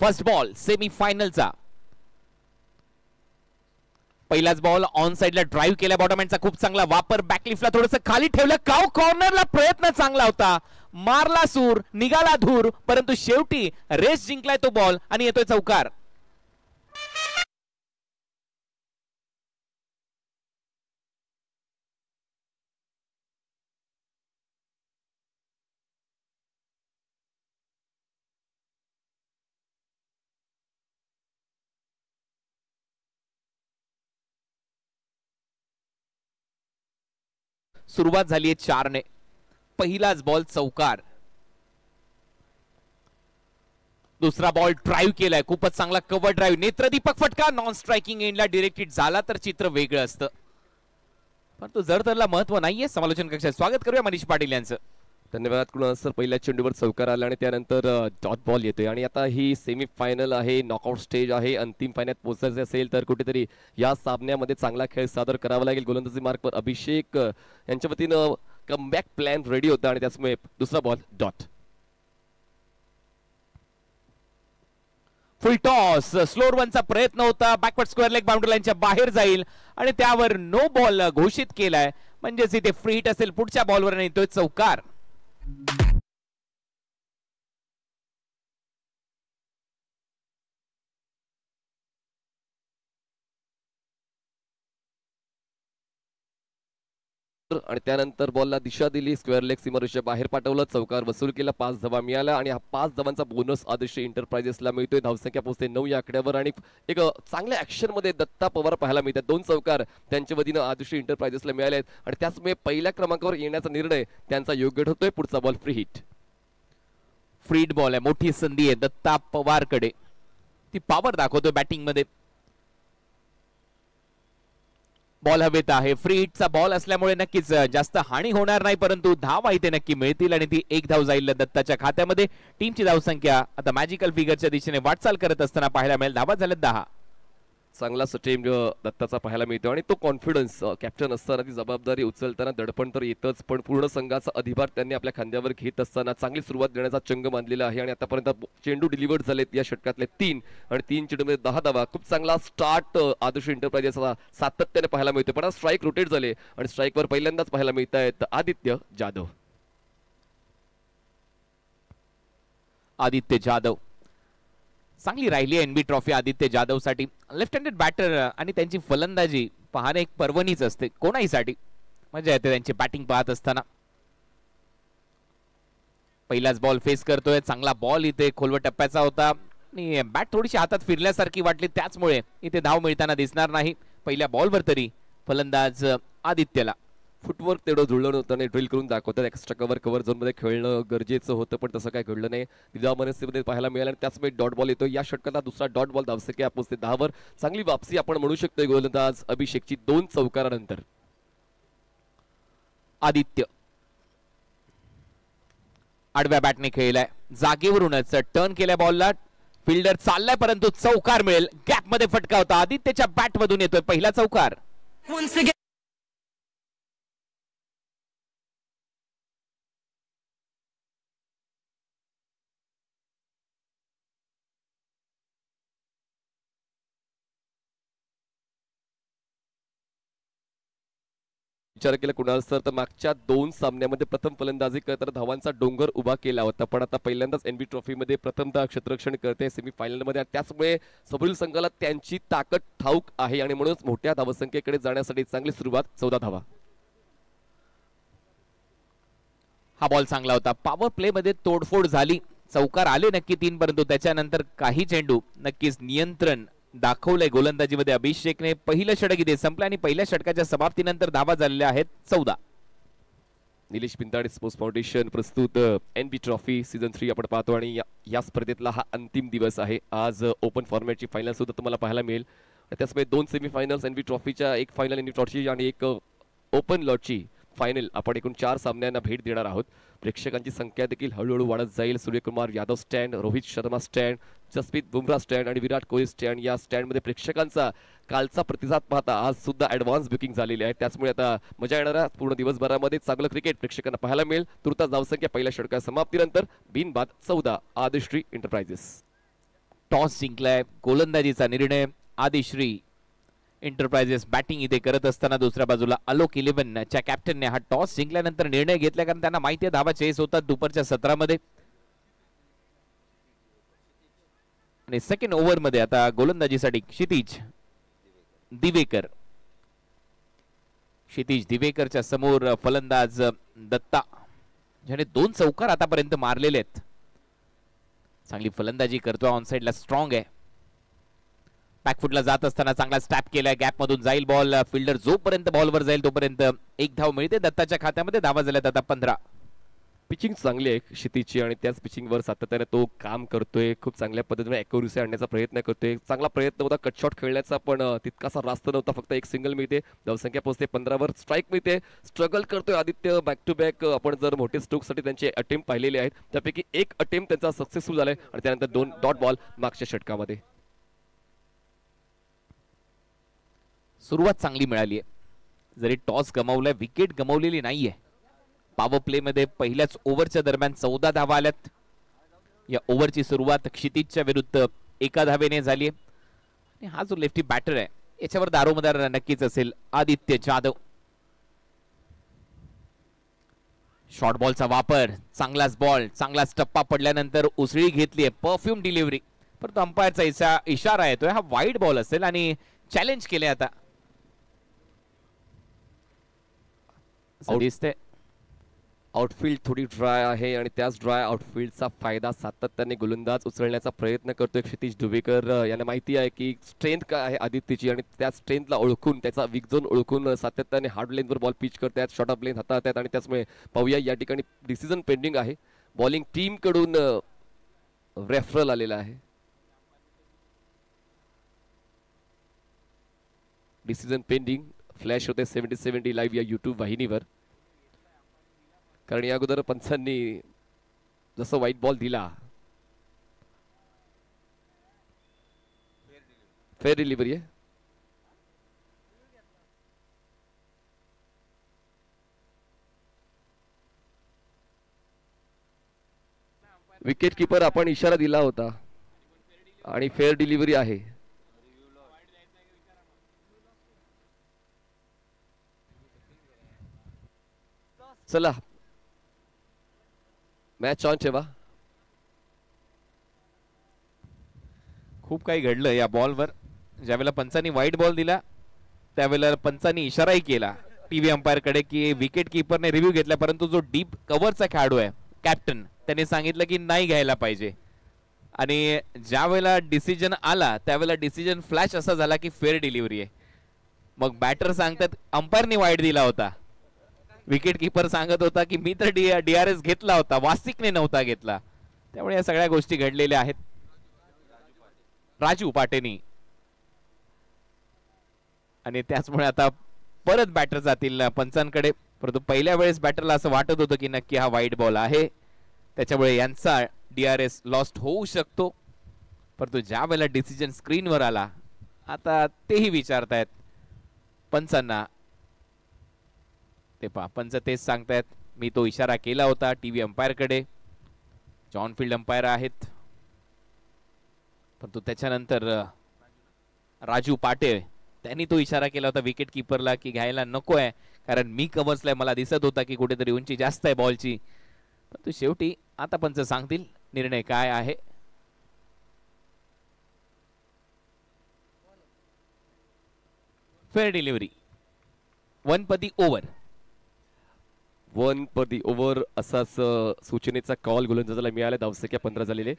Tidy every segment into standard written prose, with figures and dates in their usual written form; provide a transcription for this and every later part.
First ball सेमीफायनलचा. पहिलाच ball on साइडला ड्राइव्ह केला, बॉटम एंडचा खूप चांगला वापर, बॅकलिफ्टला थोडंसं खाली ठेवलं, काव कॉर्नरला प्रयत्न चांगला होता, मारला सूर, निघाला धूर, परंतु शेवटी रेस जिंकलाय तो बॉल आणि येतोय चौकार. सुरुवात झाली आहे 4 ने. पहिलाच बॉल चौकार. दुसरा बॉल ड्राइव्ह केलाय, खूपच चांगला कव्हर ड्राइव्ह, नेत्रदीपक फटका, नॉन स्ट्रायकिंग एंडला डिरेक्टेड झाला तर चित्र वेगळं असतं, पण तो जर त्याला महत्व नाहीये. समालोचन कक्षात स्वागत करूया मनीष पाटील यांचं. धन्यवाद कुणाल सर. पहिल्या चेंडूवर चौकार आला आणि त्यानंतर डॉट बॉल येतोय आणि आता ही सेमी फायनल आहे, नॉकआउट स्टेज आहे. अंतिम फायनल पोहोचायचे असेल तर कुठेतरी या सामन्यामध्ये चांगला खेळ सादर करावा लागेल. गोलंदाजी मार्कवर अभिषेक यांच्या वतीनं कमबॅक प्लॅन रेडी होता आणि त्यामुळे दुसरा ball dot. Full toss, slower वनचा प्रयत्न होता, बॅकवर्ड स्क्वेअर लेग बाउंड्री लाईनच्या बाहेर जाईल आणि त्यावर नो बॉल घोषित केलाय, म्हणजेच इथे फ्री हिट असेल पुढच्या बॉलवर आणि तो चौकार. आणि त्यानंतर बॉलला दिशा दिली, स्क्वेअर लेग सीमारेषेच्या बाहेर पाठवलं, चौकार वसूल केला, 5 धावा मिळाला आणि हा 5 धावांचा बोनस आदर्श इंटरप्राइजेसला मिळतोय. धावसंख्या पोहोचते 9 या आकड्यावर आणि एक चांगल्या ऍक्शन मध्ये दत्ता पवार पाहायला मिळतात. 2 चौकार त्यांच्या वतीनं आदर्श इंटरप्राइजेसला मिळाले आहेत आणि त्याचमुळे पहिल्या क्रमांकावर येण्याचा निर्णय त्यांचा योग्य ठरतोय. पुढचा ball free hit. Freed ball आहे, मोठी संधी आहे दत्ता पवारकडे, ती पॉवर दाखवतोय बॅटिंग मध्ये. बॉल हवेत आहे, फ्री हिटचा बॉल असल्यामुळे नक्कीच जास्त हानी होणार नाही, परंतु धावा इथे नक्की मिळतील आणि ती 1 धाव जाईल दत्ताच्या खात्यामध्ये. टीमची धावसंख्या आता मॅजिकल फिगरच्या दिशेने वाटचाल करत असताना पाहायला मिळेल. धावा झाल्यात 10. चांगला स्टेम दत्ताचा पाहायला मिळतो आणि तो कॉन्फिडन्स, कॅप्टन असताना ती जबाबदारी उचलताना दडपण तर येतच, पण पूर्ण संघाचा अधिभार त्यांनी आपल्या खांद्यावर घेत असताना चांगली सुरुवात देण्याचा चंग बांधलेला आहे आणि आतापर्यंत चेंडू डिलिव्हर्ड झालेत या षटकातले 3 आणि 3 चेंडूमध्ये 10 धावा. खूप चांगला स्टार्ट आदर्श इंटरप्राइजेसचा सातत्याने पाहायला मिळतो, पण स्ट्राईक रोटेट झाले आणि स्ट्राईकवर पहिल्यांदाच पाहायला मिळत आहेत आदित्य जाधव. आदित्य जाधव चांगली राहिली एनबी ट्रॉफी आदित्य जाधव साठी. लेफ्ट हँडेड बॅटर आणि त्यांची फलंदाजी पाहणे एक पर्वणीच असते कोणाहीसाठी, मजा येते त्यांची बॅटिंग पाहत असताना. पहिलाच बॉल फेस करतोय, चांगला बॉल इथे खोलवर टप्प्याचा होता आणि बॅट थोडीशी हातात फिरल्यासारखी वाटली, त्याचमुळे इथे धाव मिळताना दिसणार नाही. पहिल्या बॉलवर तरी फलंदाज आदित्यला फुटवर्क तेवढं जुळलं नव्हतं आणि ड्रिल करून दाखवतात. एक्स्ट्रा कव्हर झोनमध्ये खेळणं गरजेचं होतं, पण तसं काय घडलं नाही. दिला मनस्थितीमध्ये पाहायला मिळालं आणि त्याचमुळे डॉट बॉल येतो. या षटकाला दुसरा डॉट बॉल धावसंख्या पोहोचते 10 वर. चांगली वापसी आपण म्हणू शकतो गोलंदाज अभिषेकची 2 चौकारानंतर. आदित्य आडव्या बॅटने खेळलाय, जागेवरूनच टर्न केल्या बॉलला, फिल्डर चाललाय परंतु चौकार मिळेल. गॅप मध्ये फटका होता, आदित्यच्या बॅट मधून येतोय पहिला चौकार. विचार केला कुणाल सर तर मागच्या 2 सामन्यामध्ये प्रथम फलंदाजी करताना धावांचा डोंगर उभा केला होता, पण आता पहिल्यांदाच एनबी ट्रॉफी मध्ये प्रथमतः क्षेत्ररक्षण करते सेमीफायनल मध्ये. त्याचमुळे समोरील संघाला त्यांची ताकद ठाऊक आहे आणि म्हणूनच मोठ्या धावसंख्येकडे जाण्यासाठी चांगली सुरुवात. 14 धावा. हा बॉल चांगला होता, पॉवर प्ले मध्ये तोडफोड झाली, चौकार आले नक्की 3, परंतु त्याच्यानंतर काही चेंडू नक्कीच नियंत्रण दाखवलंय गोलंदाजीमध्ये अभिषेकने. पहिलं षटक इथे संपलं आणि पहिल्या षटकाच्या समाप्तीनंतर धावा झालेल्या आहेत 14. निलेश पिंताडे स्पोर्ट्स फाउंडेशन प्रस्तुत एनबी ट्रॉफी सीझन 3 आपण पाहतो आणि या स्पर्धेतला हा अंतिम दिवस आहे. आज ओपन फॉर्मॅटची फायनल सुद्धा तुम्हाला पाहायला मिळेल. त्याचमुळे 2 सेमीफायनल्स एनबी ट्रॉफीच्या, एक फायनल एनबी ट्रॉफी आणि एक ओपन लॉटची फायनल. आपण एकूण 4 सामन्यांना भेट देणार आहोत. प्रेक्षकांची संख्या देखील हळूहळू वाढत जाईल. Suryakumar Yadav stand, Rohit Sharma stand, Jasprit Bumrah stand आणि विराट कोहली स्टँड, या स्टँडमध्ये प्रेक्षकांचा कालचा प्रतिसाद पाहता आज सुद्धा ॲडव्हान्स बुकिंग झालेली आहे. त्याचमुळे आता मजा येणारा पूर्ण दिवसभरामध्ये चांगलं क्रिकेट प्रेक्षकांना पाहायला मिळेल. तुर्तास धावसंख्या पहिल्या षटकाच्या समाप्तीनंतर बिनबाद 14 आदिश्री इंटरप्राइजेस. टॉस जिंकलाय. गोलंदाजीचा निर्णय आदिश्री एंटरप्राइजेस बॅटिंग इथे करत असताना दुसऱ्या बाजूला अलोक 11 च्या कॅप्टनने हा टॉस जिंकल्यानंतर निर्णय घेतला, कारण त्यांना माहिती आहे धावा चेस होतात दुपारच्या सत्रामध्ये. आणि सेकंड ओव्हर मध्ये आता गोलंदाजीसाठी क्षितिज दिवेकरच्या समोर फलंदाज दत्ता, ज्याने 2 चौकार आतापर्यंत मारलेले आहेत. चांगली फलंदाजी करतोय, ऑन साइडला स्ट्रॉंग आहे. बॅकफुटला जात असताना चांगला स्टॅप केलाय, गॅप मधून जाईल बॉल. फिल्डर जोपर्यंत बॉलवर जाईल तोपर्यंत 1 धाव मिळते. दत्ताच्या खात्यामध्ये धावा झाल्यात आता 15. पिचिंग चांगली आहे क्षितिजची आणि त्याच पिचिंगवर सातत्याने तो काम करतोय. खूप चांगल्या पद्धतीने ॲक्युरसी आणण्याचा प्रयत्न करतोय. चांगला प्रयत्न होता कट शॉट खेळण्याचा, पण तितकासा रास्त नव्हता. फक्त 1 सिंगल मिळते, धावसंख्या पोहोचते 15 वर. स्ट्राईक मिळते. स्ट्रगल करतोय आदित्य बॅक टू बॅक. आपण जर मोठे स्ट्रोकसाठी त्यांचे अटेम्प्ट पाहिलेले आहेत, त्यापैकी 1 अटेम्प्ट त्यांचा सक्सेसफुल झालाय आणि त्यानंतर 2 डॉट बॉल मागच्या षटकामध्ये. सुरुवात चांगली मिळाली आहे, जरी टॉस गमावलाय, विकेट गमावलेली नाहीये. पॉवर प्ले मध्ये पहिल्याच ओव्हरच्या दरम्यान 14 धावा आल्यात. या ओव्हरची सुरुवात क्षितिजच्या विरुद्ध 1 धावेने झाली आहे. हा जो लेफ्टी बॅटर आहे याच्यावर दारोमदार नक्कीच असेल आदित्य जाधव. शॉर्ट बॉलचा वापर, चांगलाच बॉल, चांगलाच टप्पा पडल्यानंतर उसळी घेतली आहे, परफ्यूम डिलिव्हरी. परंतु अंपायरचा इशारा येतोय, हा वाईड बॉल असेल आणि चॅलेंज केले. आता दिसते आउटफील्ड थोडी ड्राय आहे आणि त्याच ड्राय आउटफील्डचा फायदा सातत्याने गोलंदाज उचलण्याचा प्रयत्न करतोय क्षितिज दिवेकर. यांना माहिती आहे की स्ट्रेंथ काय आहे आदित्यची आणि त्या स्ट्रेंथला ओळखून, त्याचा वीक झोन ओळखून सातत्याने हार्ड लेनवर बॉल पिच करतात, शॉर्ट ऑफ लेन हाताळतात. आणि त्याचमुळे पाहूया या ठिकाणी डिसिजन पेंडिंग आहे. बॉलिंग टीम कडून रेफरल आलेला आहे. डिसिजन पेंडिंग फ्लॅश होते 70-70 लाईव्ह या युट्यूब वाहिनीवर. कारण या अगोदर पंचांनी जसं व्हाईट बॉल दिला, फेअर डिलिव्हरी आहे. विकेट कीपर आपण इशारा दिला होता आणि फेअर डिलिव्हरी आहे. चला मॅच ऑन ठेवा. खूप काही घडलं या बॉलवर. ज्यावेळेला पंचांनी व्हाईट बॉल दिला त्यावेळेला पंचांनी इशाराही केला टीव्ही अंपायर कडे की विकेट कीपरने रिव्ह्यू घेतला, परंतु जो डीप कव्हरचा खेळाडू आहे कॅप्टन, त्याने सांगितलं की नाही घ्यायला पाहिजे. आणि ज्या वेळेला डिसिजन आला त्यावेळेला डिसिजन फ्लॅश असा झाला की फेअर डिलिव्हरी आहे. मग बॅटर सांगतात अंपायरने वाईट दिला होता, विकेट कीपर सांगत होता की मी तर DRS घेतला होता, वासिकने नव्हता घेतला. त्यामुळे या सगळ्या गोष्टी घडलेल्या आहेत. राजू पाटेनी आणि त्याचमुळे आता परत बॅटर जातील पंचांकडे. परंतु पहिल्या वेळेस बॅटरला असं वाटत होतं की नक्की हा वाईट बॉल आहे, त्याच्यामुळे यांचा DRS लॉस्ट होऊ शकतो. परंतु ज्या वेळेला डिसिजन स्क्रीनवर आला आता तेही विचारतायत पंचांना. ते पहा पंच तेच सांगतायत, मी तो इशारा केला होता टीव्ही अंपायर कडे. जॉन फील्ड अंपायर आहेत, परंतु त्याच्यानंतर राजू पाटे त्यांनी तो इशारा केला होता विकेट कीपरला की घ्यायला नको आहे, कारण मी कव्हर्सला मला दिसत होता की कुठेतरी उंची जास्त आहे बॉलची. परंतु शेवटी आता पंच सांगतील निर्णय काय आहे. फेअर डिलिव्हरी, 1 पर दी ओव्हर. 1 पर दी ओव्हर असाच सूचनेचा कॉल गोलंदाजाला मिळाला. धावसंख्या 15 झालेले,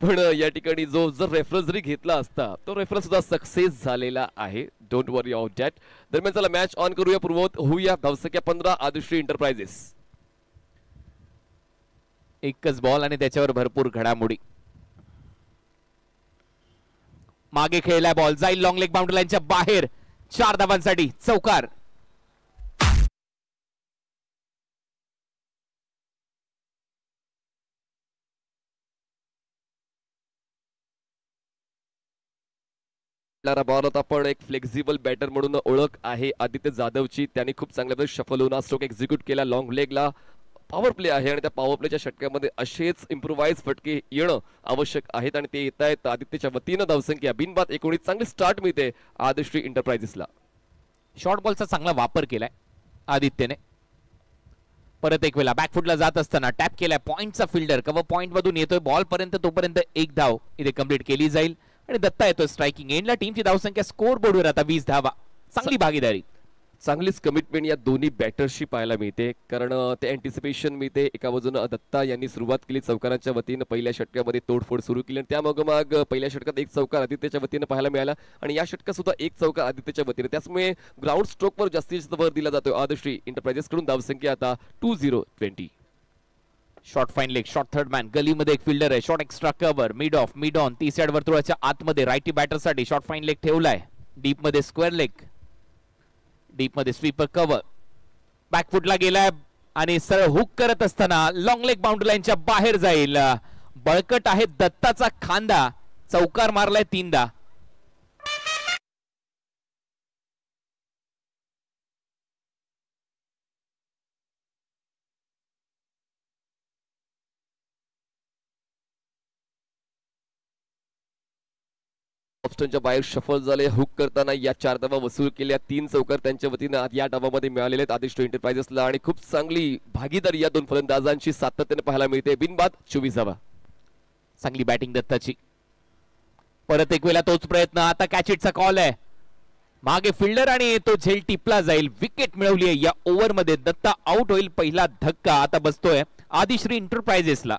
पण या ठिकाणी जो जर रेफरन्स जरी घेतला असता तो रेफरन्स सुद्धा सक्सेस झालेला आहे. Don't worry about that. दरम्यान चला मॅच ऑन करूया, पूर्ववत होऊया. धावसंख्या 15 आदिश्री एंटरप्राइजेस. एकच बॉल आणि त्याच्यावर भरपूर घडामोडी. मागे खेळलाय बॉल, जाईल लॉंग लेग बाउंड्री लाईनच्या बाहेर. 4 धावांसाठी चौकार. बॉल होता, पण एक फ्लेक्झिबल बॅटर म्हणून ओळख आहे आदित्य जाधवची. त्यांनी खूप चांगल्या प्रकारे शफल होऊन स्ट्रोक एक्झिक्यूट केला. लॉंग लेगला पॉवर प्ले आहे आणि त्या पॉवर प्लेच्या षटकामध्ये असेच इम्प्रोवाइज फटके येणं आवश्यक आहेत आणि ते येत आहेत आदित्यच्या वतीनं. धावसंख्या बिनबाद 19. चांगली स्टार्ट मिळते आदिश्री एंटरप्राइजेसला. शॉर्ट बॉलचा चांगला वापर केलाय आदित्यने. परत एक वेळा बॅकफुटला जात असताना टॅप केलाय पॉइंटचा फिल्डर. कव्हर पॉइंट मधून येतोय बॉल पर्यंत, तोपर्यंत एक धाव इथे कंप्लीट केली जाईल आणि दत्ता येतोय स्ट्रायकिंग एंडला. टीमची धावसंख्या स्कोर बोर्डवर आता 20 धावा. चांगली भागीदारी, चांगलीच कमिटमेंट या दोन्ही बॅटर्सची पाहायला मिळते, कारण ते अँटिसिपेशन मिळते. एका बाजूनं दत्ता यांनी सुरुवात केली चौकारांच्या वतीनं, पहिल्या षटकामध्ये तोडफोड सुरू केली आणि त्यामागोमाग पहिल्या षटकात एक चौकार आदित्यच्या वतीनं पाहायला मिळाला आणि या षटकात सुद्धा एक चौकार आदित्यच्या वतीने. त्यामुळे ग्राउंड स्ट्रोकवर जास्तीत जास्त भर दिला जातो आदिश्री एंटरप्राइजेस कडून. धावसंख्या आता 20-20. Short fine leg, short third man, गलीमध्ये एक फिल्डर आहे. Short extra cover, mid off, mid on, 30 yard वर्तुळाच्या आतमध्ये रायटी बॅटर साठी शॉर्ट फाईन लेग ठेवलाय. डीप मध्ये स्क्वेअर लेग, डीप मध्ये स्वीपर कव्हर, बॅकफुटला गेलाय आणि सरळ हुक करत असताना लॉंग लेग बाउंड्री लाईनच्या बाहेर जाईल. बळकट आहे दत्ताचा खांदा, चौकार मारलाय 3दा. ऑप्शनच्या बाहेर शफल झाले. हुक करताना या 4 धावा वसूल केल्या. 3 चौकार त्यांच्या वतीनं या डावामध्ये मिळालेले आहेत आदिश्री एंटरप्राइजेसला आणि खूप चांगली भागीदारी या दोन फलंदाजांची सातत्याने पाहायला मिळते. बिनबाद 24 धावा. चांगली बॅटिंग दत्ताची. परत एक वेळा तोच प्रयत्न. आता कॅचिटचा कॉल आहे. मागे फिल्डर आणि तो झेल टिपला जाईल. विकेट मिळवली आहे या ओव्हर मध्ये. दत्ता आउट होईल. पहिला धक्का आता बसतोय आदिश्री एंटरप्राइजेसला.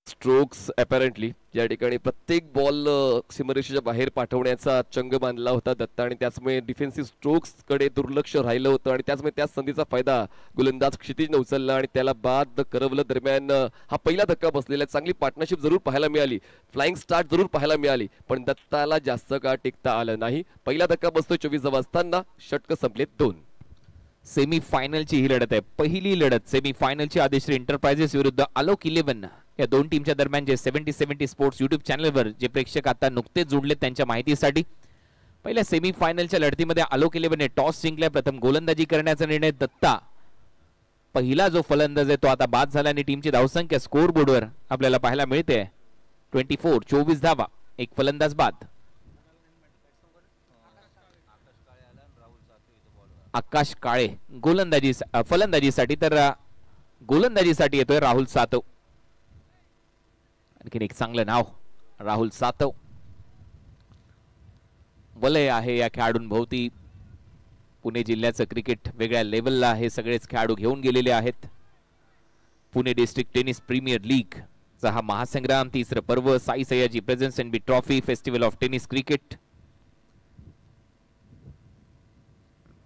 स्ट्रोक्स अपॅरेंटली या ठिकाणी प्रत्येक बॉल सीमारेषेच्या बाहेर पाठवण्याचा चंग बांधला होता दत्ता आणि त्याचमुळे डिफेन्सिव्ह स्ट्रोक्स कडे दुर्लक्ष राहिलं होतं आणि त्याचमुळे त्या संधीचा फायदा गोलंदाज क्षितिजने उचलला आणि त्याला बाद करवलं. दरम्यान हा पहिला धक्का बसलेला. चांगली पार्टनरशिप जरूर पाहायला मिळाली, फ्लाइंग स्टार्ट जरूर पाहायला मिळाली, पण दत्ताला जास्त काळ टिकता आलं नाही. पहिला धक्का बसतो 24 धावा असताना. षटक संपलेत 2. सेमी फायनलची ही लढत आहे. पहिली लढत सेमी फायनलची आदिश्री एंटरप्राइजेस विरुद्ध आलोक 11. या दोन टीमच्या दरम्यान जे 70-70 स्पोर्ट्स युट्यूब चॅनलवर जे प्रेक्षक आता नुकतेच जोडले त्यांच्या माहितीसाठी, पहिल्या सेमी फायनलच्या लढतीमध्ये आलोक 11 ने टॉस जिंकलाय. प्रथम गोलंदाजी करण्याचा निर्णय. दत्ता पहिला जो फलंदाज आहे तो आता बाद झाला आणि टीमची धावसंख्या स्कोर बोर्डवर आपल्याला पाहायला मिळते 24. 24 धावा, एक फलंदाज बाद. आकाश काळे फलंदाजीसाठी, तर गोलंदाजीसाठी येतोय राहुल सातव. आणखीन एक चांगलं नाव राहुल सातव. वलय आहे या खेळाडूंभोवती. पुणे जिल्ह्याचं क्रिकेट वेगळ्या लेवलला हे सगळेच खेळाडू घेऊन गेलेले आहेत. Pune district tennis premier league चा हा महासंग्राम, तिसरं पर्व. Sai Sayaji presents NB trophy, festival of tennis cricket,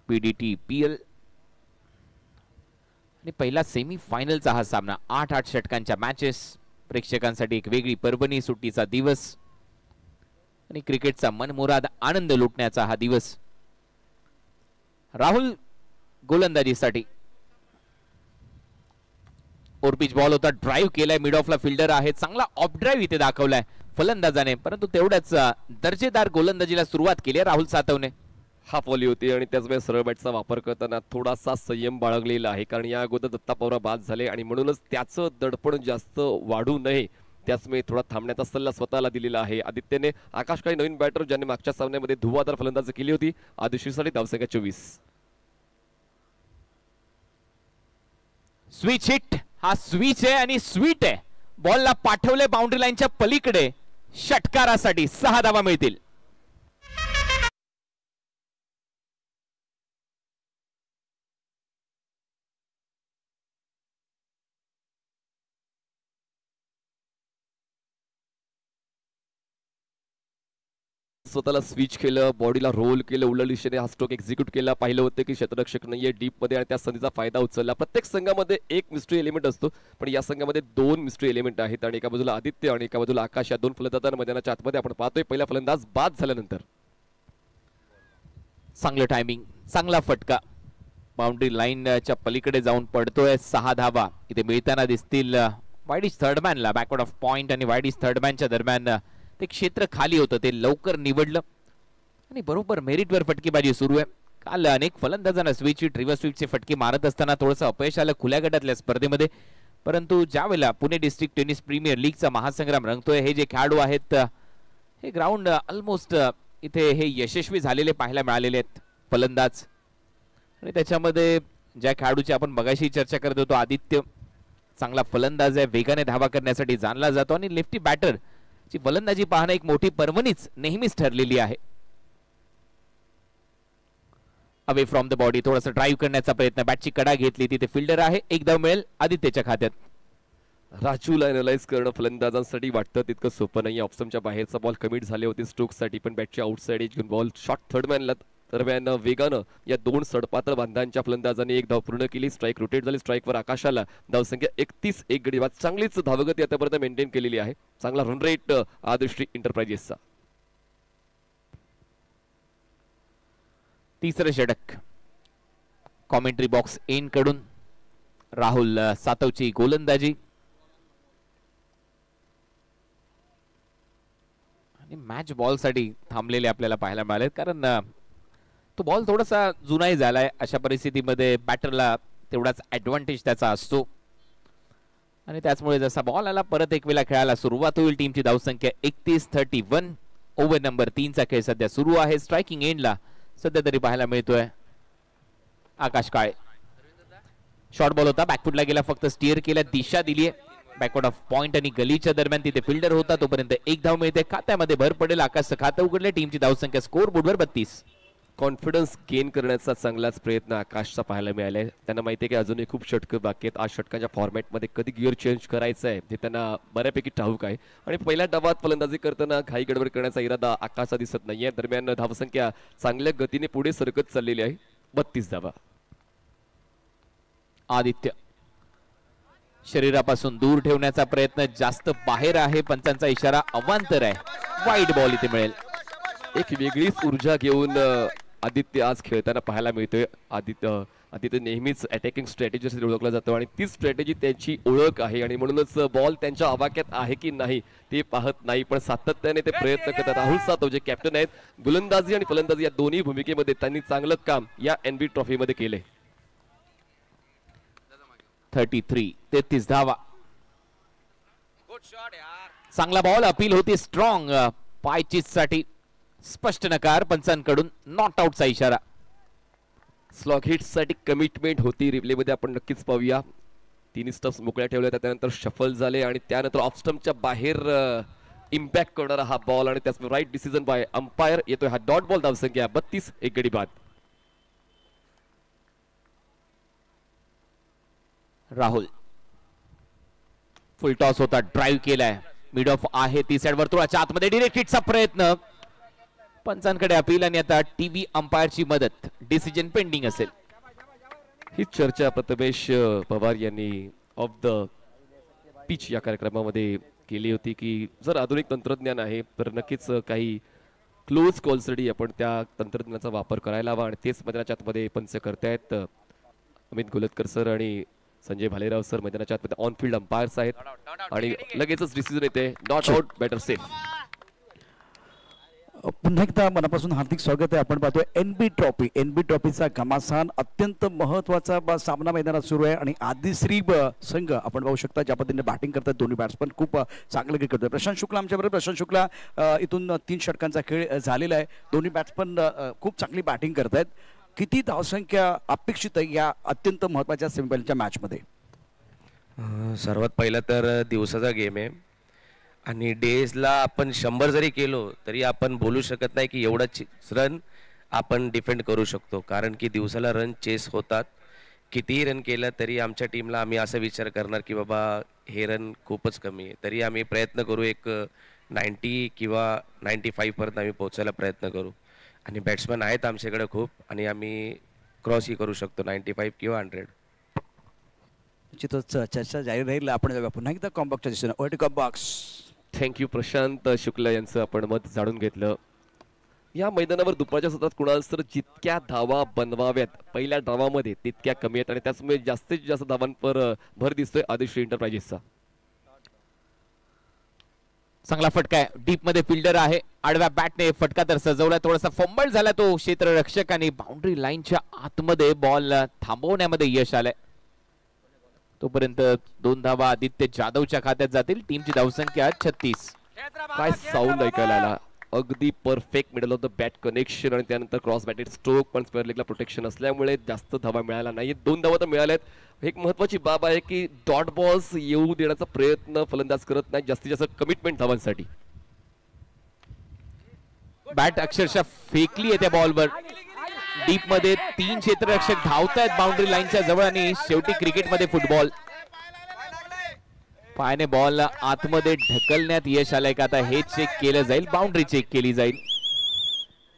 PDTPL आणि पहिला सेमी फायनलचा हा सामना. 8-8 षटकांच्या मॅचेस. प्रेक्षकांसाठी एक वेगळी पर्वणी, सुट्टीचा दिवस आणि क्रिकेटचा मनमुराद आनंद लुटण्याचा हा दिवस. राहुल गोलंदाजीसाठी. ओरपिच बॉल होता, ड्राईव्ह केलाय. मिड ऑफला फिल्डर आहे. चांगला ऑफ ड्राईव्ह इथे दाखवलाय फलंदाजाने, परंतु तेवढ्याच दर्जेदार गोलंदाजीला सुरुवात केली राहुल सातवने. हाफ वॉली होती आणि त्याचवेळी सरळ बॅटचा वापर करताना थोडासा संयम बाळगलेला आहे, कारण या अगोदर दत्ता पवार बाद झाले आणि म्हणूनच त्याचं दडपण जास्त वाढू नये त्याचमुळे थोडा थांबण्याचा सल्ला स्वतःला दिलेला आहे आदित्यने. आकाश काळे नवीन बॅटर ज्याने मागच्या सामन्यामध्ये धुवाधार फलंदाजी केली होती. आदिश्रीसाठी धावसंख्या 24. Switch hit. हा स्विच आहे आणि स्वीट आहे. बॉलला पाठवले बाउंड्री लाईनच्या पलीकडे. षटकारासाठी 6 धावा मिळतील. स्वतःला स्विच केलं, बॉडीला रोल केलं, उलट दिशेने हा स्ट्रोक एक्झिक्यूट केला. पाहिलं होतं की क्षेत्ररक्षक नाहीये डीप मध्ये आणि त्या संधीचा फायदा उचलला. प्रत्येक संघामध्ये एक मिस्ट्री एलिमेंट असतो, पण या संघामध्ये 2 मिस्ट्री एलिमेंट आहेत आणि एका बाजूला आदित्य आणि एका बाजूला आकाश. या 2 फलंदाजांना मैदानाच्या आतमध्ये आपण पाहतोय. पहिला फलंदाज बाद झाल्यानंतर चांगलं टायमिंग, चांगला फटका. बाउंड्री लाईनच्या पलीकडे जाऊन पडतोय. 6 धावा इथे मिळताना दिसतील. वाईडिश थर्डमॅनला बॅकवर्ड ऑफ पॉइंट आणि वाईडिश थर्डमॅनच्या दरम्यान ते क्षेत्र खाली होतं, ते लवकर निवडलं आणि बरोबर मेरिटवर फटकेबाजी सुरू आहे. काल अनेक फलंदाजांना स्विच हिट रिव्हर्स स्वीपचे फटके मारत असताना थोडंसं अपयश आलं खुल्या गटातल्या स्पर्धेमध्ये. परंतु ज्यावेळेला पुणे डिस्ट्रिक्ट टेनिस प्रीमियर लीगचा महासंग्राम रंगतोय, हे जे खेळाडू आहेत हे ग्राउंड ऑलमोस्ट इथे हे यशस्वी झालेले पाहायला मिळालेले आहेत फलंदाज. आणि त्याच्यामध्ये ज्या खेळाडूची आपण बघायची चर्चा करत होतो, आदित्य चांगला फलंदाज आहे, वेगाने धावा करण्यासाठी जाणला जातो आणि लेफ्टी बॅटर ची फलंदाजी पाहणं एक मोठी पर्वणीच नेहमीच ठरलेली आहे. अवे फ्रॉम द बॉडी थोडासा ड्राईव्ह करण्याचा प्रयत्न, बॅटची कडा घेतली, तिथे फिल्डर आहे, एक धाव मिळेल आदित्यच्या खात्यात. राजूला एनालाइज करणं फलंदाजांसाठी वाटतं तितकं सोपं नाही. ऑप्शनच्या बाहेरचा बॉल कमिट झाले होते स्ट्रोकसाठी, पण बॅटच्या आउटसाइड एज घेऊन बॉल शॉट थर्डमॅनला दरम्यान वेगानं या 2 सडपात्र बांधांच्या फलंदाजांनी एक धाव पूर्ण केली. स्ट्राईक रोटेट झाली, स्ट्राईकवर आकाशाला. धावसंख्या 31, एक गडी बाद. चांगलीच धावगती आतापर्यंत मेंटेन केलेली आहे. चांगला रन रेट आदर्श इंटरप्राइजेसचा. तिसरं षटक कॉमेंट्री बॉक्स एन कडून राहुल सातवची गोलंदाजी आणि मॅच बॉल साठी थांबलेले आपल्याला पाहायला मिळाले, कारण तो बॉल थोडासा जुनाही झालाय. अशा परिस्थितीमध्ये बॅटरला तेवढाच ऍडव्हान्टेज त्याचा असतो आणि त्याचमुळे जसा बॉल आला परत एक वेळा खेळायला सुरुवात होईल. टीमची धावसंख्या 31-31. ओव्हर नंबर 3 चा खेळ सध्या सुरू आहे. स्ट्रायकिंग एंडला सध्या तरी पाहायला मिळतोय आकाश काळे. शॉर्ट बॉल होता, बॅकफुटला गेला, फक्त स्टिअर केल्या, दिशा दिलीये. बॅकवर्ड ऑफ पॉइंट आणि गलीच्या दरम्यान तिथे फिल्डर होता, तोपर्यंत एक धाव मिळते. खात्यामध्ये भर पडेल, आकाशचं खातं उघडले. टीमची धावसंख्या स्कोर बोर्डवर 32. कॉन्फिडन्स गेन करण्याचा चांगलाच प्रयत्न आकाशचा पाहायला मिळालाय. त्यांना माहिती आहे की अजूनही खूप षटकं बाकी आहेत. आज षटकांच्या फॉर्मॅटमध्ये कधी गिअर चेंज करायचं आहे हे त्यांना बऱ्यापैकी ठाऊक आहे आणि पहिल्या डावात फलंदाजी करताना घाई गडबड करण्याचा इरादा आकाशचा दिसत नाहीये. दरम्यान धावसंख्या चांगल्या गतीने पुढे सरकत चाललेली आहे. 32 धावा. आदित्य शरीरापासून दूर ठेवण्याचा प्रयत्न, जास्त बाहेर आहे, पंचांचा इशारा अवांतर आहे. वाईड बॉल इथे मिळेल. एक वेगळीच ऊर्जा घेऊन आदित्य आज खेळताना पाहायला मिळतोय. आदित्य नेहमीच अटॅकिंग स्ट्रॅटेजीसाठी ओळखला जातो आणि ती स्ट्रॅटेजी त्यांची ओळख आहे आणि म्हणूनच बॉल त्यांच्या आवाक्यात आहे की नाही ते पाहत नाही, पण सातत्याने ते प्रयत्न करतात. राहुल सातव जे कॅप्टन आहेत, गोलंदाजी आणि फलंदाजी या दोन्ही भूमिकेमध्ये त्यांनी चांगलं काम या एनबी ट्रॉफीमध्ये केले. 33 धावा. चांगला बॉल, अपील होती स्ट्रॉंग पायचीज साठी. स्पष्ट नकार पंचांकडून, नॉट आउटचा इशारा. स्लॉग हिट्स साठी कमिटमेंट होती. रिप्ले मध्ये आपण नक्कीच पाहूया. 3 स्टम्प्स मोकळ्या ठेवल्या, त्यानंतर शफल झाले आणि त्यानंतर ऑफ स्टम्पच्या बाहेर इम्पॅक्ट करणारा हा बॉल आणि त्याच राईट डिसिजन बाय अंपायर. येतोय हा डॉट बॉल. धावसंख्या 32, एक गडी बाद. राहुल फुल टॉस होता, ड्राईव्ह केलाय, मिड ऑफ आहे, ती साइड वर्तुळाच्या आतमध्ये डिरेक्ट हिटचा प्रयत्न. पंचांकडे अपील आणि आता टीव्ही अंपायरची मदत. डिसिजन पेंडिंग असेल. ही चर्चा प्रथमेश पवार यांनी ऑफ द पिच या कार्यक्रमामध्ये केली होती की जर आधुनिक तंत्रज्ञान आहे तर नक्कीच काही क्लोज कॉलसाठी आपण त्या तंत्रज्ञानाचा वापर करायला हवा आणि तेच मैदानाच्या आतमध्ये पंच करतायत. अमित गोलतकर सर आणि संजय भालेराव सर मैदानाच्या आतमध्ये ऑन फील्ड अंपायर्स आहेत आणि लगेचच डिसिजन येते नॉट आउट, बॅटर सेफ. पुन्हा एकदा मनापासून हार्दिक स्वागत आहे. आपण पाहतोय एनबी ट्रॉफीचा घमासान अत्यंत महत्वाचा सामना मैदानात सुरू आहे आणि आदिश्री संघ आपण पाहू शकता ज्या पद्धतीने बॅटिंग करतात. दोन्ही बॅट्समन खूप चांगलं क्रिकेट करतोय. प्रशांत शुक्ला आमच्याबरोबर. प्रशांत शुक्ला, इथून 3 षटकांचा खेळ झालेला आहे. दोन्ही बॅट्समन खूप चांगली बॅटिंग करतायत. किती धावसंख्या अपेक्षित आहे या अत्यंत महत्वाच्या सेमीफायनलच्या मॅचमध्ये? सर्वात पहिला तर दिवसाचा गेम आहे आणि डेजला आपण 100 जरी केलो तरी आपण बोलू शकत नाही की एवढा रन आपण डिफेंड करू शकतो, कारण की दिवसाला रन चेस होतात. कितीही रन केलं तरी आमच्या टीमला आम्ही असा विचार करणार की बाबा हे रन खूपच कमी आहे, तरी आम्ही प्रयत्न करू, एक 90 किंवा 95 पर्यंत आम्ही पोहोचायला प्रयत्न करू. आणि बॅट्समॅन आहेत आमच्याकडे खूप आणि आम्ही क्रॉसही करू शकतो 95 किंवा 100. निश्चितच चर्चा जाहीर राहील. आपण जाऊया पुन्हा एकदा कॉम्बॉक्सच्या दिशेने. कॉम्बॉक्स. थँक्यू प्रशांत शुक्ला यांचं आपण मत जाणून घेतलं. या मैदानावर दुपारच्या सत्रात कुणाल सर जितक्या धावा बनवाव्यात पहिल्या डावामध्ये तितक्या कमी आहेत आणि त्याचमुळे जास्तीत जास्त धावांवर भर दिसतोय आदिश्री एंटरप्राइजेसचा. चांगला फटका आहे, डीप मध्ये फिल्डर आहे, आडव्या बॅटने फटका तर सजवला, थोडासा फंबल झाला तो क्षेत्ररक्षक आणि बाउंड्री लाईनच्या आतमध्ये बॉल थांबवण्यामध्ये यश आलंय. तोपर्यंत 2 धावा आदित्य जाधवच्या खात्यात जातील. टीमची धावसंख्या 36. काय साऊंड ऐकायला आला, अगदी perfect middle of the bat connection आणि त्यानंतर क्रॉस बॅटेड स्ट्रोक, पण स्क्वेअर लेगला प्रोटेक्शन असल्यामुळे जास्त धावा मिळाला नाही. 2 धावा तर मिळाल्यात. एक महत्वाची बाब आहे की डॉट बॉल्स येऊ देण्याचा प्रयत्न फलंदाज करत नाही, जास्तीत जास्त कमिटमेंट धावांसाठी. बॅट अक्षरशः फेकली आहे त्या बॉलवर. डीप मध्ये 3 क्षेत्ररक्षक धावतायत बाउंड्री लाईनच्या जवळ आणि शेवटी क्रिकेटमध्ये फुटबॉल. पायाने बॉल आतमध्ये ढकलण्यात यश आलंय का आता हे चेक केलं जाईल, बाउंड्री चेक केली जाईल.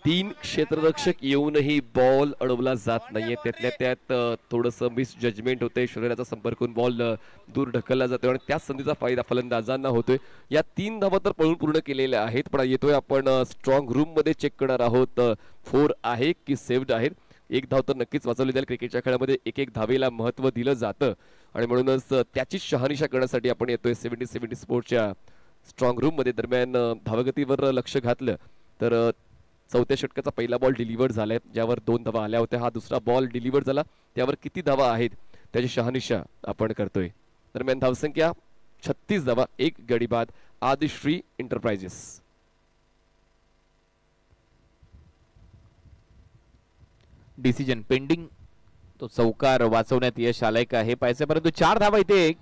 3 क्षेत्ररक्षक येऊनही बॉल अडवला जात नाहीये, त्यातल्या त्यात थोडंसं मिस जजमेंट होते, शरीराचा संपर्क करून बॉल दूर ढकलला जातो आणि त्याच संधीचा फायदा फलंदाजांना होतोय. या 3 धावा तर पळून पूर्ण केलेल्या आहेत, पण येतोय आपण स्ट्रॉंग रूम मध्ये चेक करणार आहोत 4 आहे की सेव्ड आहेत. 1 धाव तर नक्कीच वाचवली जाईल. क्रिकेटच्या खेळामध्ये एक धावेला महत्व दिलं जातं आणि म्हणूनच त्याची शहानिशा करण्यासाठी आपण येतोय 70 स्पोर्टच्या स्ट्रॉंग रूम मध्ये. दरम्यान धावगतीवर लक्ष घातलं तर 4थ्या षटकाचा पहिला बॉल डिलिव्हर्ड झालाय, ज्यावर 2 धावा आल्या होत्या. हा दुसरा बॉल डिलिव्हर्ड झाला, त्यावर किती धावा आहेत त्याची शहानिशा आपण करतोय. दरम्यान धावसंख्या 36 धावा, 1 गडी बाद आदिश्री एंटरप्राइजेस. डिसिजन पेंडिंग, तो चौकार वाचवण्यात यश आलाय का हे पाहायचं, परंतु 4 धावा इथे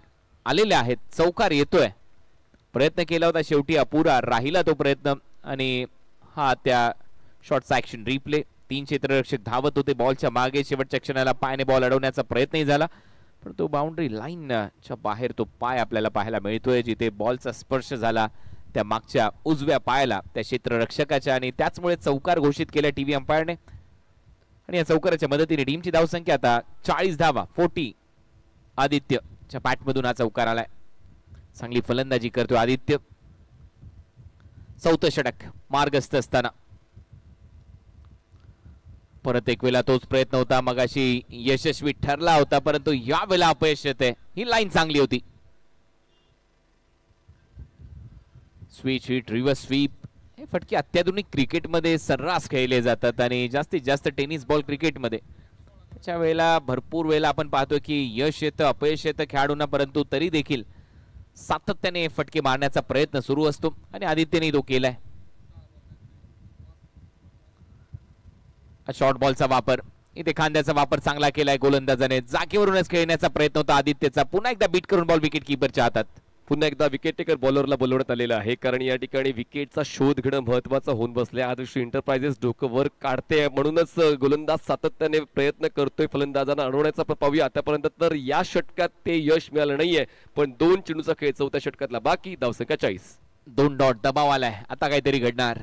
आलेल्या आहेत. चौकार येतोय, प्रयत्न केला होता, शेवटी अपुरा राहिला तो प्रयत्न आणि हा त्या शॉटचा ऍक्शन रिप्ले. 3 क्षेत्ररक्षक धावत होते बॉलच्या मागे, शेवटच्या क्षणाला पायाने बॉल अडवण्याचा प्रयत्नही झाला, पण तो बाउंड्री लाईनच्या बाहेर तो पाय आपल्याला पाहायला मिळतोय, जिथे बॉलचा स्पर्श झाला त्या मागच्या उजव्या पायाला त्या क्षेत्ररक्षकाच्या आणि त्याचमुळे चौकार घोषित केला टीव्ही अंपायरने. आणि या चौकाराच्या मदतीने टीमची धावसंख्या आता 40 धावा 40. आदित्यच्या बॅटमधून हा चौकार आलाय. चांगली फलंदाजी करतोय आदित्य. 4थं षटक मार्गस्थ असताना परत एक वेळा तोच प्रयत्न होता, मगाशी यशस्वी ठरला होता, परंतु या वेळेला अपयश येते. ही लाईन चांगली होती. स्विच हिट, रिव्हर्स स्वीप हे फटके अत्याधुनिक क्रिकेटमध्ये सर्रास खेळले जातात आणि जास्तीत जास्त टेनिस बॉल क्रिकेटमध्ये त्याच्या वेळेला भरपूर वेळेला आपण पाहतो की यश येतं, अपयश येतं खेळाडूंना, परंतु तरी देखील सातत्याने फटके मारण्याचा प्रयत्न सुरू असतो आणि आदित्यने तो केलाय. शॉर्ट बॉलचा वापर, इथे खांद्याचा वापर चांगला केलाय गोलंदाजाने. जागेवरूनच खेळण्याचा प्रयत्न होता आदित्यचा. पुन्हा एकदा बीट करून बॉल विकेट कीपरच्या हातात. पुन्हा एकदा विकेट टेकर बॉलरला बोलवण्यात आलेलं आहे, कारण या ठिकाणी विकेटचा शोध घेणं महत्वाचं होऊन बसले. आदिश्री एंटरप्राइजेस डोकं वर काढते, म्हणूनच गोलंदाज सातत्याने प्रयत्न करतोय फलंदाजांना अडवण्याचा. पाहूया आतापर्यंत तर या षटकात ते यश मिळालं नाहीये, पण 2 चेंडूचा खेळ 4थ्या षटकातला बाकी. धावसंख्या 40. 2 डॉट दबाव आलाय, आता काहीतरी घडणार.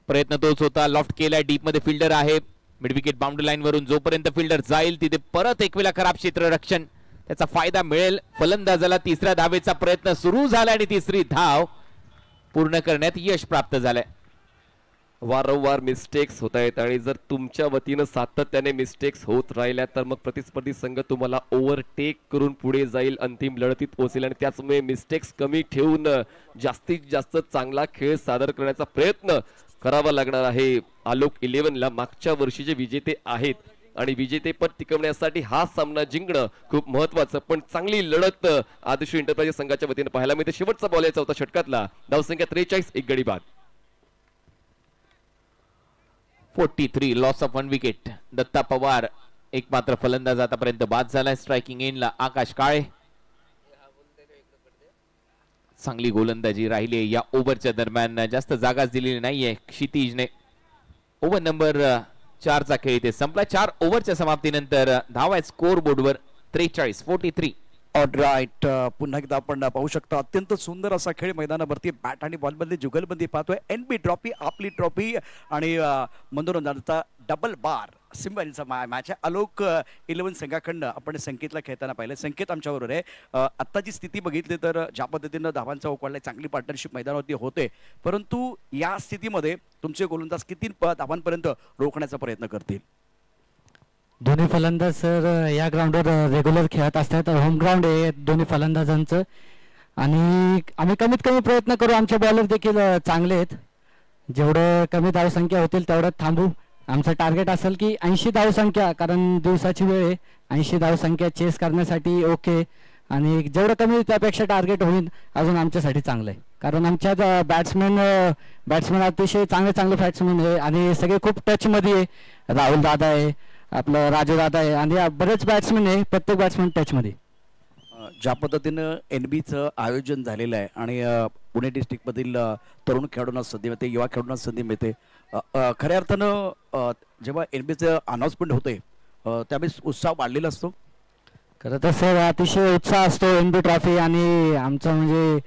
प्रयत्न तोच होता, लॉफ्ट केलाय, डीप मध्ये फिल्डर आहे, मिड विकेट बाउंड्री लाईन वरून जोपर्यंत फिल्डर जाईल तिथे परत एक वेळा खराब क्षेत्ररक्षण, त्याचा फायदा मिळेल फलंदाजाला. 3ऱ्या धावेचा प्रयत्न सुरू झाला आणि 3री धाव पूर्ण करण्यात यश प्राप्त झालंय. वारंवार मिस्टेक्स होत आहेत आणि जर तुमच्या वतीनं सातत्याने मिस्टेक्स होत राहिल्या तर मग प्रतिस्पर्धी संघ तुम्हाला ओव्हरटेक करून पुढे जाईल, अंतिम लढतीत पोहोचेल आणि त्याचमुळे मिस्टेक्स कमी ठेवून जास्तीत जास्त चांगला खेळ सादर करण्याचा प्रयत्न करावा लागणार आहे आलोक 11ला. मागच्या वर्षीचे विजेते आहेत आणि विजेतेपद टिकवण्यासाठी हा सामना जिंकणं खूप महत्वाचं, पण चांगली लढत आदिश्री एंटरप्राइजेस संघाच्या वतीने पाहायला मिळते. शेवटचा बॉल आहे 4थ्या षटकातला. धावसंख्या 43, 1 गडी बाद. 43 loss of 1 wicket. Datta Pawar एकमात्र फलंदाज आतापर्यंत बाद झालाय. स्ट्रायकिंग एंडला आकाश काळे. चांगली गोलंदाजी राहिली या ओव्हरच्या दरम्यान, जास्त जागाच दिलेली नाहीये क्षितिजने. ओव्हर नंबर 4 चा खेळ इथे संपला. 4 ओव्हरच्या समाप्तीनंतर धाव आहे स्कोर बोर्डवर 43-43. ऑलराईट, पुन्हा एकदा आपण पाहू शकता अत्यंत सुंदर असा खेळ मैदानावरती बॅट आणि बॉल मधली जुगलबंदी पाहतोय. NB ट्रॉफी आपली ट्रॉफी आणि मनोरंजनाचा डबल बार सिंबानीचा माझ्या आलोक 11 संघाकडनं आपण संकेतला खेळताना पाहिलं. संकेत आमच्याबरोबर आहे. आत्ताची स्थिती बघितली तर ज्या पद्धतीनं धावांचा उकळला, चांगली पार्टनरशिप मैदानावरती होते, परंतु या स्थितीमध्ये तुमचे गोलंदाज किती धावांपर्यंत रोखण्याचा प्रयत्न करतील? दोन्ही फलंदाज सर या ग्राउंडवर रेग्युलर खेळत असतात. होम ग्राउंड आहे दोन्ही फलंदाजांचं आणि आम्ही कमीत कमी प्रयत्न करू. आमचे बॉलर देखील चांगले आहेत. जेवढं कमी धावसंख्या होतील तेवढं थांबू. आमचं टार्गेट असेल की 80 धावसंख्या, कारण दिवसाची वेळ आहे. 80 धावसंख्या चेस करण्यासाठी ओके, आणि जेवढं कमी त्यापेक्षा टार्गेट होईल अजून आमच्यासाठी चांगलं आहे. कारण आमच्यात बॅट्समॅन अतिशय चांगले बॅट्समॅन आहे आणि सगळे खूप टचमध्ये आहे. राहुल दादा आहे, आपलं राजू दादा आहे आणि बरेच बॅट्समॅन आहे. प्रत्येक बॅट्समॅन टचमध्ये. ज्या पद्धतीनं NBचं आयोजन झालेलं आहे आणि पुणे डिस्ट्रिक्टमधील तरुण खेळाडूंना संधी मिळते, युवा खेळाडूंना संधी मिळते, खऱ्या अर्थानं जेव्हा NBचं अनाउन्समेंट होते त्यावेळेस उत्साह वाढलेला असतो. खरं तर सर अतिशय उत्साह असतो NB ट्रॉफी. आणि आमचं म्हणजे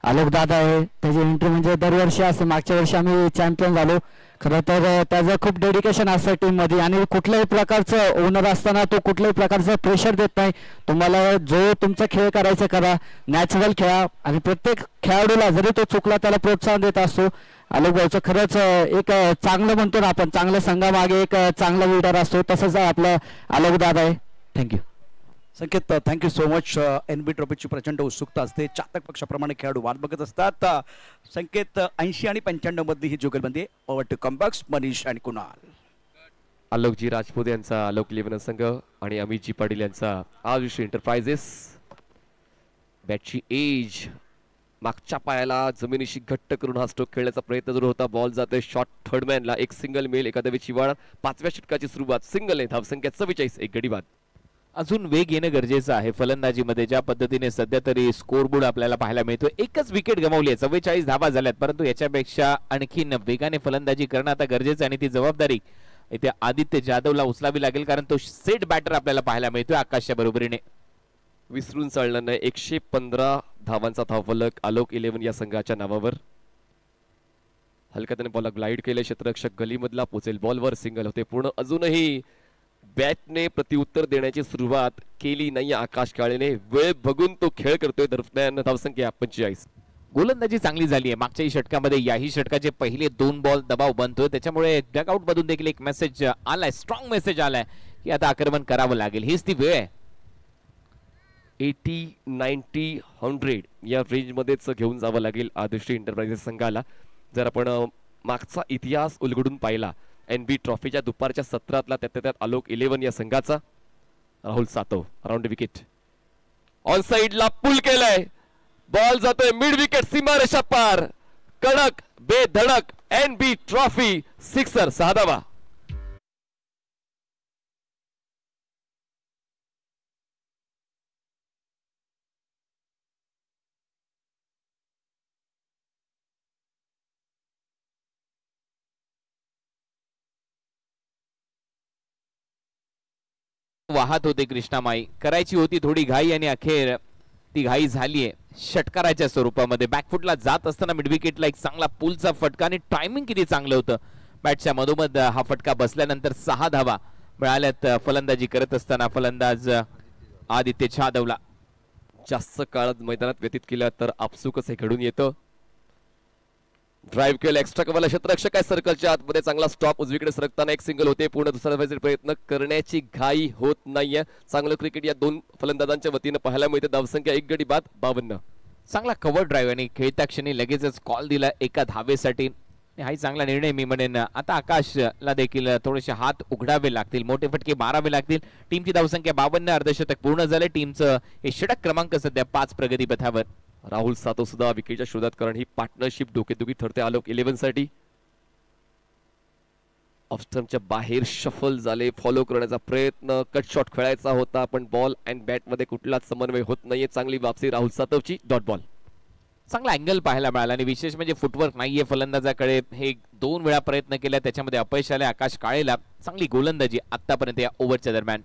आलोक दादा आहे, त्याची एंट्री म्हणजे दरवर्षी असते. मागच्या वर्षी आम्ही चॅम्पियन झालो. खरं तर त्याचं खूप डेडिकेशन असतं टीममध्ये आणि कुठल्याही प्रकारचं ओनर असताना तो कुठल्याही प्रकारचं प्रेशर देत नाही. तुम्हाला जो तुमचा खेळ करायचा करा, नॅचरल खेळा आणि प्रत्येक खेळाडूला जरी तो चुकला त्याला प्रोत्साहन देत असतो. आलोक भाऊचं खरंच एक चांगलं म्हणतो ना आपण, चांगल्या संघामागे एक चांगला लीडर असतो, तसंच आपलं आलोक दादा आहे. थँक्यू संकेत, थँक्यू सो मच. NB ट्रॉफीची प्रचंड उत्सुकता असते. चातक पक्षाप्रमाणे खेळाडू वाट बघत असतात. संकेत 80 आणि 95 मध्ये ही जुगलबंदी. ओव्हर टू कमबॅक्स मनीष आणि कुणाल. आलोकजी राजपूत यांचा आलोक 11 संघ आणि अमितजी पाटील यांचा आयुष्य एंटरप्राइजेस. बॅटची एज मागच्या पायाला जमिनीशी घट्ट करून हा स्ट्रोक खेळण्याचा प्रयत्न जरूर होता. बॉल जाते शॉर्ट थर्डमॅनला. एक सिंगल मेल, एकादवीची वाढ. 5व्या षटकाची सुरुवात सिंगल आहे. धावसंख्या 44, एक गडी बाद. अजून वेग येणं गरजेचं आहे फलंदाजीमध्ये. ज्या पद्धतीने सध्या तरी स्कोरबोर्ड आपल्याला पाहायला मिळतो, एकच विकेट गमावली आहे, 44 धावा झाल्यात, परंतु याच्यापेक्षा आणखीन वेगाने फलंदाजी करणं आता गरजेचं आणि ती जबाबदारी इथे आदित्य जाधवला उचलावी लागेल, कारण तो सेट बॅटर आपल्याला पाहायला मिळतोय आकाशच्या बरोबरीने. विसरून चालणार नाही. 115 धावांचा धावफलक आलोक 11 या संघाच्या नावावर. हलक्या त्याने बॉलला ग्लाइड केले. क्षेत्ररक्षक गलीमधला पोचेल बॉलवर. सिंगल होते पूर्ण. अजूनही बॅटने प्रत्युत्तर देण्याची सुरुवात केली नाही आकाश काळेने. वेळ बघून तो खेळ करतोय. दरम्यान धावसंख्या 45. गोलंदाजी चांगली झाली आहे मागच्याही षटकामध्ये. याही षटकाचे पहिले 2 बॉल दबाव बनतोय, त्याच्यामुळे डगआउट मधून देखील एक मेसेज आलाय, स्ट्रॉंग मेसेज आलाय की आता आक्रमण करावं लागेल. हीच ती वेळ आहे. 80, 90, 100 या रेंज मध्येच घेऊन जावं लागेल आदर्शी एंटरप्राइजेस संघाला. जर आपण मागचा इतिहास उलगडून पाहिला NB ट्रॉफीच्या दुपारच्या सत्रातला, त्यात आलोक 11 या संघाचा. Rahul Satav round wicket. On साइडला पुल केलाय. बॉल जातोय मिड विकेट, सीमारेषा पार. कडक बेधडक NB ट्रॉफी सिक्सर. 6 धावा. वाहत होते कृष्णामाई. करायची होती थोडी घाई आणि अखेर ती घाई झालीये षटकाराच्या स्वरूपामध्ये. बॅकफुटला जात असताना मिड विकेटला एक चांगला पुलचा फटका आणि टायमिंग किती चांगलं होतं. बॅटच्या मधोमध हा फटका बसल्यानंतर 6 धावा मिळाल्यात फलंदाजी करत असताना फलंदाज आदित्य जाधवला. जास्त काळ मैदानात व्यतीत केला तर आपसुकच हे घडून येतं. ड्राइव्ह केलं. एक्स्ट्रा कव्हरला क्षेत्ररक्षक आहे सर्कलच्या आतमध्ये. चांगला स्टॉप. उजवीकडे सरकताना एक सिंगल होते. पूर्ण दुसरा प्रयत्न करण्याची घाई होत नाहीये. चांगलं क्रिकेट या 2 फलंदाजांच्या वतीनं पाहायला मिळते. धावसंख्या 1 गडी बाद 52. चांगला कव्हर ड्राईव्ह आणि खेळता क्षणी लगेचच कॉल दिला एका धावेसाठी. हाही चांगला निर्णय मी म्हणेन. आता आकाशला देखील थोडेसे हात उघडावे लागतील, मोठे फटके मारावे लागतील. टीमची धावसंख्या 52. अर्धशतक पूर्ण झाले. टीमचं हे षटक क्रमांक सध्या 5 प्रगती पथावर. राहुल सातव सुद्धा विकेटच्या शोधात, कारण ही पार्टनरशिप डोकेदुखी ठरते आलोक 11 साठी. ऑफस्टम्पच्या बाहेर शफल झाले. फॉलो करण्याचा प्रयत्न, कट शॉट खेळायचा होता पण बॉल अँड बॅट मध्ये कुठलाच समन्वय होत नाहीये. चांगली वापसी राहुल सातवची. Dot ball. चांगला अँगल पाहायला मिळाला आणि विशेष म्हणजे फुटवर्क नाहीये फलंदाजाकडे. हे 2 वेळा प्रयत्न केला, त्याच्यामध्ये अपयश आले आकाश काळेला. चांगली गोलंदाजी आतापर्यंत या ओव्हरच्या दरम्यान.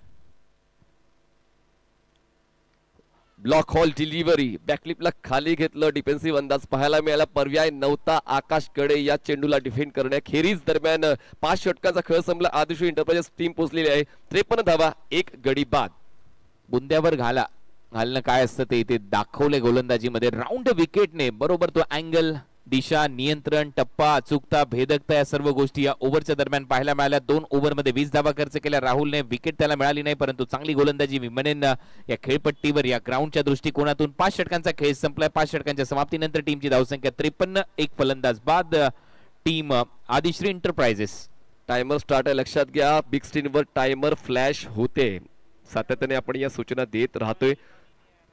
ब्लॉक हॉल डिलिव्हरी बॅकलिपला खाली घेतलं. डिफेन्सिव्ह अंदाज पाहायला मिळाला. पर्याय नव्हता आकाश कडे या चेंडूला डिफेंड करण्याखेरीज. दरम्यान 5 षटकांचा खेळ संपला. आदिश्री एंटरप्राइजेस टीम पोहोचलेली आहे 53 धावा 1 गडी बाद. बुंद्यावर घालणं काय असतं ते इथे दाखवले गोलंदाजीमध्ये. राऊंड विकेटने बरोबर तो अँगल, दिशा, नियंत्रण, टप्पा, अचूकता, भेदकता या सर्व गोष्टी या ओव्हरच्या दरम्यान पाहायला मिळाल्या. 2 ओव्हरमध्ये 20 धावा खर्च केल्या राहुलने. विकेट त्याला मिळाली नाही, परंतु चांगली गोलंदाजी विमनेन या खेळपट्टीवर या ग्राउंडच्या दृष्टिकोनातून. 5 षटकांचा खेळ संपलाय. 5 षटकांच्या समाप्तीनंतर टीमची धावसंख्या 53. 1 फलंदाज बाद. Team Adishree enterprises. Timer start आहे, लक्षात घ्या. बिग स्क्रीनवर टायमर फ्लॅश होते. सातत्याने आपण या सूचना देत राहतोय.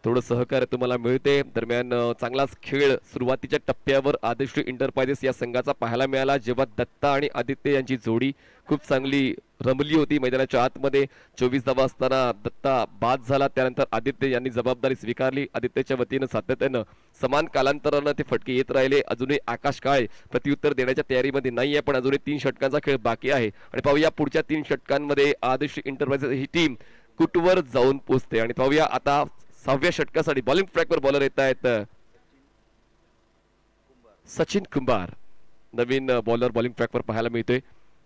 थोडं सहकार्य तुम्हाला मिळते. दरम्यान चांगलाच खेळ सुरुवातीच्या टप्प्यावर आदिश्री एंटरप्राइजेस या संघाचा पाहायला मिळाला, जेव्हा दत्ता आणि आदित्य यांची जोडी खूप चांगली रमली होती मैदानाच्या आतमध्ये. 24 धावा असताना दत्ता बाद झाला. त्यानंतर आदित्य यांनी जबाबदारी स्वीकारली. आदित्यच्या वतीनं सातत्यानं समान कालांतरानं ते फटके येत राहिले. अजूनही आकाश काळे प्रत्युत्तर देण्याच्या तयारीमध्ये नाहीये, पण अजूनही 3 षटकांचा खेळ बाकी आहे आणि पाहूया पुढच्या 3 षटकांमध्ये आदिश्री एंटरप्राइजेस ही टीम कुठवर जाऊन पोहोचते. आणि पाहूया आता 6व्या षटकासाठी बॉलिंग ट्रॅकवर बॉलर येत आहेत सचिन कुंभार. नवीन बॉलर बॉलिंग ट्रॅकवर पाहायला मिळतोय.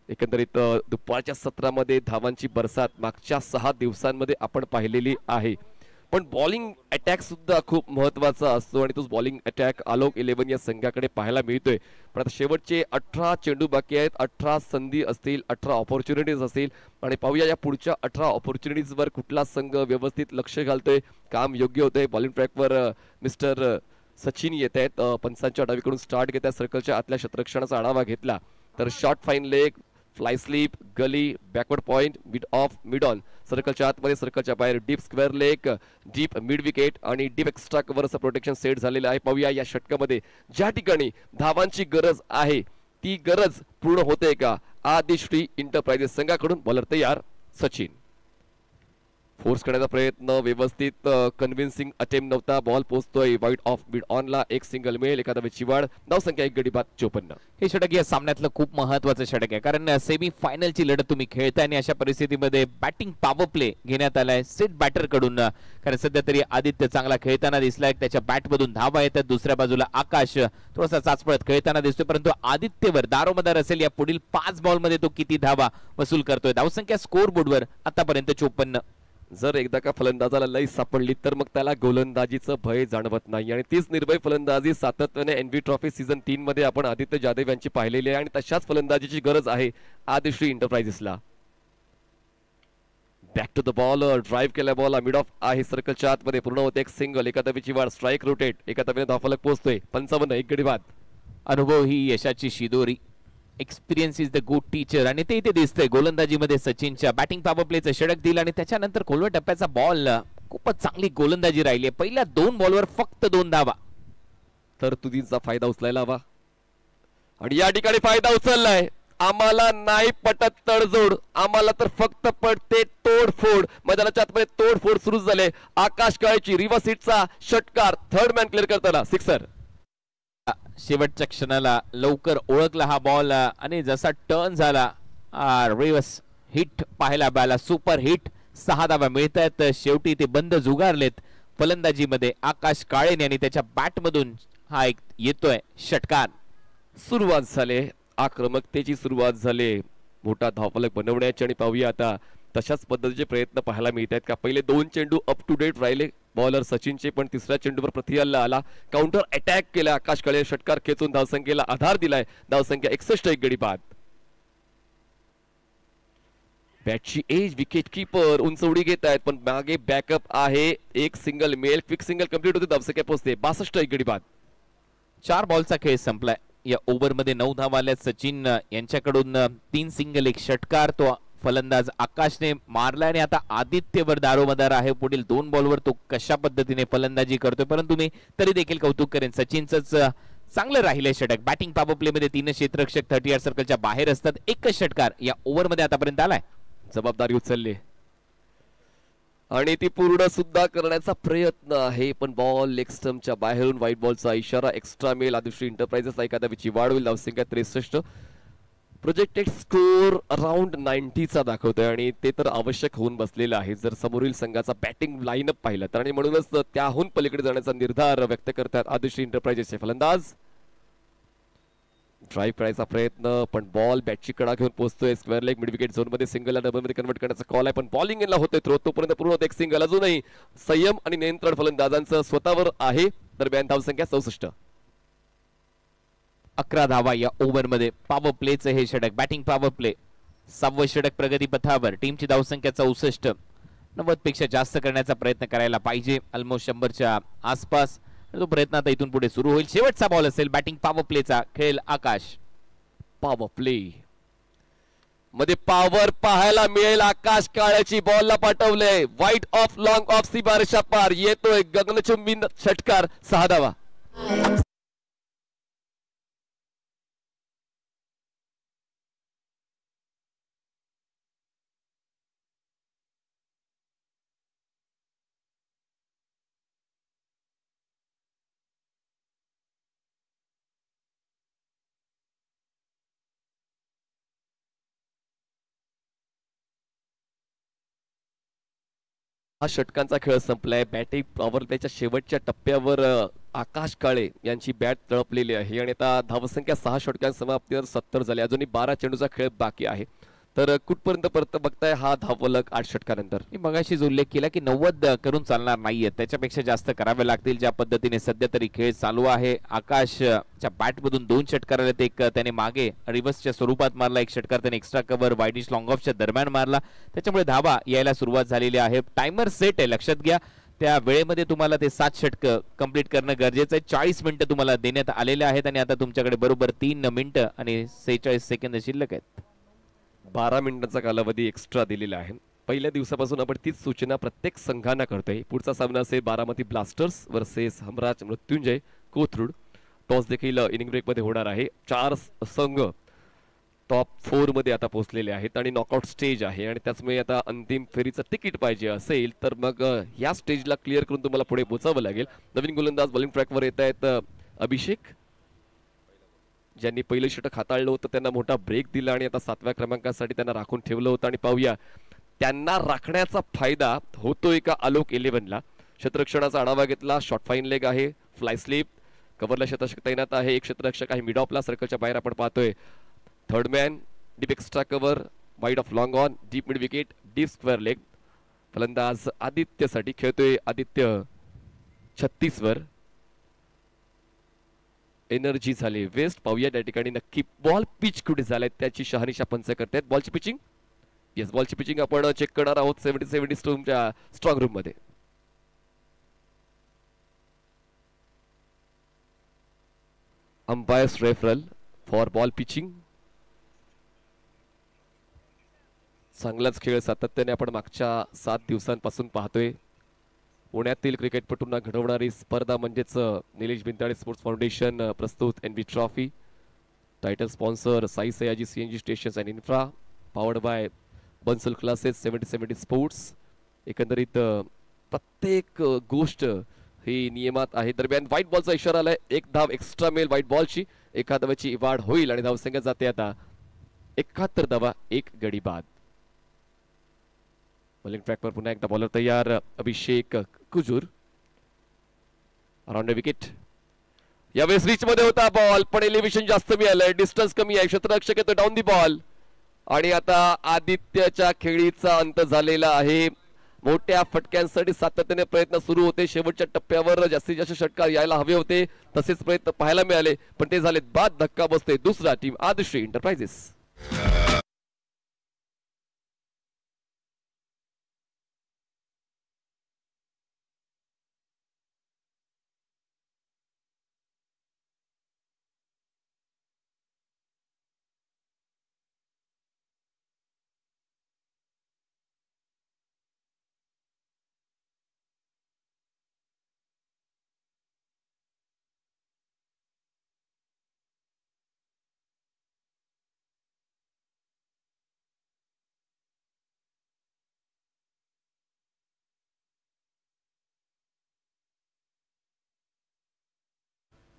एकंदरीत दुपारच्या सत्रामध्ये धावांची बरसात मागच्या 6 दिवसांमध्ये आपण पाहिलेली आहे, पण बॉलिंग अटॅक सुद्धा खूप महत्वाचा असतो आणि तोच बॉलिंग अटॅक आलोक 11 या संघाकडे पाहायला मिळतोय. पण आता शेवटचे 18 चेंडू बाकी आहेत. 18 संधी असतील, 18 ऑपॉर्च्युनिटीज असतील आणि पाहूया या पुढच्या 18 ऑपॉर्च्युनिटीजवर कुठला संघ व्यवस्थित लक्ष घालतोय, काम योग्य होतंय. बॉलिंग ट्रॅकवर मिस्टर सचिन येत आहेत. पंचांच्या डावीकडून स्टार्ट घेत आहेत. सर्कलच्या आतल्या क्षेत्ररक्षणाचा आढावा घेतला तर short fine leg, fly slip, gully, backward point, mid on, सर्कलच्या आतमध्ये, सर्कलच्या बाहेर, deep square leg, deep mid wicket आणि डीप एक्स्ट्रा कव्हरचं प्रोटेक्शन सेट झालेलं आहे. पाहूया या षटकामध्ये ज्या ठिकाणी धावांची गरज आहे ती गरज पूर्ण होते का. आदिश्री एंटरप्राइजेस संघाकडून बॉलर तयार. सचिन फोर्स करण्याचा प्रयत्न, व्यवस्थित कन्व्हिन्सिंग अटेम्प्ट नव्हता. बॉल पोहोचतोय वाईड ऑफ मिड ऑनला. 1 सिंगल मिळेल, 1 धावेची वाढ. धावसंख्या 1 गडी बाद 54. हे षटक या सामन्यातलं खूप महत्वाचं षटक आहे, कारण सेमी फायनलची लढत तुम्ही खेळताय आणि अशा परिस्थितीमध्ये बॅटिंग पॉवर प्ले घेण्यात आलाय सेट बॅटर कडून. कारण सध्या तरी आदित्य चांगला खेळताना दिसलाय. त्याच्या बॅट मधून धावा येतात. दुसऱ्या बाजूला आकाश थोडासा चाचपळत खेळताना दिसतोय, परंतु आदित्यवर दारोमदार असेल या पुढील 5 बॉल मध्ये तो किती धावा वसूल करतोय. धावसंख्या स्कोर बोर्डवर आतापर्यंत 54. जर एकदा का फलंदाजाला लय सापडली तर मग त्याला गोलंदाजीचं भय जाणवत नाही आणि तीच निर्भय फलंदाजी सातत्याने एनबी ट्रॉफी सीझन 3 मध्ये आपण आदित्य जाधव यांची पाहिलेली आहे आणि तशाच फलंदाजीची गरज आहे आदिश्री एंटरप्राइजेसला. Back to the ball, drive केला बॉल मिड ऑफ आहे. सर्कलच्या आतमध्ये पूर्ण होते. 1 सिंगल, 1 धावेची वाढ, स्ट्राइक रोटेट, 1 धावेने धावफलक पोहोचतोय. 55, 1 गडी बाद. अनुभव ही यशाची शिदोरी. Experience is the good teacher आणि ते इथे दिसतंय गोलंदाजीमध्ये. सचिनच्या बॅटिंग पॉवर प्लेचं षटक दिलं आणि त्याच्यानंतर खोलवर टप्प्याचा बॉल. खूपच चांगली गोलंदाजी राहिली. पहिल्या 2 बॉलवर फक्त 2 धावा. तर तुझीचा फायदा उचलायला हवा आणि या ठिकाणी फायदा उचललाय. आम्हाला नाही पटत तडजोड, आम्हाला तर फक्त पडते तोडफोड. मैदानाच्या आतमध्ये तोडफोड सुरू झाले. आकाश काळेची रिव्हर्स हिटचा षटकार, थर्ड मॅन क्लिअर करताना सिक्सर. शेवटच्या क्षणाला लवकर ओळखला हा बॉल आणि जसा टर्न झाला रिव्हर्स हिट पाहायला मिळाला. Super hit. 6 धावा मिळत आहेत. शेवटी ते बंद झुगारलेत फलंदाजीमध्ये आकाश काळेने आणि त्याच्या बॅट मधून हा एक येतोय षटकार. सुरुवात झाली, आक्रमकतेची सुरुवात झाली मोठा धावफलक बनवण्याची आणि पाहूया आता तशाच पद्धतीचे प्रयत्न पाहायला मिळत आहेत का. पहिले 2 चेंडू अप टू डेट राहिले बॉलर सचिनचे, पण तिसऱ्या चेंडूवर प्रथियाला आला. काउंटर अटॅक केला आकाश काळे. षटकार खेचून धावसंख्येला आधार दिलाय. धावसंख्या 61, 1 गडी बाद. बॅटची एज, विकेट किपर उंच उडी घेत आहेत पण मागे बॅकअप आहे. 1 सिंगल मिळेल, क्विक सिंगल कंप्लीट होते. धावसंख्या पोहोचते 62, 1 गडी बाद. 4 बॉलचा खेळ संपलाय. या ओव्हरमध्ये 9 धावा आल्या. सचिन यांच्याकडून 3 सिंगल, 1 षटकार तो फलंदाज आकाशने मारला आणि आता आदित्यवर दारोमदार आहे. पुढील 2 बॉलवर तो कशा पद्धतीने फलंदाजी करतोय, परंतु मी तरी देखील कौतुक करेन सचिनच चांगलं राहिले षटक. बॅटिंग पॉवर प्ले मध्ये 3 क्षेत्ररक्षक 30 यार्ड सर्कलच्या बाहेर असतात. 1 षटकार या ओव्हरमध्ये आतापर्यंत आलाय. जबाबदारी उचलली आणि ती पूर्ण सुद्धा करण्याचा प्रयत्न आहे, पण बॉल लेग स्टंपच्या बाहेरून व्हाईट बॉलचा इशारा. एक्स्ट्रा मेल. आदिश्री एंटरप्राइजेस 1 धावेची वाढ होईल. धावसंख्या 63. प्रोजेक्टेड स्कोर अराउंड 90चा दाखवतोय आणि ते तर आवश्यक होऊन बसलेलं आहे जर समोरील संघाचा बॅटिंग लाईनअप पाहिलं तर, आणि म्हणूनच त्याहून पलीकडे जाण्याचा निर्धार व्यक्त करतात आदिश्री एंटरप्राइजेसचे फलंदाज. ड्राईव्ह करायचा प्रयत्न, पण बॉल बॅटची कडा घेऊन पोहोचतोय square leg mid wicket zone मध्ये. सिंगलला डबल मध्ये कन्वर्ट करण्याचा कॉल आहे, पण बॉलिंग यांना होतोय थ्रो. तोपर्यंत पूर्ण होत एक सिंगल. अजूनही संयम आणि नियंत्रण फलंदाजांचं स्वतःवर आहे. दरम्यान धावसंख्या 64. 11 धावा या ओव्हरमध्ये. पॉवर प्लेचं हे षटक, बॅटिंग पॉवर प्ले 6वं षटक प्रगती पथावर. टीमची धावसंख्या 64. 90 पेक्षा जास्त करण्याचा प्रयत्न करायला पाहिजे, ऑलमोस्ट 100च्या आसपास. तो प्रयत्न आता इथून पुढे सुरू होईल. शेवटचा बॉल असेल बॅटिंग पॉवर प्लेचा. खेळ आकाश. पॉवर प्ले मध्ये पॉवर पाहायला मिळेल. आकाश काळ्याची बॉलला पाठवलंय. वाईट ऑफ लॉंग ऑफ सीमारेषा पार येतोय गगनचुंबी षटकार. 6 धावा. हा षटकांचा खेळ संपलाय. बॅटिंग पॉवर प्लेच्या शेवटच्या टप्प्यावर आकाश काळे यांची बॅट तळपलेली आहे आणि आता धावसंख्या 6 षटकांसमाप्तीवर 70 झाली. अजूनही 12 चेंडूचा खेळ बाकी आहे. तर कुठपर्यंत परत बघताय हा धावफलक 8 षटकानंतर? मी मगाशीच उल्लेख केला की 90 करून चालणार नाहीये, त्याच्यापेक्षा जास्त करावे लागतील. ज्या पद्धतीने सध्या तरी खेळ चालू आहे. आकाशच्या बॅट मधून 2 षटकार आले. एक त्याने मागे रिव्हर्सच्या स्वरूपात मारला, एक षटकार त्याने एक्स्ट्रा कव्हर वाईडिश लॉंग ऑफच्या दरम्यान मारला. त्याच्यामुळे धावा यायला सुरुवात झालेली आहे. टायमर सेट आहे, लक्षात घ्या. त्या वेळेमध्ये तुम्हाला ते 7 षटक कंप्लीट करणं गरजेचं आहे. 40 मिनिटं तुम्हाला देण्यात आलेले आहेत आणि आता तुमच्याकडे बरोबर 3 मिनिटं आणि 46 सेकंद शिल्लक आहेत. 12 मिनिटांचा कालावधी एक्स्ट्रा दिलेला आहे. पहिल्या दिवसापासून आपण तीच सूचना प्रत्येक संघांना करतोय. पुढचा सामना असेल Baramati blasters versus Hamraj Mrityunjay Kothrud. Toss देखील इनिंग ब्रेक मध्ये होणार आहे. 4 संघ टॉप 4 मध्ये आता पोहोचलेले आहेत आणि नॉकआउट स्टेज आहे आणि त्याचमुळे आता अंतिम फेरीचं तिकीट पाहिजे असेल तर मग या स्टेजला क्लिअर करून तुम्हाला पुढे पोहोचावं लागेल. नवीन गोलंदाज बॉलिंग ट्रॅकवर येत आहेत. अभिषेक, ज्यांनी पहिलं षटक हाताळलं होतं त्यांना मोठा ब्रेक दिला आणि आता 7व्या क्रमांकासाठी त्यांना राखून ठेवलं होतं. आणि पाहूया त्यांना राखण्याचा फायदा होतोय का आलोक 11ला. क्षेत्ररक्षणाचा आढावा घेतला. शॉर्ट फाईन लेग आहे, फ्लाय स्लिप, कव्हरला क्षेत्ररक्षक तैनात आहे. एक क्षेत्ररक्षक आहे मिड ऑफला. सर्कलच्या बाहेर आपण पाहतोय third man, deep extra cover, wide of long on, deep mid wicket, deep square leg. फलंदाज आदित्यसाठी खेळतोय. आदित्य 36 वर. एनर्जी झाली वेस्ट. पाहूया त्या ठिकाणी नक्की बॉल पिच कुठे झालाय त्याची शहानिशा पंच करतायत. बॉलची पिचिंग, येस बॉलची पिचिंग आपण चेक करणार आहोत 70 तुमच्या स्ट्रॉंग रूम मध्ये. Umpires referral for ball pitching. चांगलाच खेळ सातत्याने आपण मागच्या 7 दिवसांपासून पाहतोय. पुण्यातील क्रिकेटपटूंना घडवणारी स्पर्धा म्हणजेच निलेश बिंताडे स्पोर्ट्स फाउंडेशन प्रस्तुत NB trophy. Title sponsor Sai Sayaji CNG stations and infra. Powered by Bansal classes 70 sports. एकंदरीत प्रत्येक गोष्ट ही नियमात आहे. दरम्यान व्हाईट बॉलचा इशारा आलाय. 1 धाव एक्स्ट्रा मिळेल व्हाईट बॉलची. 1 धावाची वाढ होईल आणि धावसंख्या जाते आता 71 धावा 1 गडी बाद. बॉलिंग ट्रॅकवर पुन्हा एकदा बॉलर तयार. अभिषेक कुजूर अराउंड विकेट. यावेळेस रिच मध्ये होता बॉल पण एलिव्हेशन जास्त मिळालंय. डिस्टन्स कमी आहे. क्षेत्ररक्षक येतो डाऊन दी बॉल आणि आता आदित्यच्या खेळीचा अंत झालेला आहे. मोठ्या फटक्यांसाठी सातत्याने प्रयत्न सुरू होते. शेवटच्या टप्प्यावर जास्तीत जास्त षटकार यायला हवे होते. तसेच प्रयत्न पाहायला मिळाले पण ते झालेत बाद. धक्का बसते दुसरा team Adishree enterprises.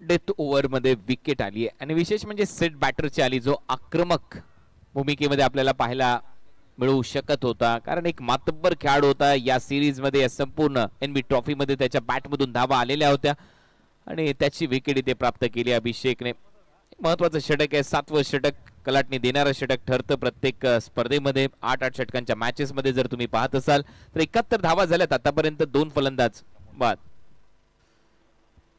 Death over मध्ये विकेट आली आहे आणि विशेष म्हणजे सेट बॅटरची आली जो आक्रमक भूमिकेमध्ये आपल्याला पाहायला मिळू शकत होता, कारण एक मातब्बर खेळाडू होता या सिरीज मध्ये, या संपूर्ण एनबी ट्रॉफी मध्ये त्याच्या बॅट मधून धावा आलेल्या होत्या आणि त्याची विकेट इथे प्राप्त केली अभिषेकने. महत्वाचं षटक आहे, 7वं षटक कलाटणी देणारं षटक ठरतं प्रत्येक स्पर्धेमध्ये. 8-8 षटकांच्या मॅचेस मध्ये जर तुम्ही पाहत असाल तर 71 धावा झाल्यात आतापर्यंत, 2 फलंदाज बाद.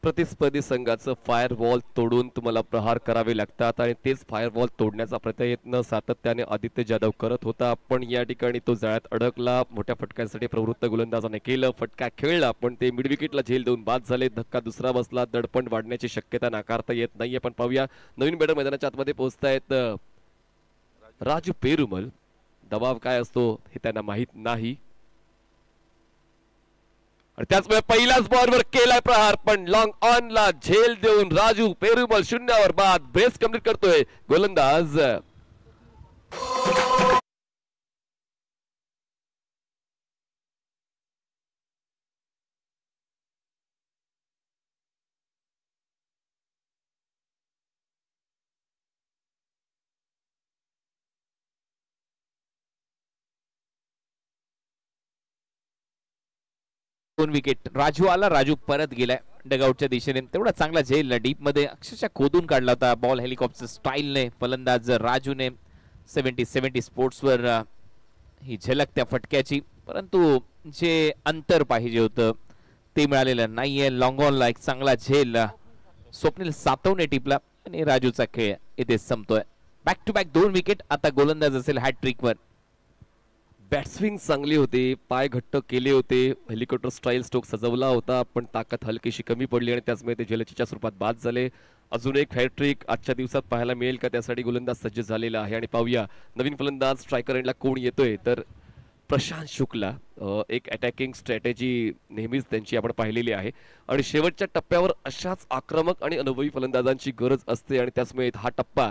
प्रतिस्पर्धी संघाचं फायरवॉल तोडून तुम्हाला प्रहार करावे लागतात आणि तेच फायरवॉल तोडण्याचा प्रयत्न सातत्याने आदित्य जाधव करत होता, पण या ठिकाणी तो जाळ्यात अडकला. मोठ्या फटक्यांसाठी प्रवृत्त गोलंदाजाने केलं, फटका खेळला पण ते मिड विकेटला झेल देऊन बाद झाले. धक्का दुसरा बसला, दडपण वाढण्याची शक्यता नाकारता येत नाहीये. पण पाहूया नवीन बॅटर मैदानाच्या आतमध्ये पोहोचतायत राजू पेरुमल. दबाव काय असतो हे त्यांना माहित नाही. त्याचमुळे पहिल्याच बॉलवर केलाय प्रहार, पण लॉंग ऑन ला झेल देऊन राजू पेरुमल 0वर बाद. ब्रेस कंप्लीट करतोय गोलंदाज. दोन विकेट. राजू आला, राजू परत गेलाय डगआउटच्या दिशेने. तेवढा चांगला झेल डीप मध्ये अक्षरशः खोदून काढला होता बॉल हेलिकॉप्टर स्टाईलने फलंदाज राजूने. 70-70 स्पोर्ट्सवर ही झलक त्या फटक्याची, परंतु जे अंतर पाहिजे होतं ते मिळालेलं नाहीये. लॉंग ऑनला एक चांगला झेल स्वप्नील सातवने टिपला आणि राजूचा खेळ इथे संपतोय. Back to back 2 wicket. आता गोलंदाज असेल हॅट्रिकवर. बॅटस्विंग चांगली होती, पाय घट्ट केले होते, हेलिकॉप्टर स्टाईल स्ट्रोक सजवला होता, पण ताकद हलकीशी कमी पडली आणि त्याचमुळे ते जलचीच्या स्वरूपात बाद झाले. अजून एक हॅट्रिक आजच्या दिवसात पाहायला मिळेल का, त्यासाठी गोलंदाज सज्ज झालेला आहे. आणि पाहूया नवीन फलंदाज स्ट्रायकर एंडला कोण येतोय, तर प्रशांत शुक्ला. एक अटॅकिंग स्ट्रॅटेजी नेहमीच त्यांची आपण पाहिलेली आहे आणि शेवटच्या टप्प्यावर अशाच आक्रमक आणि अनुभवी फलंदाजांची गरज असते आणि त्याचमुळे हा टप्पा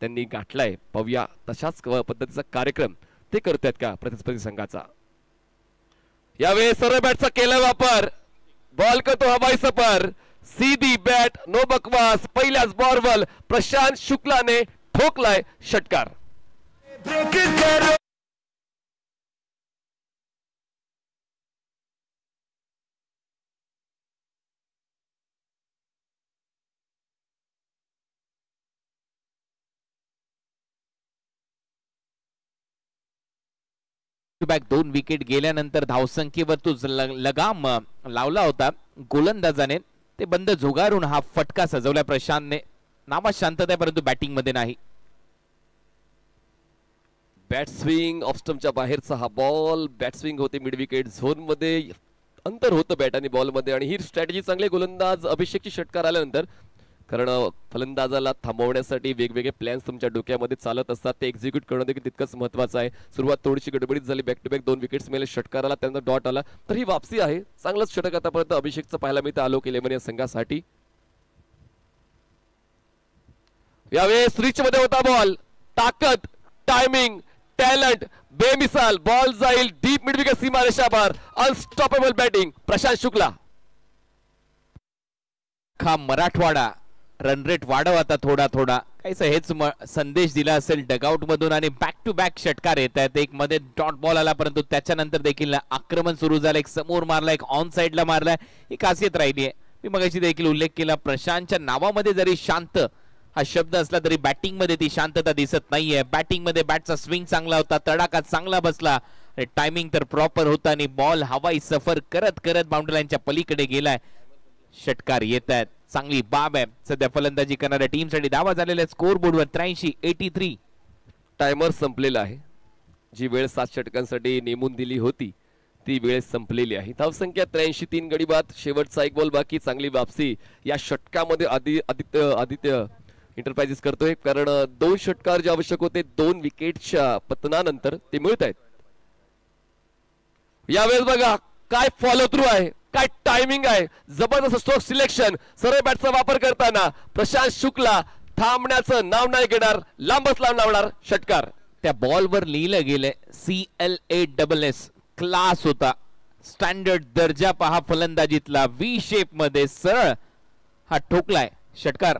त्यांनी गाठलाय. पाहूया तशाच पद्धतीचा कार्यक्रम ते करतात का प्रतिस्पर्धी संघाचा. यावेळी सरळ बॅटचा केला वापर, बॉल करतो हवाई सफर, सीधी बॅट, नो बकवास. पहिल्याच बॉलवर प्रशांत शुक्लाने ठोकलाय षटकार. बॅक 2 विकेट गेल्यानंतर धावसंख्येवर तो लगाम लावला होता गोलंदाजाने, ते बंद झुगारून हा फटका सजवला प्रशांतने. नामात शांतता आहे परंतु बॅटिंग मध्ये नाही. बॅटस्विंग ऑफ स्टंपच्या बाहेरचा हा बॉल. बॅटस्विंग होते मिड विकेट झोन मध्ये, अंतर होतं बॅट आणि बॉल मध्ये आणि ही स्ट्रॅटेजी चांगले गोलंदाज अभिषेकची षटकार आल्यानंतर, कारण फलंदाजाला थांबवण्यासाठी वेगवेगळे प्लॅन्स तुमच्या डोक्यामध्ये चालत असतात, ते एक्झिक्यूट करणं देखील तितकंच महत्वाचं आहे. सुरुवात थोडीशी गडबडीत झाली, बॅक टू बॅक 2 विकेट्स मिळाले, षटकार आला, त्यानंतर डॉट आला, तर ही वापसी आहे. चांगलंच षटक आतापर्यंत अभिषेकचं पाहायला मिळतं आलोक 11 या संघासाठी. यावेळेस रिच मध्ये होता बॉल, ताकद, टायमिंग, टॅलेंट बेमिसाल. बॉल जाईल डीप मिड विकेट सीमारेषावर. Unstoppable batting Prashant Shukla. Marathwada run rate वाढव आता थोडा थोडा, काहीच हेच संदेश दिला असेल डगआउट मधून. आणि बॅक टू बॅक षटकार येत आहेत. एक मध्ये डॉट बॉल आला, परंतु त्याच्यानंतर देखील आक्रमण सुरू झालं. एक समोर मारला, एक ऑन साइडला मारलाय. ही खासियत राहिली आहे. मी मगाशी देखील उल्लेख केला, प्रशांतच्या नावामध्ये जरी शांत हा शब्द असला तरी बॅटिंग मध्ये ती शांतता दिसत नाहीये. बॅटिंग मध्ये बॅटचा स्विंग चांगला होता, तडाखा चांगला बसला, टायमिंग तर प्रॉपर होता आणि बॉल हवाई सफर करत करत बाउंड्री लाईनच्या पलीकडे गेलाय. षटकार येत आहेत, चांगली बाब आहे. सध्या फलंदाजी करणाऱ्या टीमसाठी धावा झालेल्या स्कोर बोर्डवर 83-83. टायमर संपलेला आहे. जी वेळ 7 षटकांसाठी नेमून दिली होती ती वेळ संपलेली आहे. धावसंख्या 83, 3 गडी बाद, शेवटचा एक बॉल बाकी. चांगली वापसी या षटकामध्ये आदित्य इंटरप्राइजेस करतोय, कारण 2 षटकार जे आवश्यक होते 2 विकेटच्या पतनानंतर ते मिळत आहेत. यावेळेस बघा काय फॉलो थ्रू आहे, काय टायमिंग आहे, जबरदस्त स्ट्रोक सिलेक्शन. सरळ बॅटचा वापर करताना प्रशांत शुक्ला थांबण्याचं नाव नाही घेणार, लांबच लांब लावणार षटकार. त्या बॉलवर लिहिलं गेलंय CLASS. क्लास होता, स्टँडर्ड दर्जा पहा फलंदाजीतला. V शेप मध्ये सरळ हा ठोकलाय षटकार.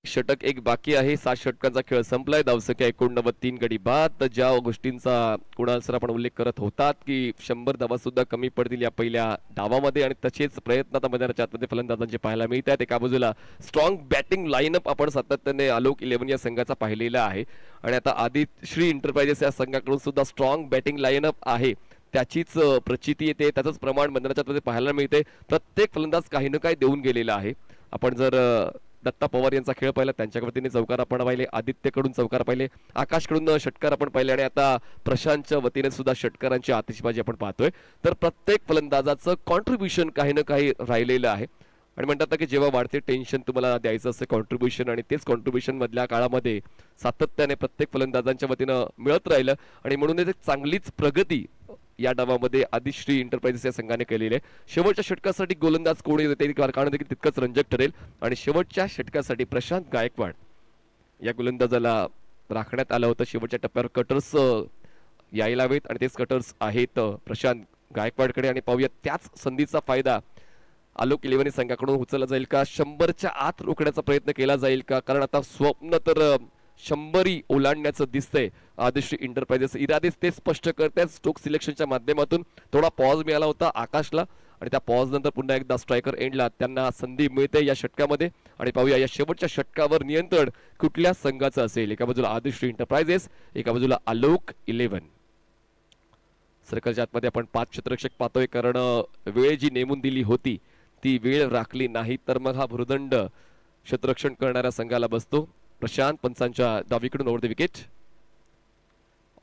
षटक एक बाकी आहे. 7 षटकांचा खेळ संपलाय. धावसंख्या 89, 3 गडी बाद. ज्या गोष्टींचा कुणाल सर आपण उल्लेख करत होतात की 100 धावा सुद्धा कमी पडतील या पहिल्या डावामध्ये आणि तसेच प्रयत्न आता मैदानाच्या आतमध्ये फलंदाजांचे पाहायला मिळत आहेत. एका बाजूला स्ट्रॉंग बॅटिंग लाईनअप आपण सातत्याने आलोक 11 या संघाचा पाहिलेला आहे आणि आता आदिश्री एंटरप्राइजेस या संघाकडून सुद्धा स्ट्रॉंग बॅटिंग लाईनअप आहे. त्याचीच प्रचिती येते, त्याचंच प्रमाण मैदानाच्या आतमध्ये पाहायला मिळते. प्रत्येक फलंदाज काही ना काही देऊन गेलेला आहे. आपण जर दत्ता पवार यांचा खेळ पाहिला, त्यांच्या वतीने चौकार आपण पाहिले, आदित्यकडून चौकार पाहिले, आकाशकडून षटकार आपण पाहिले आणि आता प्रशांतच्या वतीने सुद्धा षटकारांची आतिषबाजी आपण पाहतोय. तर प्रत्येक फलंदाजाचं कॉन्ट्रीब्युशन काही ना काही राहिलेलं आहे आणि म्हणतात ना की जेव्हा वाढते टेन्शन तुम्हाला द्यायचं असतं कॉन्ट्रीब्युशन आणि तेच कॉन्ट्रीब्युशन मधल्या काळामध्ये सातत्याने प्रत्येक फलंदाजांच्या वतीनं मिळत राहिलं आणि म्हणून एक चांगलीच प्रगती या डावामध्ये आदिश्री एंटरप्राइजेस या संघाने केलेली आहे. शेवटच्या षटकासाठी गोलंदाज कोण येते कारण देखील तितकंच रंजक ठरेल आणि शेवटच्या षटकासाठी प्रशांत गायकवाड या गोलंदाजाला राखण्यात आलं होतं. शेवटच्या टप्प्यावर कटर्स यायला हवेत आणि तेच कटर्स आहेत प्रशांत गायकवाडकडे आणि पाहूया त्याच संधीचा फायदा आलोक 11 संघाकडून उचलला जाईल का, 100च्या आत रोखण्याचा प्रयत्न केला जाईल का, कारण आता स्वप्न तर 100 ओलांडण्याचं दिसतंय. आदिश्री एंटरप्राइजेस इरादेच ते स्पष्ट करतात. स्ट्रोक सिलेक्शनच्या माध्यमातून थोडा पॉज मिळाला होता आकाशला आणि त्या पॉज नंतर पुन्हा एकदा स्ट्रायकर एंडला त्यांना संधी मिळते या षटकामध्ये आणि पाहूया या शेवटच्या षटकावर नियंत्रण कुठल्या संघाचं असेल. एका बाजूला आदिश्री एंटरप्राइजेस, एका बाजूला आलोक 11. सर्कलच्या आतमध्ये आपण 5 क्षेत्ररक्षक पाहतोय कारण वेळ जी नेमून दिली होती ती वेळ राखली नाही तर मग हा भुर्दंड क्षेत्ररक्षण करणाऱ्या संघाला बसतो. प्रशांत पंचांच्या डावीकडून ओव्हर द विकेट.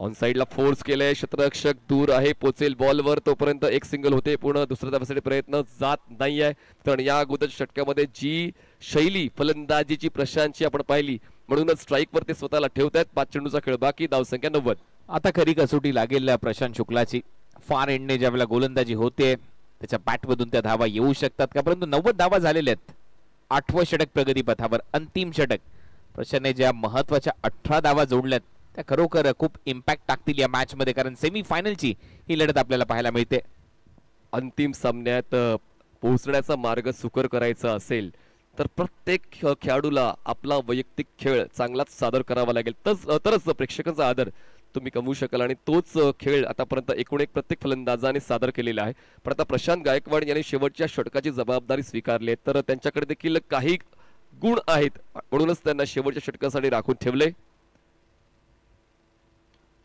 ऑन साइडला फोर्स केलंय, क्षेत्ररक्षक दूर आहे, पोचेल बॉलवर तोपर्यंत एक सिंगल होते, पूर्ण दुसऱ्या धावासाठी प्रयत्न जात नाहीये. तर या अगोदर षटकामध्ये जी शैली फलंदाजीची प्रशांतची आपण पाहिली म्हणूनच स्ट्राईक वर ते स्वतःला ठेवतायत. 5 चेंडूचा खेळ बाकी, धावसंख्या 90. आता खरी कसोटी लागेल प्रशांत शुक्लाची. फार एंडने ज्यावेळेला गोलंदाजी होते त्याच्या बॅटमधून त्या धावा येऊ शकतात का, परंतु 90 धावा झालेल्या आहेत. 8वं षटक प्रगती पथावर, अंतिम षटक. प्रशांतने ज्या महत्वाच्या 18 धावा जोडल्यात त्या खरोखर खूप इम्पॅक्ट टाकतील या मॅच मध्ये कारण सेमी फायनलची ही लढत आपल्याला पाहायला मिळते. अंतिम सामन्यात पोहोचण्याचा मार्ग सुकर करायचा असेल तर प्रत्येक खेळाडूला आपला वैयक्तिक खेळ चांगलाच सादर करावा लागेल, तरच प्रेक्षकांचा आदर तुम्ही कमवू शकाल आणि तोच खेळ आतापर्यंत एकूण एक प्रत्येक फलंदाजाने सादर केलेला आहे. पण आता प्रशांत गायकवाड यांनी शेवटच्या षटकाची जबाबदारी स्वीकारली आहे तर त्यांच्याकडे देखील काही गुण आहेत म्हणूनच त्यांना शेवटच्या षटकासाठी राखून ठेवले.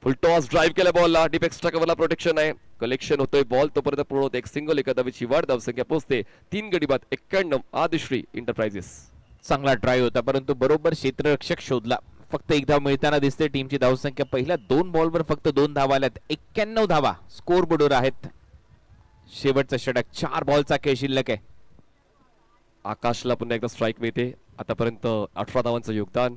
फुल टॉस ड्राइव्ह केला बॉलला, डीप एक्स्ट्रा कव्हरला प्रोटेक्शन आहे, कलेक्शन होतोय बॉल तोपर्यंत पूर्ण होते एक सिंगल, एका धावेची वाढ, धावसंख्या पोहोचते 3 गडी बाद 91. आदिश्री एंटरप्राइजेस चांगला ट्राय होता परंतु बरोबर क्षेत्ररक्षक शोधला. फक्त एक धाव मिळताना दिसते. टीमची धावसंख्या पहिल्या 2 बॉलवर फक्त 2 धावा आल्यात. 91 धावा स्कोर बोर्डवर आहेत. शेवटचा षटक 4 बॉलचा खेळ शिल्लक आहे. आकाशला पुन्हा एकदा स्ट्राईक मिळते. आतापर्यंत 18 धावांचं योगदान.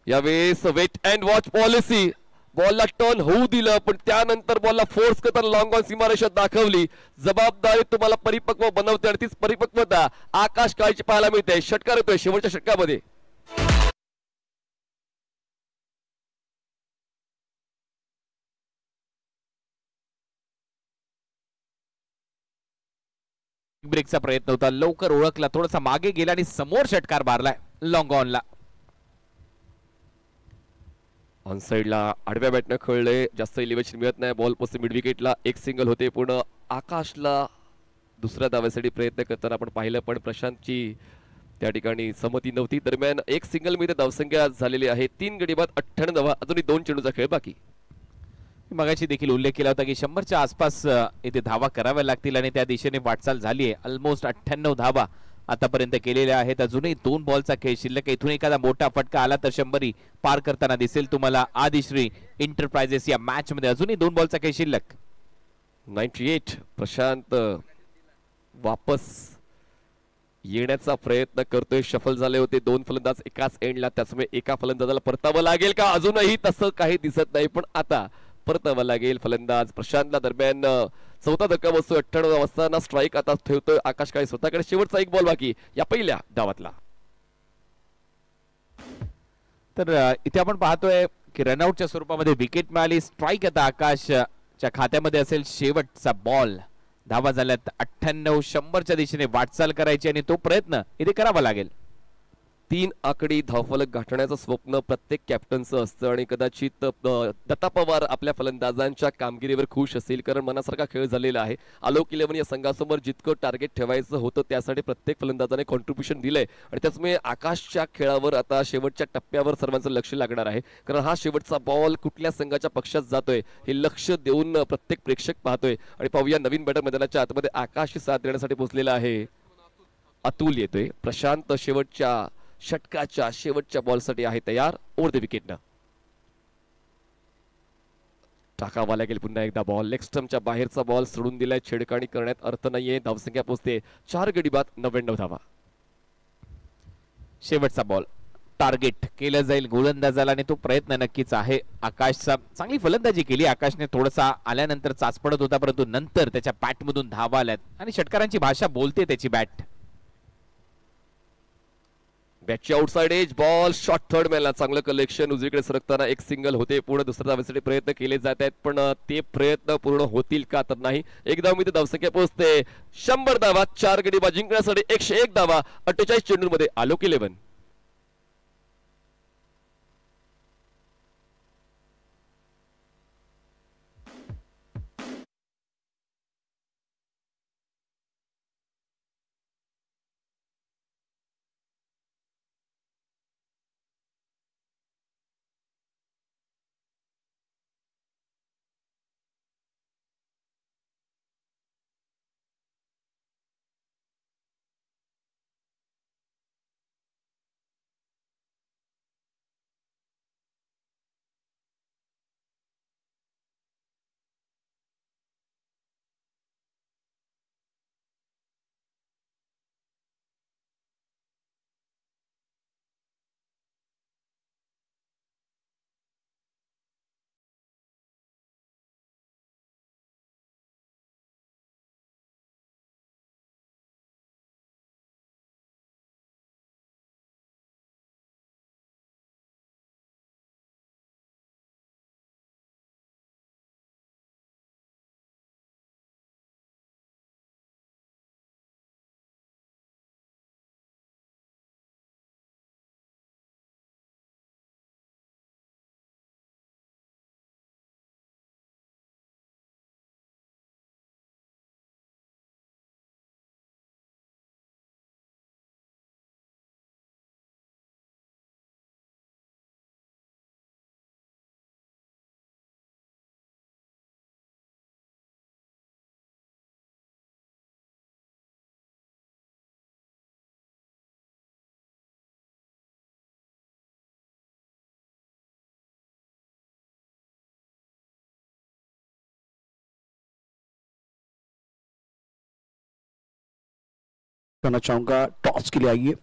यावेळेस वेट अँड वॉच पॉलिसी, बॉलला टर्न होऊ दिलं पण त्यानंतर बॉलला फोर्स करताना लॉंग ऑन सीमारेषा दाखवली. जबाबदारी तुम्हाला परिपक्व बनवते आणि तीच परिपक्वता आकाश काळची पाहायला मिळते. षटकार येतोय शेवटच्या षटकामध्ये. ब्रेकचा प्रयत्न होता, लवकर ओळखला, थोडासा मागे गेला आणि समोर षटकार मारलाय लॉंग ऑनला. ऑन साइडला आडव्या बॅटनं खेळले, जास्त इलिव्हेशन मिळत नाही. बॉल पोस्ट मिड विकेटला एक सिंगल होते. पूर्ण आकाशला दुसऱ्या धाव्यासाठी प्रयत्न करताना आपण पाहिलं पण प्रशांतची त्या ठिकाणी संमती नव्हती. दरम्यान एक सिंगल मध्ये धावसंख्या झालेली आहे 3 गडी बाद 98 धावा. अजूनही 2 चेंडूचा खेळ बाकी. मगाशी देखील उल्लेख केला होता की 100च्या आसपास इथे धावा कराव्या लागतील आणि त्या दिशेने वाटचाल झाली आहे. ऑलमोस्ट 98 धावा आतापर्यंत केलेल्या आहेत. अजूनही 2 बॉलचा खेळ शिल्लक. इथून एखादा मोठा फटका आला तर 100 पार करताना दिसेल तुम्हाला आदिश्री एंटरप्राइजेस या मॅच मध्ये. अजूनही 2 बॉलचा खेळ शिल्लक. 98. प्रशांत वापस येण्याचा प्रयत्न करतोय. शफल झाले होते 2 फलंदाज एकाच एंडला, त्यामुळे एका फलंदाजाला परतावं लागेल का, अजूनही तसं काही दिसत नाही पण आता परतावं लागेल फलंदाज प्रशांतला. दरम्यान चौथा धक्का बसतोय. 98 वाजताना स्ट्राईक आता ठेवतोय आकाश काळे स्वतःकडे. शेवटचा एक बॉल बाकी या पहिल्या डावातला. तर इथे आपण पाहतोय की रनआउटच्या स्वरूपामध्ये विकेट मिळाली. स्ट्राईक आता आकाशच्या खात्यामध्ये असेल. शेवटचा बॉल, धावा झाल्यात 98. 100च्या दिशेने वाटचाल करायची आणि तो प्रयत्न इथे करावा लागेल. 3 आकडी धावफलक गाठण्याचं स्वप्न प्रत्येक कॅप्टनचं असतं आणि कदाचित दत्ता पवार आपल्या फलंदाजांच्या कामगिरीवर खुश असेल, कारण मनासारखा खेळ झालेला आहे. आलोक 11 या संघासमोर जितकं टार्गेट ठेवायचं होतं त्यासाठी प्रत्येक फलंदाजाने कॉन्ट्रीब्युशन दिलंय आणि त्याचमुळे आकाशच्या खेळावर आता शेवटच्या टप्प्यावर सर्वांचं लक्ष लागणार आहे, कारण हा शेवटचा बॉल कुठल्या संघाच्या पक्षात जातोय हे लक्ष देऊन प्रत्येक प्रेक्षक पाहतोय. आणि पाहूया नवीन बॅटर मैदानाच्या आतमध्ये आकाश साथ देण्यासाठी पोहोचलेला आहे. अतुल येतोय, प्रशांत शेवटच्या षटकाच्या शेवटच्या बॉलसाठी आहे तयार. ओव्हर द विकेटनं टाकावाला गेली पुन्हा एकदा बॉल. लेग स्टंपच्या बाहेरचा बॉल सोडून दिलाय. छेडखाणी करण्यात अर्थ नाहीये. धावसंख्या पोहोचते 4 गडी बाद 99 धावा. शेवटचा बॉल टार्गेट केलं जाईल गोलंदाजाला आणि तो प्रयत्न नक्कीच आहे आकाशचा. चांगली फलंदाजी केली आकाशने. थोडासा आल्यानंतर चाचपडत होता, परंतु नंतर त्याच्या बॅटमधून धावा आल्यात आणि षटकारांची भाषा बोलते त्याची बॅट. बॅटची outside edge ball shot third मॅनला चांगलं कलेक्शन. उजवीकडे सरकताना एक सिंगल होते. पुढे दुसऱ्या धावेसाठी प्रयत्न केले जात आहेत, पण ते प्रयत्न पूर्ण होतील का तर नाही. एक धाव धावसंख्या पोहोचते 100 धावा. 4 गडी बाद जिंकण्यासाठी 101 धावा 48 चेंडूंमध्ये आलोक 11. करना चाहूंगा टॉस के लिए आइए.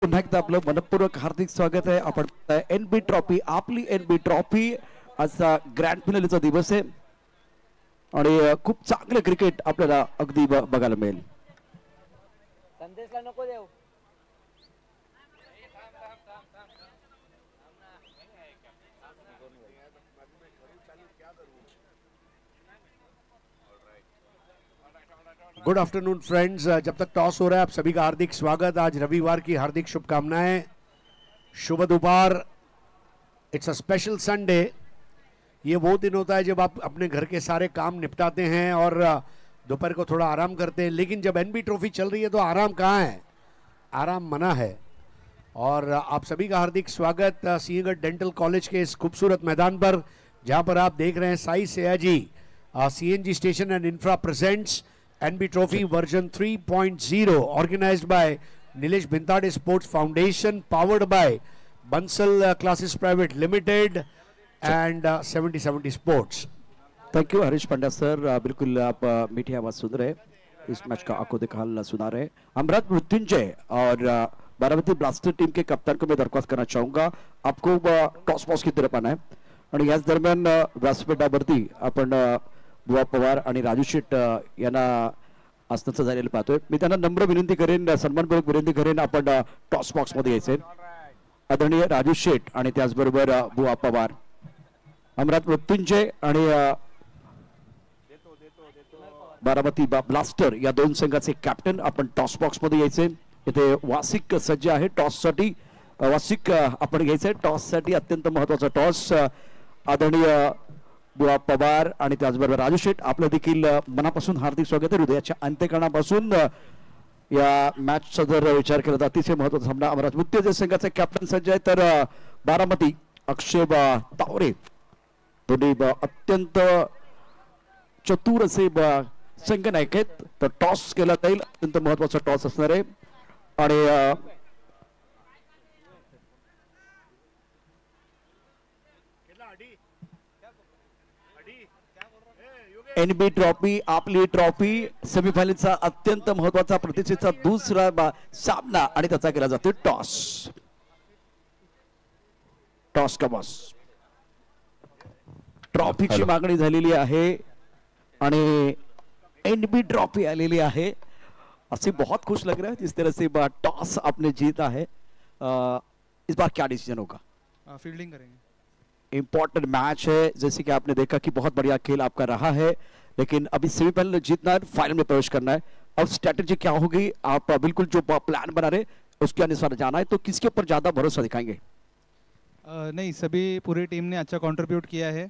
पुन्हा एकदा आपलं मनपूर्वक हार्दिक स्वागत आहे. आपण एनबी ट्रॉफी, आपली एनबी ट्रॉफी, आजचा ग्रँड फिनालेचा दिवस आहे आणि खूप चांगलं क्रिकेट आपल्याला अगदी बघायला मिळेल. संदेशला नको देऊ. Good afternoon friends. जब तक टॉस हो रहा है आप सभी का हार्दिक स्वागत. आज रविवार की हार्दिक शुभकामनाएं. शुभ दोपहर. It's a special Sunday. ये वो दिन होता है जब आप अपने घर के सारे काम निपटाते हैं और दोपहर को थोड़ा आराम करते हैं. लेकिन जब एनबी ट्रॉफी चल रही है तो आराम कहाँ है, आराम मना है. और आप सभी का हार्दिक स्वागत सिंहगढ़ डेंटल कॉलेज के इस खूबसूरत मैदान पर, जहाँ पर आप देख रहे हैं Sai Sayaji CNG station end infra presents NB Trophy version 3.0 organized by Nilesh Bhintade Sports Foundation, powered by Bansal Classes Private Limited and 70/70 Sports. Thank you Harish Pandya sir. बिल्कुल आप मीठी आवाज सुन रहे, इस मैच का आंखों देखा हाल सुना रहे. अमृत मृत्युंजय और बारामती ब्लास्टर टीम के कप्तान को मैं दरख्वास्त करना चाहूंगा, आपको टॉस बॉक्स की तरफ आना है आणि याच दरम्यान व्यासपीठावरती आपण बुवा पवार आणि राजू शेट यांना असण्याचं झालेलं पाहतोय. मी त्यांना नम्र विनंती करेन, सन्मानपूर्वक विनंती करेन, आपण टॉस बॉक्स मध्ये यायचे. आदरणीय राजू शेट आणि त्याचबरोबर बुवा पवार, अमरात मृत्युंजय आणि बारामती ब्लास्टर या दोन संघाचे कॅप्टन आपण टॉस बॉक्स मध्ये यायचे. इथे वासिक सज्ज आहे टॉस साठी. वासिक आपण घ्यायचंय टॉस साठी, अत्यंत महत्वाचा टॉस. आदरणीय बुवा पवार आणि त्याचबरोबर राजू शेट, आपलं देखील मनापासून हार्दिक स्वागत आहे. हृदयाच्या अंत्यकरणापासून या मॅचचा जर विचार केला तर अतिशय महत्वाचा सामना. अमरावती मृत्युंजय संघाचे कॅप्टन सज्ज आहे, तर बारामती अक्षय तावरे दोन्ही अत्यंत चतुर असे संघनायक आहेत. तर टॉस केला जाईल, अत्यंत महत्वाचा टॉस असणार आहे. आणि एनबी ट्रॉफी, आपली ट्रॉफी सेमीफायनलचा अत्यंत महत्वाचा प्रतिष्ठेचा दुसरा सामना आणि त्याचा केला जातो टॉस. टॉस का बॉस. ट्रॉफीची मागणी झालेली आहे आणि एनबी ट्रॉफी आलेली आहे. असे बहुत खुश लग रहा है जिस तरह से टॉस आपने जीता है. इस बार क्या डिसीजन होगा? फील्डिंग करेंगे. इंपॉर्टेंट मैच है, जैसे कि आपने देखा कि बहुत बढ़िया खेल आपका रहा है, लेकिन अभी सेमीफाइनल जीतना है, फाइनल में प्रवेश करना है. अब स्ट्रेटेजी क्या होगी? आप बिल्कुल जो प्लान बना रहे उसके अनुसार जाना है, तो किसके ऊपर ज्यादा भरोसा दिखाएंगे? नहीं, सभी पूरी टीम ने अच्छा कंट्रीब्यूट किया है.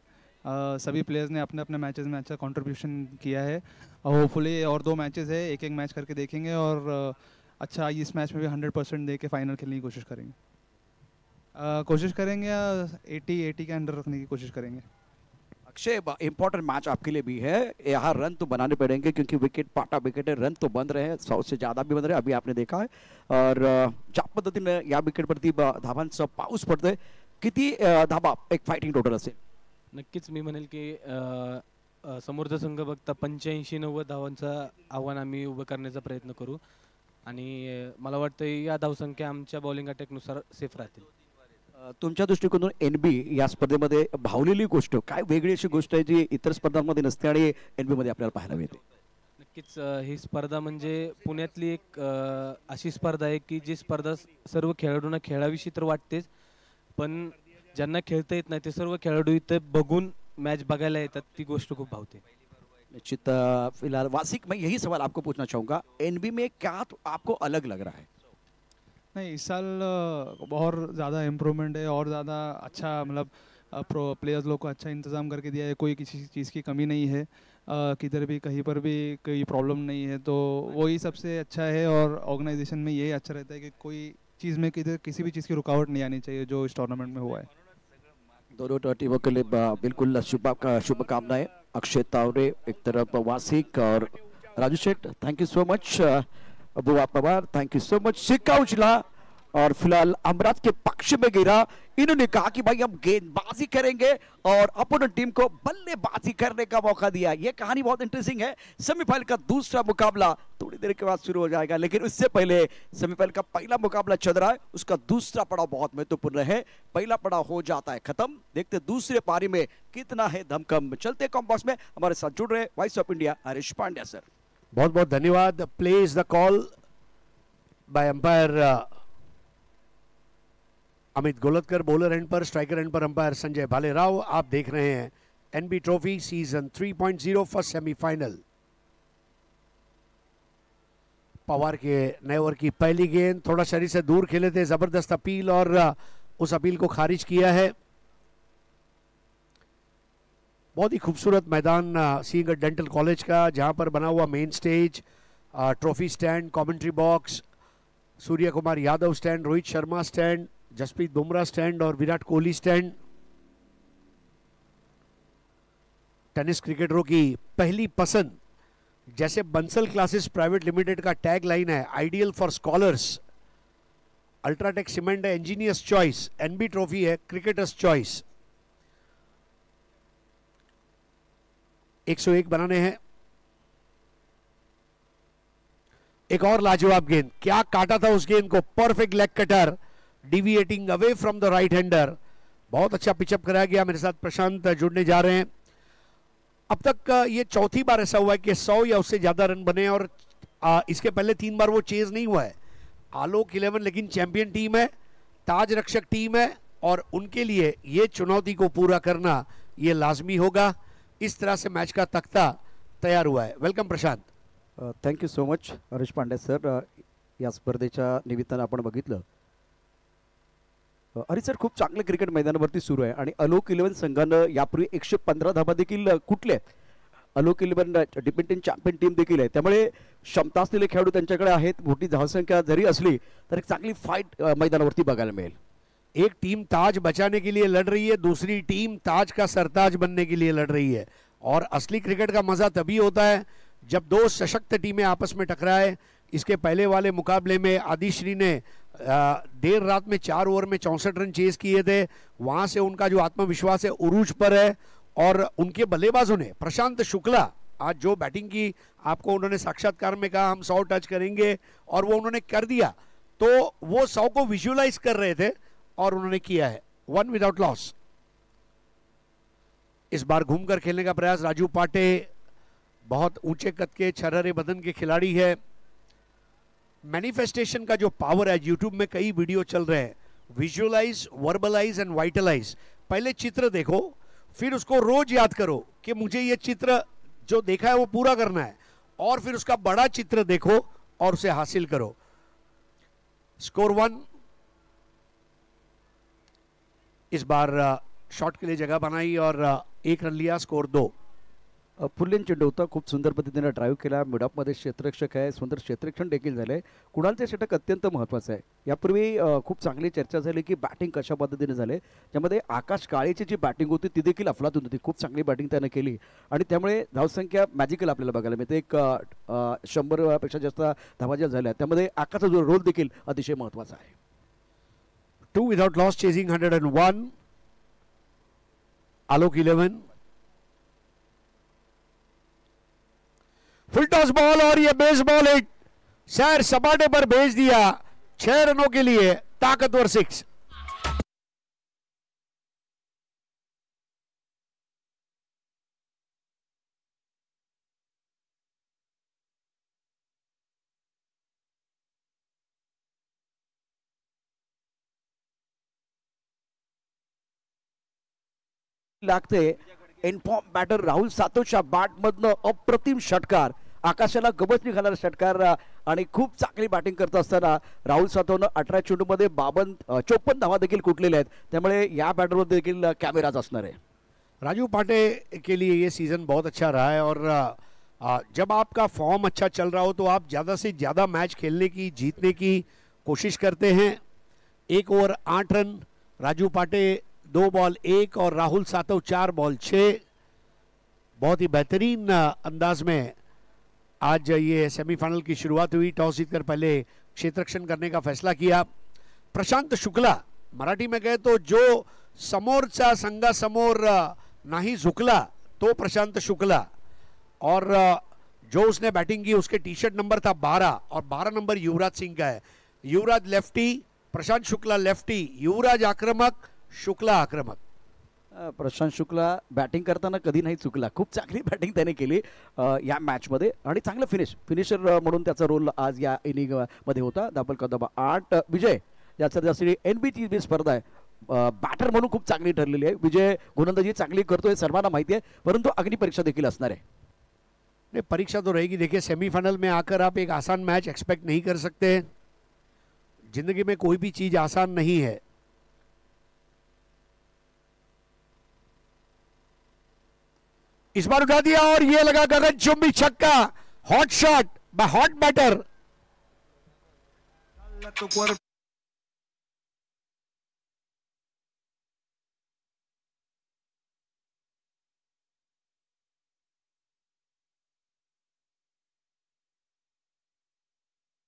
सभी प्लेयर्स ने अपने अपने मैचेस में अच्छा कंट्रीब्यूशन किया है. होपफुली और 2 मैचेस है, एक एक मैच करके देखेंगे और अच्छा इस मैच में भी 100% दे के फाइनल खेलने की कोशिश करेंगे. कोशिश करेंगे 80 के अंडर रखने की कोशिश करेंगे. अक्षय, इंपॉर्टेंट मैच आपके लिए भी है. यहाँ रन तो बनाने पड़ेंगे क्योंकि विकेट पाटा विकेट है, रन तो बन रहे हैं, 100 से ज्यादा भी बन रहे हैं, अभी आपने देखा है. और ज्या पद्धतीने या विकेटवरती धावांचा पाऊस पडतोय, किती धाबा एक फायटिंग टोटल असेल? नक्कीच मी म्हणेल की समोरचा संघ बघता 85-90 धावांचं आव्हान आम्ही उभं करण्याचा प्रयत्न करू आणि मला वाटतं या धावसंख्या आमच्या बॉलिंग अटॅकनुसार सेफ राहतील. तुमच्या दृष्टिकोनातून एनबी या स्पर्धेमध्ये भावलेली गोष्ट काय वेगळी अशी गोष्ट आहे जी इतर स्पर्धांमध्ये नसते आणि एनबी मध्ये आपल्याला पाहायला मिळते? नक्कीच ही स्पर्धा म्हणजे पुण्यातली एक अशी स्पर्धा आहे की जी स्पर्धा सर्व खेळाडूंना खेळाविषयी तर वाटतेच, पण ज्यांना खेळता येत नाही ते सर्व खेळाडू इथे बघून मॅच बघायला येतात, ती गोष्ट खूप भावते. निश्चित. फिलहाल वासिक, मैं यही सवाल आपको पूछना चाहूंगा, एनबी में क्या आपको अलग लग रहा है? नहीं, इस साल और ज़्यादा इम्प्रूवमेंट है और ज़्यादा अच्छा, मतलब प्लेयर्स लोग को अच्छा इंतज़ाम करके दिया है. कोई किसी चीज़ की कमी नहीं है, किधर भी कहीं पर भी कोई प्रॉब्लम नहीं है, तो वही सबसे अच्छा है. और ऑर्गेनाइजेशन में यही अच्छा रहता है कि कोई चीज़ में किसी भी चीज़ की रुकावट नहीं आनी चाहिए, जो इस टूर्नामेंट में हुआ है. दोनों टीमों के लिए बिल्कुल शुभकामनाएं. अक्षय तावरे एक तरफ, वासिक और राजू शेट, थैंक यू सो मच. बुवा पवार, थँक्यू सो मच. शिक्का उचला और फिलहाल अमराज के पक्ष में गिरा। इन्होंने कहा कि भाई हम गेंदबाजी करेंगे और अपोनेंट टीम को बल्लेबाजी करने का मौका दिया। ये कहानी बहुत इंटरेस्टिंग है। सेमीफाइनल का दूसरा मुकाबला थोड़ी देर के बाद शुरू हो जाएगा, लेकिन उससे पहले सेमीफाइनल का पहला मुकाबला चल रहा है, उसका दूसरा पड़ाव बहुत महत्वपूर्ण है। पहला पड़ाव हो जाता है खत्म, देखते दूसरे पारी में कितना है धमकम। चलते कॉम्बॉक्स में हमारे साथ जुड़ रहे voice of India Harish Pandya sir. बहुत बहुत धन्यवाद। Play is the call by umpire Amit Golatkar, bowler end पर, स्ट्राइकर एंड पर अंपायर संजय भालेराव। आप देख रहे हैं NB trophy season 3.0 first semifinal. Pawar के नए ओवर की पहली गेंद, थोड़ा शरीर से दूर खेले थे, जबरदस्त अपील और उस अपील को खारिज किया है। बहुत ही खूबसूरत मैदान सिंहगढ़ डेंटल कॉलेज का, जहां पर बना हुआ main stage, trophy stand, commentary box, Surya Kumar Yadav stand, Rohit Sharma stand, Jasprit Bumrah stand और विराट कोहली स्टैंड। टेनिस क्रिकेटरों की पहली पसंद, जैसे बंसल क्लासेस प्राइवेट लिमिटेड का टैग लाइन है, ideal for scholars, UltraTech cement है इंजीनियर्स चॉइस, एनबी ट्रॉफी है क्रिकेटर्स चॉइस। 101 बनाने हैं। एक और लाजवाब गेंद, क्या काटा था उस गेंद को, perfect leg cutter, deviating away from the right hander. बहुत अच्छा पिचअप कराया गया। मेरे साथ प्रशांत जुड़ने जा रहे हैं। अब तक ये चौथी बार ऐसा हुआ है कि 100 या उससे ज्यादा रन बने और इसके पहले 3 बार वो चेज नहीं हुआ है। आलोक 11 लेकिन चैंपियन टीम है, ताज रक्षक टीम है और उनके लिए ये चुनौती को पूरा करना ये लाजमी होगा। इस तरह से मैच का तख्ता तैयार हुआ है। Welcome Prashant. Thank you so much Harish Pandya sir. या स्पर्धेच्या निमित्तानं आपण बघितलं हरी सर, खूप चांगले क्रिकेट मैदानावरती सुरू आहे आणि अलोक 11 संघानं यापूर्वी 115 धाबा देखील कुठले आहेत। अलोक 11 डिपेंडेंट चॅम्पियन टीम देखील आहे, त्यामुळे क्षमता असलेले खेळाडू त्यांच्याकडे आहेत। मोठी धावसंख्या जरी असली तर एक चांगली फाईट मैदानावरती बघायला मिळेल। एक टीम ताज बचाने के लिए लड़ रही है, दूसरी टीम ताज का सरताज बनने के लिए लड़ रही है। और असली क्रिकेट का मजा तभी होता है जब दो सशक्त टीमें आपस में टकराए। इसके पहले वाले मुकाबले में आदिश्री ने देर रात में 4 ओवर में 64 रन चेज किए थे। वहां से उनका जो आत्मविश्वास है उरूज पर है और उनके बल्लेबाजों ने, प्रशांत शुक्ला आज जो बैटिंग की, आपको उन्होंने साक्षात्कार में कहा हम 100 टच करेंगे और वो उन्होंने कर दिया। तो वो 100 को विजुअलाइज कर रहे थे और उन्होंने किया है। 1 विदाउट लॉस। इस बार घूमकर खेलने का प्रयास। राजू पाटे बहुत ऊंचे कद के छरहरे बदन के खिलाड़ी है। मैनिफेस्टेशन का जो पावर है, यूट्यूब में कई वीडियो चल रहे हैं, विजुअलाइज, वर्बलाइज एंड वाइटलाइज। पहले चित्र देखो, फिर उसको रोज याद करो कि मुझे ये चित्र जो देखा है वो पूरा करना है, और फिर उसका बड़ा चित्र देखो और उसे हासिल करो। स्कोर 1। इस बार शॉट के लिए जगह बनाई और 1 रन लिया। स्कोर 2। फुल्लेन चेंडू होता, खूप सुंदर पद्धतीने ड्राईव्ह केला। मिडऑफमध्ये क्षेत्ररक्षक आहे, सुंदर क्षेत्ररक्षण देखील झाले। कुणालचे षटक अत्यंत महत्त्वाचं आहे। यापूर्वी खूप चांगली चर्चा झाली की बॅटिंग कशा पद्धतीने झाले, ज्यामध्ये आकाश काळेची जी बॅटिंग होती ती देखील अफलातून होती। खूप चांगली बॅटिंग त्याने केली आणि त्यामुळे धावसंख्या मॅजिकल आपल्याला बघायला मिळते। एक 100 पेक्षा जास्त धावा ज्या झाल्या त्यामध्ये आकाशचा जो रोल देखील अतिशय महत्त्वाचा आहे। 2 विदाउट लॉस, चेजिंग 101। आलोक 11। फुल टॉस बॉल और ये बेस बॉल हिट, सैर सपाटे पर भेज दिया। 6 रनों के लिए ताकतवर 6। लागते इन्फॉर्म बॅटर राहुल सातवच्या बॅटमधनं अप्रतिम षटकार, आकाशाला गबच निघालेला षटकार आणि खूप चांगली बॅटिंग करत असताना राहुल सातवनं 18 चेंडूमध्ये 54 धावा देखील कुटलेल्या आहेत। त्यामुळे या बॅटरवर देखील कॅमेराज असणार आहे। राजू पाटे के लिए ये सीजन बहुत अच्छा रहा है और जब आपका फॉर्म अच्छा चल रहा हो तो आप ज़्यादा से ज़्यादा मैच खेलने की, जीतने की कोशिश करते हैं। 1 ओवर 8 रन, राजू पाटे 2 बॉल 1 और राहुल सातव 4 बॉल 6। बहुत ही बेहतरीन अंदाज में आज ये सेमीफाइनल की शुरुआत हुई। टॉस जीतकर पहले क्षेत्ररक्षण करने का फैसला किया। प्रशांत शुक्ला, मराठी में कहे तो जो समोरच्या संघासमोर नाही झुकला तो प्रशांत शुक्ला, और जो उसने बैटिंग की उसके टी शर्ट नंबर था 12 और 12 नंबर युवराज सिंह का है। युवराज लेफ्टी, प्रशांत शुक्ला लेफ्टी, युवराज आक्रमक, शुक्ला आक्रमक। प्रशांत शुक्ला बॅटिंग करताना कधी नाही चुकला, खूप चांगली बॅटिंग त्याने केली या मॅचमध्ये आणि चांगलं फिनिशर म्हणून त्याचा रोल आज या इनिंग मध्ये होता। धाबल कदम 8 विजय याचा जास्ती NBT स्पर्धा आहे, बॅटर म्हणून खूप चांगली ठरलेली आहे। विजय गोलंदाजी चांगली करतोय सर्वांना माहिती आहे, परंतु अग्नि परीक्षा देखील असणार आहे। नहीं, परीक्षा तो रहेगी। देखिए सेमीफाइनल में आकर आप एक आसान मैच एक्सपेक्ट नहीं कर सकते, जिंदगी में कोई भी चीज आसान नहीं है। इस बार उठा दिया और ये लगा गगनचुंबी छक्का, hot shot by hot batter.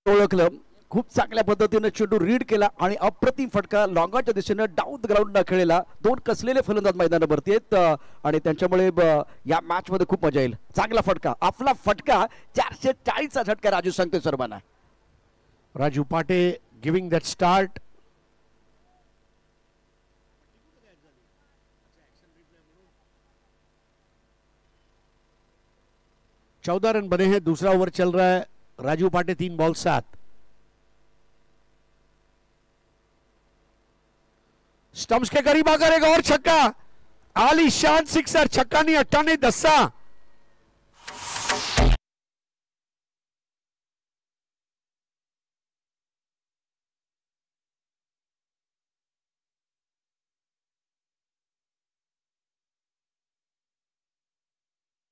ओळखलं, खूप चांगल्या पद्धतीने चेंडू रीड केला आणि अप्रतिम फटका लॉंगाच्या दिशेने डाऊन द ग्राउंड खेळला। दोन कसलेले फलंदाज मैदानावरती आहेत आणि त्यांच्यामुळे या मॅच मध्ये खूप मजा येईल। चांगला फटका, आपला फटका 440 चा झटका राजू सांगतोय सर्वांना। राजू पाटे गिविंग दैट स्टार्ट। चौदह रन बने हैं, दूसरा ओवर चल रहा है। राजू पाटे 3 बॉल 7। स्टंप्स के करीब आकर एक और छक्का, आलीशान सिक्सर, छक्का नहीं, अट्टा नहीं, दस्सा।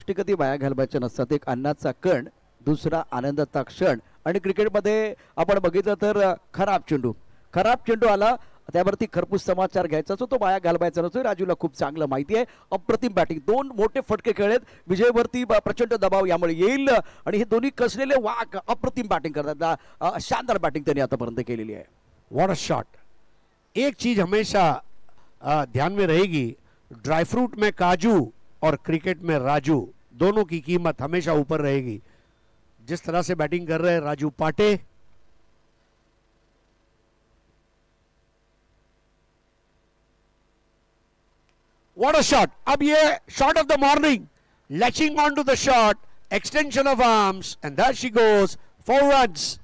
कधी वाया घालवायचे नसतात, एक अन्नाचा कण, दुसरा आनंदाचा क्षण। आणि क्रिकेटमध्ये आपण बघितलं तर खराब चेंडू आला त्यावरती खरपूस समाचार घ्यायचा असतो, तो वाया घालवायचा नसतो। राजूला खूप चांगलं माहिती आहे, अप्रतिम बॅटिंग, 2 मोठे फटके खेळलेत, विजयवरती प्रचंड दबाव यामुळे येईल आणि हे दोन्ही कसलेले वाक अप्रतिम बॅटिंग करतात। शानदार बॅटिंग त्यांनी आतापर्यंत केलेली आहे। What a shot. एक चीज हमेशा ध्यान में रहेगी, ड्राई फ्रूट में काजू और क्रिकेट में राजू, दोनों की कीमत हमेशा ऊपर रहेगी। जिस तरह से बैटिंग कर रहे हैं राजू पाटे, व्हाट अ शॉट। अब ये shot of the morning, latching on to the shot, extension of arms and there she goes, 4 runs.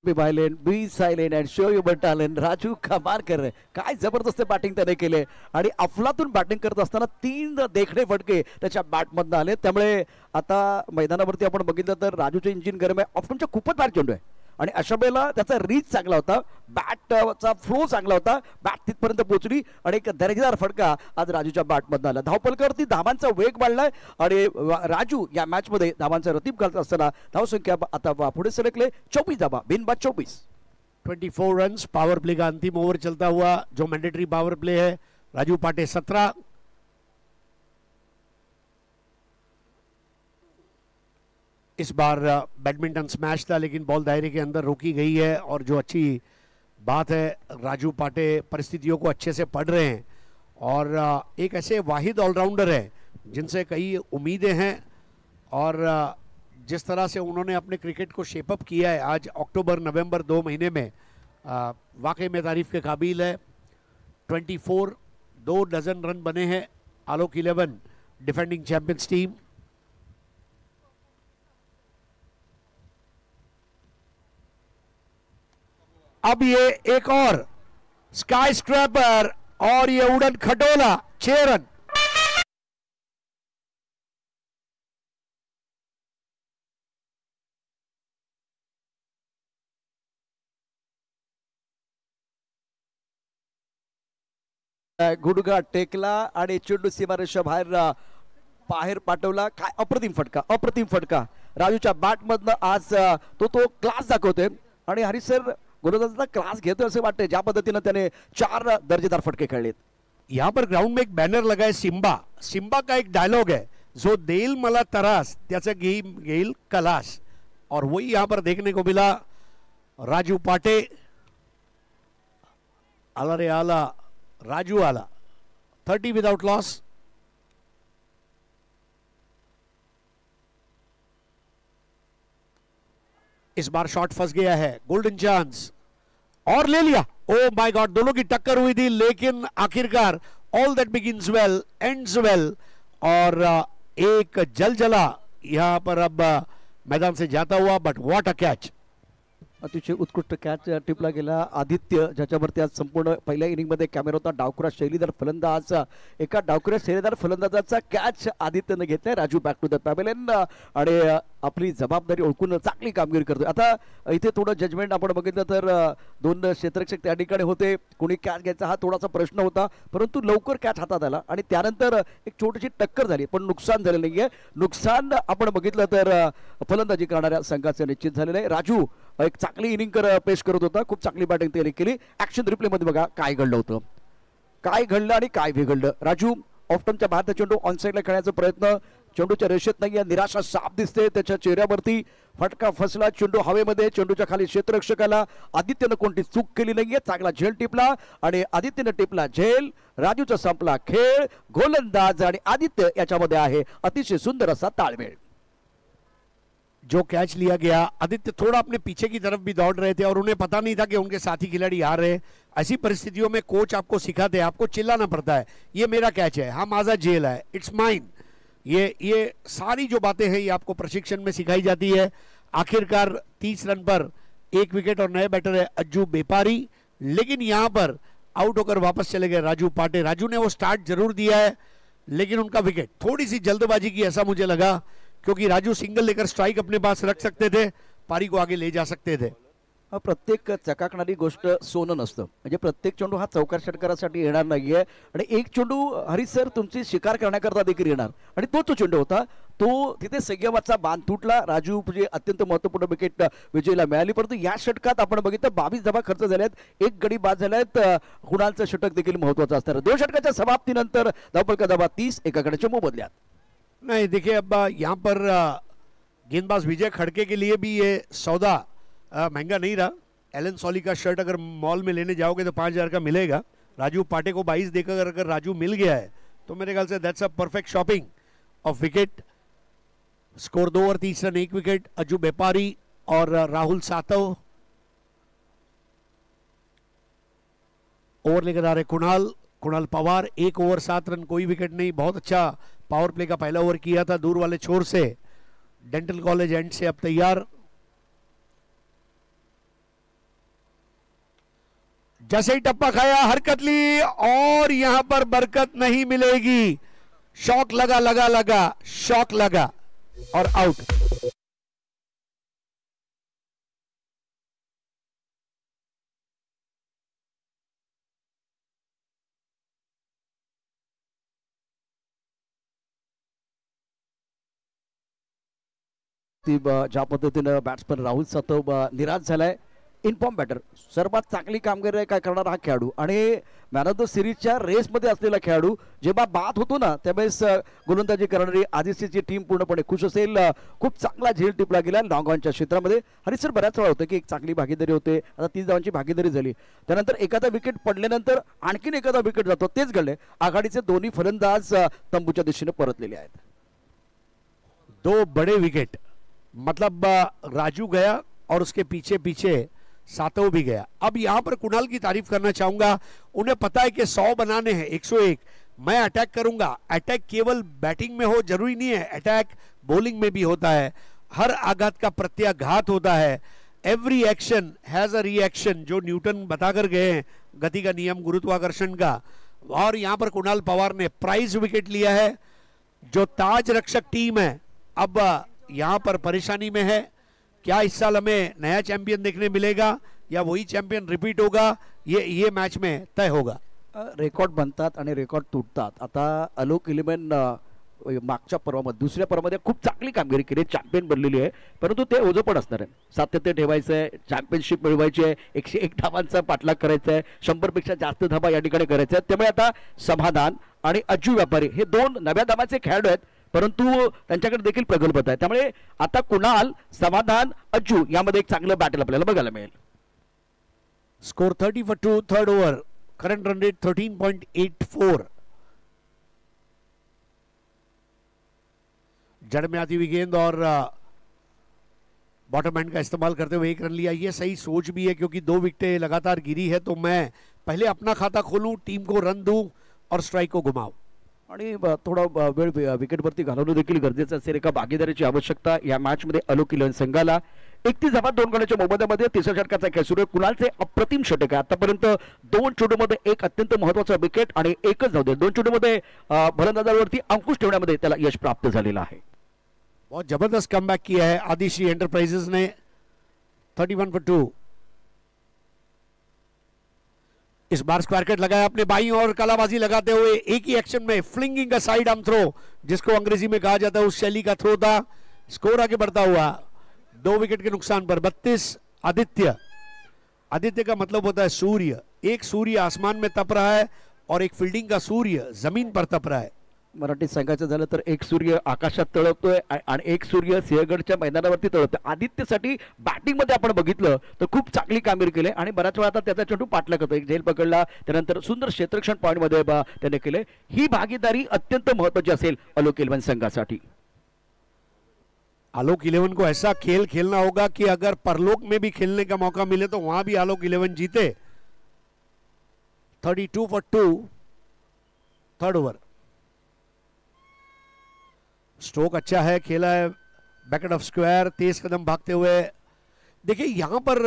Be bylane, be silent and show your talent. Raju कमाल कर रहे, काय जबरदस्त बॅटिंग त्याने केले आणि अफलातून बॅटिंग करत असताना 3 देखणे फटके त्याच्या बॅटमधनं आले। त्यामुळे आता मैदानावरती आपण बघितलं तर राजूचे इंजिन गरम आहे, ऑप्शनच्या खूपच बाहेर चेंडू आहे आणि अशा वेळेला त्याचा रीच चांगला होता, बॅटचा फ्लो चांगला होता, बॅट तिथपर्यंत पोहोचली आणि एक दर्जेदार फटका आज राजूच्या बॅटमधनं आला। धावपलकरती धावांचा वेग वाढलाय आणि राजू या मॅच मध्ये धावांचा रतीब घालत असताना धावसंख्या आता पुढे सरकले 24 धावा, बिनबाद 24। 24 रन्स। पावर प्ले का अंतिम ओवर चलता हुआ, जो मैंडेटरी पावर प्ले है, राजू पाटे 17। इस बार बैडमिंटन स्मैश था लेकिन बॉल दायरे के अंदर रोकी गई है, और जो अच्छी बात है राजू पाटे परिस्थितियों को अच्छे से पढ़ रहे हैं और एक ऐसे वाहिद ऑलराउंडर है जिनसे कई उम्मीदें हैं, और जिस तरह से उन्होंने अपने क्रिकेट को शेपअप किया है आज अक्टूबर नवंबर 2 महीने में, वाकई में तारीफ के काबिल है। 24, 2 डजन रन बने हैं आलोक 11 डिफेंडिंग चैंपियंस टीम। अब ये एक और स्काई स्क्रैपर और ये उड़न खटोला, 6 रन। गुडघा टेकला आणि चेंडू सीमारेषा बाहेर पाठवला। काय अप्रतिम फटका राजूच्या बॅटमधनं आज तो क्लास दाखवतोय आणि हरीश सर गोलंदाजाचा क्लास घेतोय असं वाटतंय, ज्या पद्धतीने त्याने 4 दर्जेदार फटके खेळलेत। यहां पर ग्राउंड में एक बैनर लगा है सिम्बा. सिम्बा का एक डायलॉग है, जो देईल मला तरास त्याचं घेईल कलाश, और वही यहां पर देखने को मिला. राजू पाटे आला रे आला, राजू आला. 30 विदाउट लॉस. इस बार शॉट फंस गया है. गोल्डन चांस और ले लिया. ओ माय गॉड, दोनों की टक्कर हुई थी, लेकिन आखिरकार all that begins well ends well. और एक जलजला यहां पर अब मैदान से जाता हुआ. But what a catch. अतिशय उत्कृष्ट कॅच टिपला गेला. आदित्य ज्याच्यावरती आज संपूर्ण पहिल्या इनिंगमध्ये कॅमेरा होता. डावखुरा शैलीदार फलंदाज, एका डावखुऱ्या शैलीदार फलंदाजाचा कॅच आदित्यने घेतलाय. Raju back to the pavilion आणि आपली जबाबदारी ओळखून चांगली कामगिरी करतोय. आता इथे थोडं जजमेंट आपण बघितलं तर दोन क्षेत्ररक्षक त्या ठिकाणी होते. कोणी कॅच घ्यायचा हा थोडासा प्रश्न होता, परंतु लवकर कॅच हातात आला आणि त्यानंतर एक छोटीशी टक्कर झाली, पण नुकसान झालेलं नाहीये. नुकसान आपण बघितलं तर फलंदाजी करणाऱ्या संघाचं निश्चित झालेलं आहे. राजू एक चांगली इनिंग पेश करत होता. खूप चांगली बॅटिंग त्याने केली. ऍक्शन रिप्ले मध्ये बघा काय घडलं होतं, काय घडलं आणि काय बिघडलं. राजू ऑफ्टनच्या बाहेरचा चेंडू ऑन साईडला खेळण्याचा प्रयत्न, चेंडूच्या रेषेत नाहीये. निराशा साफ दिसते त्याच्या चेहऱ्यावरती. फटका फसला, चेंडू हवेमध्ये, चेंडूच्या खाली क्षेत्ररक्षकाला. आदित्यनं कोणती चूक केली नाहीये. चांगला झेल टिपला आणि आदित्यनं टिपला झेल. राजूचा संपला खेळ. गोलंदाज आणि आदित्य याच्यामध्ये आहे अतिशय सुंदर असा ताळमेळ. जो कैच लिया गया, आदित्य थोड़ा अपने पीछे की तरफ भी दौड़ रहे थे और उन्हें पता नहीं था कि उनके साथी खिलाड़ी आ रहे. ऐसी परिस्थितियों में कोच आपको सिखाते हैं, आपको चिल्लाना पड़ता है, ये मेरा कैच है, हाँ माझा जेल है, इट्स माइन. ये सारी जो बातें हैं ये आपको प्रशिक्षण में सिखाई जाती है. आखिरकार 30 रन पर 1 विकेट और नए बैटर है अज्जू बेपारी. लेकिन यहां पर आउट होकर वापस चले गए राजू पाटे. राजू ने वो स्टार्ट जरूर दिया है, लेकिन उनका विकेट थोड़ी सी जल्दबाजी की ऐसा मुझे लगा, क्योंकि राजू सिंगल लेकर स्ट्राइक अपने पास रख सकते थे, पारी को आगे ले जा सकते थे. प्रत्येक चकाकणारी गोष्ट सोनं नसतं. म्हणजे प्रत्येक चेंडू हा चौकार षटकारासाठी येणार नाहीये आणि एक चेंडू हरी सर तुमची शिकार करण्याकरता देखील येणार आणि तो चेंडू होता. तो तिथे संयमाचा बांध तुटला. राजू म्हणजे अत्यंत महत्वपूर्ण विकेट विजयला मिळाली, परंतु या षटकात आपण बघितलं 22 धावा खर्च झाल्यात, एक गडी बाद झाल्यात. कुणालचं षटक देखील महत्वाचं असणार. 2 षटकाच्या समाप्तीनंतर धावफलका धावा 30 एकाकडेच्या मोबदल्यात. नहीं देखिए, अब यहाँ पर गेंदबाज विजय खड़के के लिए भी ये सौदा महंगा नहीं रहा. एलन सॉली का शर्ट अगर मॉल में लेने जाओगे तो 5000 का मिलेगा. राजू पाटे को 22 देकर अगर राजू मिल गया है तो मेरे ख्याल से that's a perfect shopping of wicket. Score 2 और 30 रन 1 विकेट. अज्जू बेपारी और राहुल सातव. ओवर लेकर आ रहे कुणाल पवार. 1 ओवर 7 रन, कोई विकेट नहीं. बहुत अच्छा पावर प्ले का पहला ओवर किया था दूर वाले छोर से. डेंटल कॉलेज एंड से अब तैयार. जैसे ही टप्पा खाया हरकत ली और यहां पर बरकत नहीं मिलेगी. शॉक लगा शॉक लगा और आउट. ज्या पद्धतीनं बॅट्समन राहुल सातव निराश झालाय. इनफॉर्म बॅटर, सर्वात चांगली कामगिरी काय करणारा हा खेळाडू आणि मॅन ऑफ द सिरीजच्या रेसमध्ये असलेला खेळाडू. जेव्हा बाद होतो ना त्यावेळेस गोलंदाजी करणारी आदित्यची टीम पूर्णपणे खुश असेल. खूप चांगला झेल टिपला गेला लॉंग ऑनच्या क्षेत्रामध्ये. हरी सर बऱ्याच वेळा होतं की एक चांगली भागीदारी होते. आता 30 धावांची भागीदारी झाली, त्यानंतर एखादा विकेट पडल्यानंतर आणखीन एखादा विकेट जातो. तेच घडले. आघाडीचे दोन्ही फलंदाज तंबूच्या दिशेने परतलेले आहेत. 2 बड़े विकेट, मतलब राजू गया और उसके पीछे पीछे सातव भी गया. अब यहां पर कुणाल की तारीफ करना चाहूंगा. उन्हें पता है कि 100 बनाने हैं, 101. मैं अटैक करूंगा. अटैक केवल बैटिंग में हो जरूरी नहीं है, अटैक बॉलिंग में भी होता है. हर आघात का प्रत्याघात होता है. Every action has a reaction, जो न्यूटन बताकर गए हैं गति का नियम गुरुत्वाकर्षण का. और यहां पर कुणाल पवार ने प्राइज विकेट लिया है. जो ताज रक्षक टीम है अब यहां पर परेशानी में है. क्या इस साल हमें नया चैंपियन देखने मिलेगा या वही चैंपियन रिपीट होगा, ये मैच में तय होगा. रेकॉर्ड बनतात आणि रेकॉर्ड तुटतात. आता अलोक इलेवन मागच्या पर्वामध्ये दुसऱ्या पर्वामध्ये खूप चांगली कामगिरी केली, चॅम्पियन बनलेली आहे. परंतु ते ओझं पण असणार आहे. सातत्य ठेवायचं आहे, चॅम्पियनशिप मिळवायची आहे, 101 धावांचा पाठलाग करायचा आहे, 100पेक्षा जास्त धावा या ठिकाणी करायच्या आहेत. त्यामुळे आता समाधान आणि अज्जू व्यापारी हे दोन नव्या दमाचे खेळाडू आहेत, परंतु त्यांच्याकडे देखील प्रगल्भता आहे. त्यामुळे आता कुणाल, समाधान, अज्जू यामध्ये एक चांगलं बॅटल आपल्याला बघायला मिळेल. Score 30 for 2, third over, current run rate 13.84. जड़ में आती हुई गेंद और बॉटम हैंड का इस्तेमाल करते हुए 1 रन लिया. ये सही सोच भी है क्योंकि 2 विकेटें लगातार गिरी है, तो मैं पहले अपना खाता खोलूं, टीम को रन दूं और स्ट्राइक को घुमाऊं. आणि थोडा वेळ विकेटवरती घालवणं देखील गरजेचं असेल. एका भागीदारीची आवश्यकता या मॅचमध्ये अलोक इलेव्हन संघाला. 31 धावा 2 गड्याच्या मोबदल्यामध्ये तिसऱ्या षटकाचा खेळ सुरू आहे. कुणालचे अप्रतिम षटक आहे. आतापर्यंत 2 चेंडूमध्ये एक अत्यंत महत्वाचा विकेट आणि एकच धाव दिली. 2 चेंडूमध्ये फलंदाजावरती अंकुश ठेवण्यामध्ये त्याला यश प्राप्त झालेलं आहे. बहुत जबरदस्त कमबैक किया है आदिश्री एंटरप्राइजेस ने. 31 for 2. Is bar square cut लगाया अपने बाईं और कलाबाजी लगाते हुए एक ही एक्शन में फ्लिंगिंग का साइड आर्म थ्रो, जिसको अंग्रेजी में कहा जाता है, उस शैली का थ्रो था. स्कोर आगे बढ़ता हुआ 2 विकेट के नुकसान पर 32. आदित्य का मतलब होता है सूर्य. एक सूर्य आसमान में तप रहा है और एक फील्डिंग का सूर्य जमीन पर तप रहा है. मराठी सांगायचं झालं तर एक सूर्य आकाशात तळपतोय आणि एक सूर्य सिंहगडच्या मैदानावरती तळपतोय. आदित्यसाठी बॅटिंगमध्ये आपण बघितलं तर खूप चांगली कामगिरी केली आणि बऱ्याच वेळा आता त्याचा चेंडू पाठला करतो. एक झेल पकडला, त्यानंतर सुंदर क्षेत्ररक्षण पॉईंटमध्ये त्याने केले. ही भागीदारी अत्यंत महत्वाची असेल अलोक इलेव्हन संघासाठी. आलोक इलेवन को ऐसा खेल खेलना होगा कि अगर परलोक में भी खेलने का मौका मिले तो वहां भी आलोक इलेवन जीते. 32 for 2, थर्ड ओवर. स्ट्रोक अच्छा है, खेला है बैकेट ऑफ स्क्वायर, तेज कदम भागते हुए. देखिए यहां पर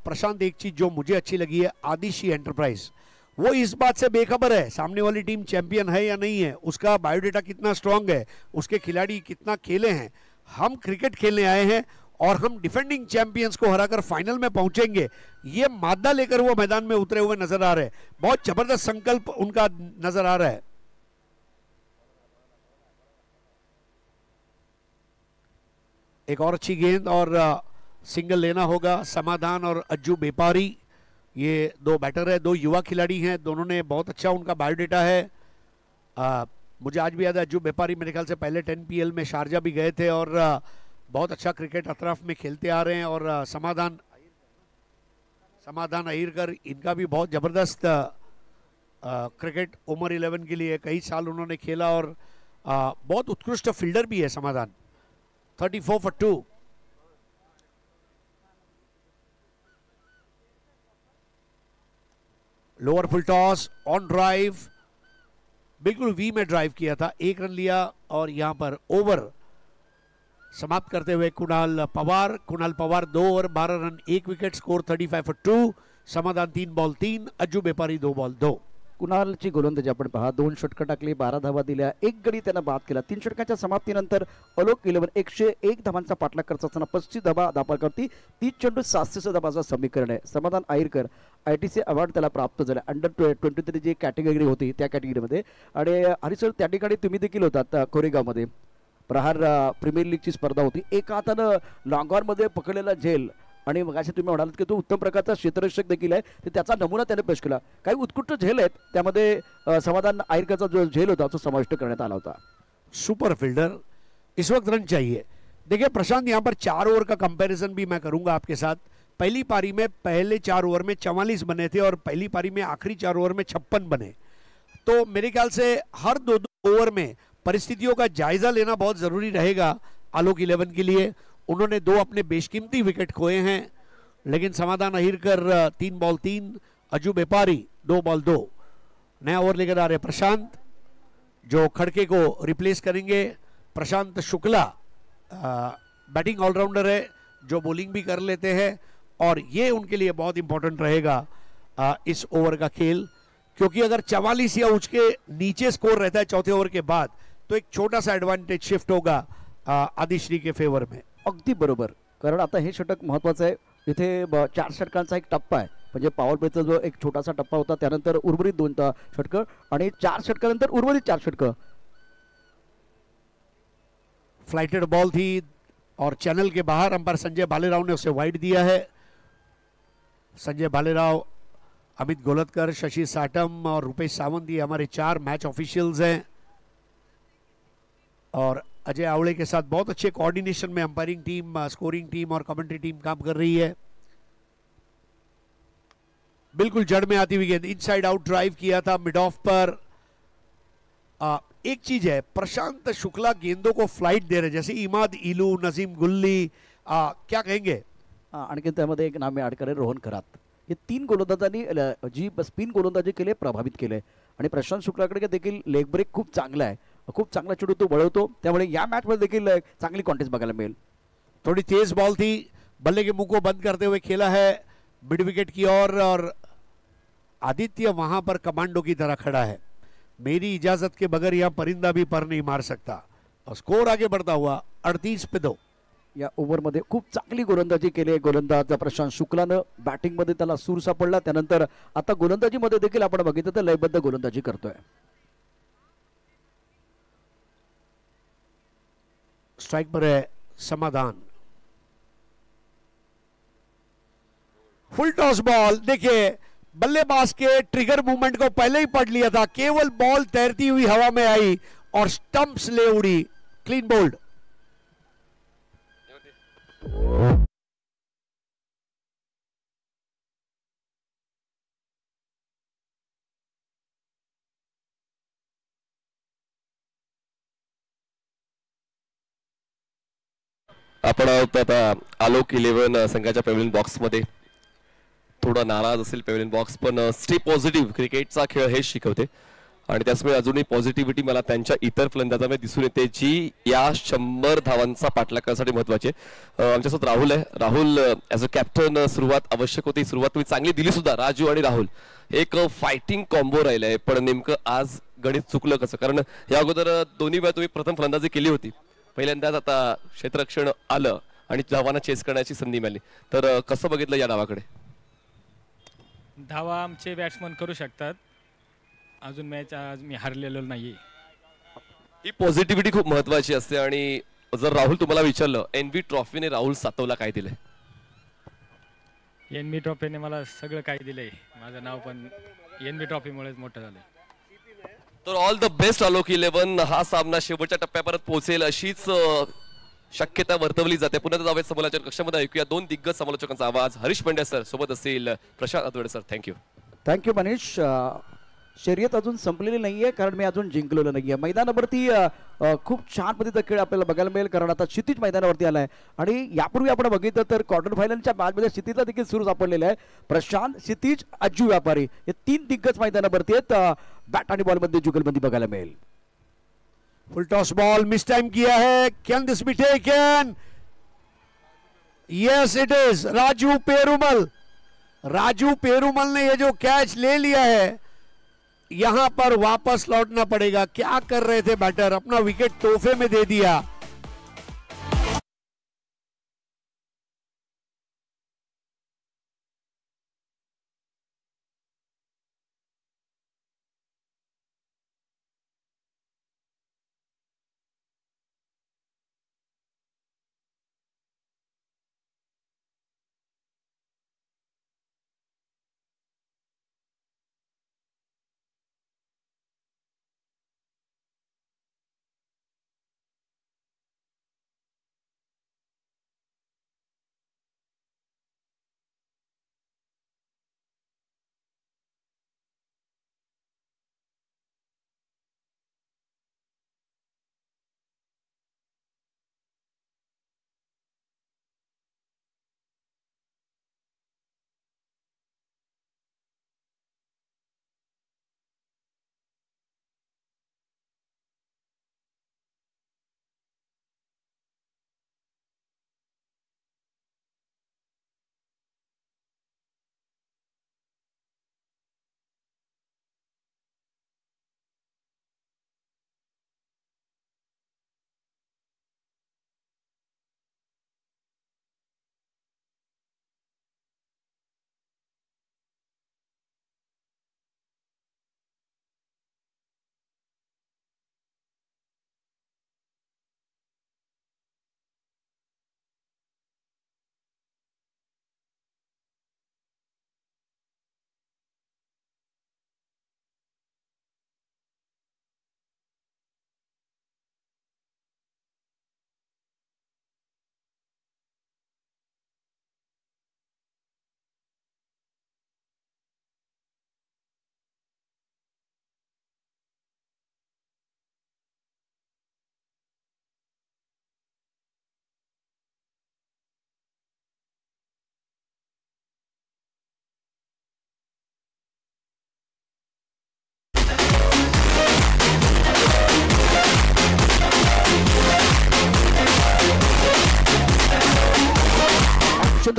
प्रशांत, एक चीज जो मुझे अच्छी लगी है, आदिशी एंटरप्राइज वो इस बात से बेखबर है सामने वाली टीम चैंपियन है या नहीं है, उसका बायोडेटा कितना स्ट्रांग है, उसके खिलाड़ी कितना खेले हैं. हम क्रिकेट खेलने आए हैं और हम डिफेंडिंग चैंपियंस को हराकर फाइनल में पहुंचेंगे, ये मादा लेकर वो मैदान में उतरे हुए नजर आ रहे हैं. बहुत जबरदस्त संकल्प उनका नजर आ रहा है. एक और अच्छी गेंद और सिंगल लेना होगा. समाधान और अज्जू बेपारी, ये 2 बैटर है, 2 युवा खिलाड़ी हैं, दोनों ने बहुत अच्छा उनका बायोडेटा है. मुझे आज भी याद है अज्जू बेपारी मेरे ख्याल से पहले 10 PL में शारजा भी गए थे और बहुत अच्छा क्रिकेट अतराफ में खेलते आ रहे हैं. और समाधान अहिरकर, इनका भी बहुत ज़बरदस्त क्रिकेट उमर 11 के लिए कई साल उन्होंने खेला और बहुत उत्कृष्ट फील्डर भी है समाधान. 34 for 2. Lower full toss on drive, बिल्कुल वी में ड्राइव किया था, 1 रन लिया और यहां पर ओवर समाप्त करते हुए Kunal Pawar 2 over 12 run 1 wicket. Score 35 for 2. समाधान 3 बॉल 3, अज्जू बेपारी 2 बॉल 2. कुणालची गोलंदाजी आपण पहा. 2 षटकं टाकली, 12 धावा दिल्या, 1 गडी त्यांना बाद केला. 3 षटकाच्या समाप्तीनंतर अलोक इलेव्हन 101 धावांचा पाठलाग करत असताना 35 धावा दापारती, 30 चेंडू 700 धावाचं समीकरण आहे. समाधान अहिरकर ITC अवॉर्ड त्याला प्राप्त झाला. अंडर 23 जी कॅटेगरी होती त्या कॅटेगरीमध्ये. आणि हरिसर त्या ठिकाणी तुम्ही देखील होतात कोरेगावमध्ये. प्रहार प्रीमियर लीगची स्पर्धा होती. एका हातानं लॉंगॉनमध्ये पकडलेला झेल आणि मग असे तुम्ही म्हणालात की तो उत्तम प्रकारचा क्षेत्ररक्षक देखील आहे, तर त्याचा नमुना त्याने पेश केला. काही उत्कृष्ट झेल आहेत, त्यामध्ये समाधान अहिरकरचा जो झेल होता तो समाविष्ट करण्यात आला होता. सुपर फील्डर, इस वक्त रन चाहिए. देखिए प्रशांत, यहाँ पर 4 ओवर का कंपैरिजन भी मैं करूंगा आपके साथ. पहली पारी में पहले 4 ओवर में 44 बने थे और पहली पारी में आखिरी 4 ओवर में 56 बने. तो मेरे ख्याल से हर 2-2 ओवर में परिस्थितियों का जायजा लेना बहुत जरूरी रहेगा आलोक इलेवन के लिए. उन्होंने 2 अपने बेशकीमती विकेट खोए हैं, लेकिन समाधान अहिरकर 3 बॉल 3, अज्जू बेपारी 2 बॉल 2. नया ओवर लेकर आ रहे प्रशांत, जो खड़के को रिप्लेस करेंगे. प्रशांत शुक्ला बैटिंग ऑलराउंडर है, जो बॉलिंग भी कर लेते हैं और ये उनके लिए बहुत इंपॉर्टेंट रहेगा इस ओवर का खेल, क्योंकि अगर 44 या उसके नीचे स्कोर रहता है चौथे ओवर के बाद तो एक छोटा सा एडवांटेज शिफ्ट होगा आदिश्री के फेवर में. अगदी बरोबर, कारण आता हे षटक महत्वाचं आहे. इथे 4 षटकांचा एक टप्पा आहे, म्हणजे पॉवर प्लेचा जो एक छोटासा टप्पा होता, त्यानंतर उर्वरित 2 षटकं आणि 4 षटकानंतर उर्वरित 4 षटकं. फ्लाइटेड बॉल थी और चैनल के बाहर अंपायर संजय भालेराव ने उसे वाइड दिया है। संजय भालेराव, अमित गोलतकर, शशि साटम और रुपेश सावंत, ये हमारे 4 मैच ऑफिशियल्स हैं और अजय आवड़े के साथ बहुत अच्छे कोऑर्डिनेशन में अंपायरिंग टीम, स्कोरिंग टीम और कमेंट्री टीम काम कर रही है। बिल्कुल जड़ में आती हुई गेंद, इनसाइड आउट ड्राइव किया था मिड ऑफ पर। एक चीज है, प्रशांत शुक्ला गेंदों को फ्लाइट दे रहे, जैसे इमाद इलू, नजीम गुल्ली, क्या कहेंगे? आणखी त्यामध्ये एक नाम ऍड करेल, रोहन खरात. हे 3 गोलंदाजांनी जी स्पिन गोलंदाजी केली, प्रभावित केले आणि प्रशांत शुक्लाकडे देखील लेग ब्रेक खूप चांगला आहे, खूप चांगला चेंडू तो वळवतो, त्यामुळे या मॅच मध्ये देखील चांगली कॉन्टेस्ट बघायला मिळेल. थोड़ी तेज बॉल थी, बल्ले के मुंह को बंद करते हुए खेला है मिड विकेट की ओर और आदित्य वहां पर कमांडो की तरह खड़ा है। मेरी इजाजत के बगैर यह परिंदा भी पर नहीं मार सकता और स्कोर आगे बढ़ता हुआ 38 पे 2। या ओव्हरमध्ये खूप चांगली गोलंदाजी केली गोलंदाज प्रशांत शुक्लानं. बॅटिंग मध्ये त्याला सूर सापडला, त्यानंतर आता गोलंदाजीमध्ये देखील आपण बघितलं तर लयबद्ध गोलंदाजी करतोय. स्ट्राइक पर है समाधान, फुल टॉस बॉल। देखिए बल्लेबाज के ट्रिगर मूवमेंट को पहले ही पढ़ लिया था, केवल बॉल तैरती हुई हवा में आई और स्टंप्स ले उड़ी, क्लीन बोल्ड। आपण आहोत आता आलोक 11 संघाच्या पेव्हलियन बॉक्स मध्ये. थोडा नाराज असेल पेव्हलियन बॉक्स, पण स्टे पॉझिटिव्ह, क्रिकेटचा खेळ हेच शिकवते आणि त्याचमुळे अजूनही पॉझिटिव्हिटी मला त्यांच्या इतर फलंदाजांमध्ये दिसून येते, जी या 100 धावांचा पाठलाग करण्यासाठी महत्वाची आहे. आमच्यासोबत राहुल आहे. राहुल, ॲज अ कॅप्टन सुरुवात आवश्यक होती, सुरुवात तुम्ही चांगली दिली सुद्धा. राजू आणि राहुल एक फायटिंग कॉम्बो राहिलाय, पण नेमकं आज गणित चुकलं कसं? कारण या अगोदर दोन्ही वेळा तुम्ही प्रथम फलंदाजी केली होती, पहिल्यांदाच आता क्षेत्ररक्षण आलं आणि धावांना चेस करण्याची संधी मिळाली, तर कसं बघितलं या डावाकडे? धावा आमचे बॅट्समन करू शकतात, अजून मॅच आज मी हारलेलो नाहीये. ही पॉझिटिव्हिटी खूप महत्वाची असते. आणि जर राहुल तुम्हाला विचारलं एनबी ट्रॉफीने राहुल सातवला काय दिले? एनबी ट्रॉफीने मला सगळं काही दिलंय, माझं नाव पण एनबी ट्रॉफीमुळेच मोठं झालंय. तर ऑल द बेस्ट आलोक 11. हा सामना शेवटच्या टप्प्यापर्यंत पोहोचेल अशीच शक्यता वर्तवली जाते. पुन्हा जाऊयात समालोचन कक्षामध्ये, ऐकूया 2 दिग्गज समालोचकांचा आवाज. हरीश पंड्या सर सोबत असतील, Prashant Advade sir. Thank you. Thank you Manish. शर्यत अजून संपलेली नाहीये, कारण मी अजून जिंकलेलो नाहीये. मैदानावरती खूप छान पद्धतीचा खेळ आपल्याला बघायला मिळेल, कारण आता क्षितिज मैदानावरती आलाय आणि यापूर्वी आपण बघितलं तर क्वार्टर फायनलच्या मॅचमध्ये क्षितिजला देखील सुरू सापडलेला आहे. प्रशांत, क्षितिज, अज्जू व्यापारी हे 3 दिग्गज मैदानावरती आहेत. बॅट आणि बॉलमध्ये जुगलबंदी बघायला मिळेल. Full toss ball miss time किया है, can this be taken? Yes it is. Raju Perumal, Raju Perumal ने ये जो कैच ले लिया है, यहां पर वापस लौटना पड़ेगा। क्या कर रहे थे बैटर, अपना विकेट तोहफे में दे दिया।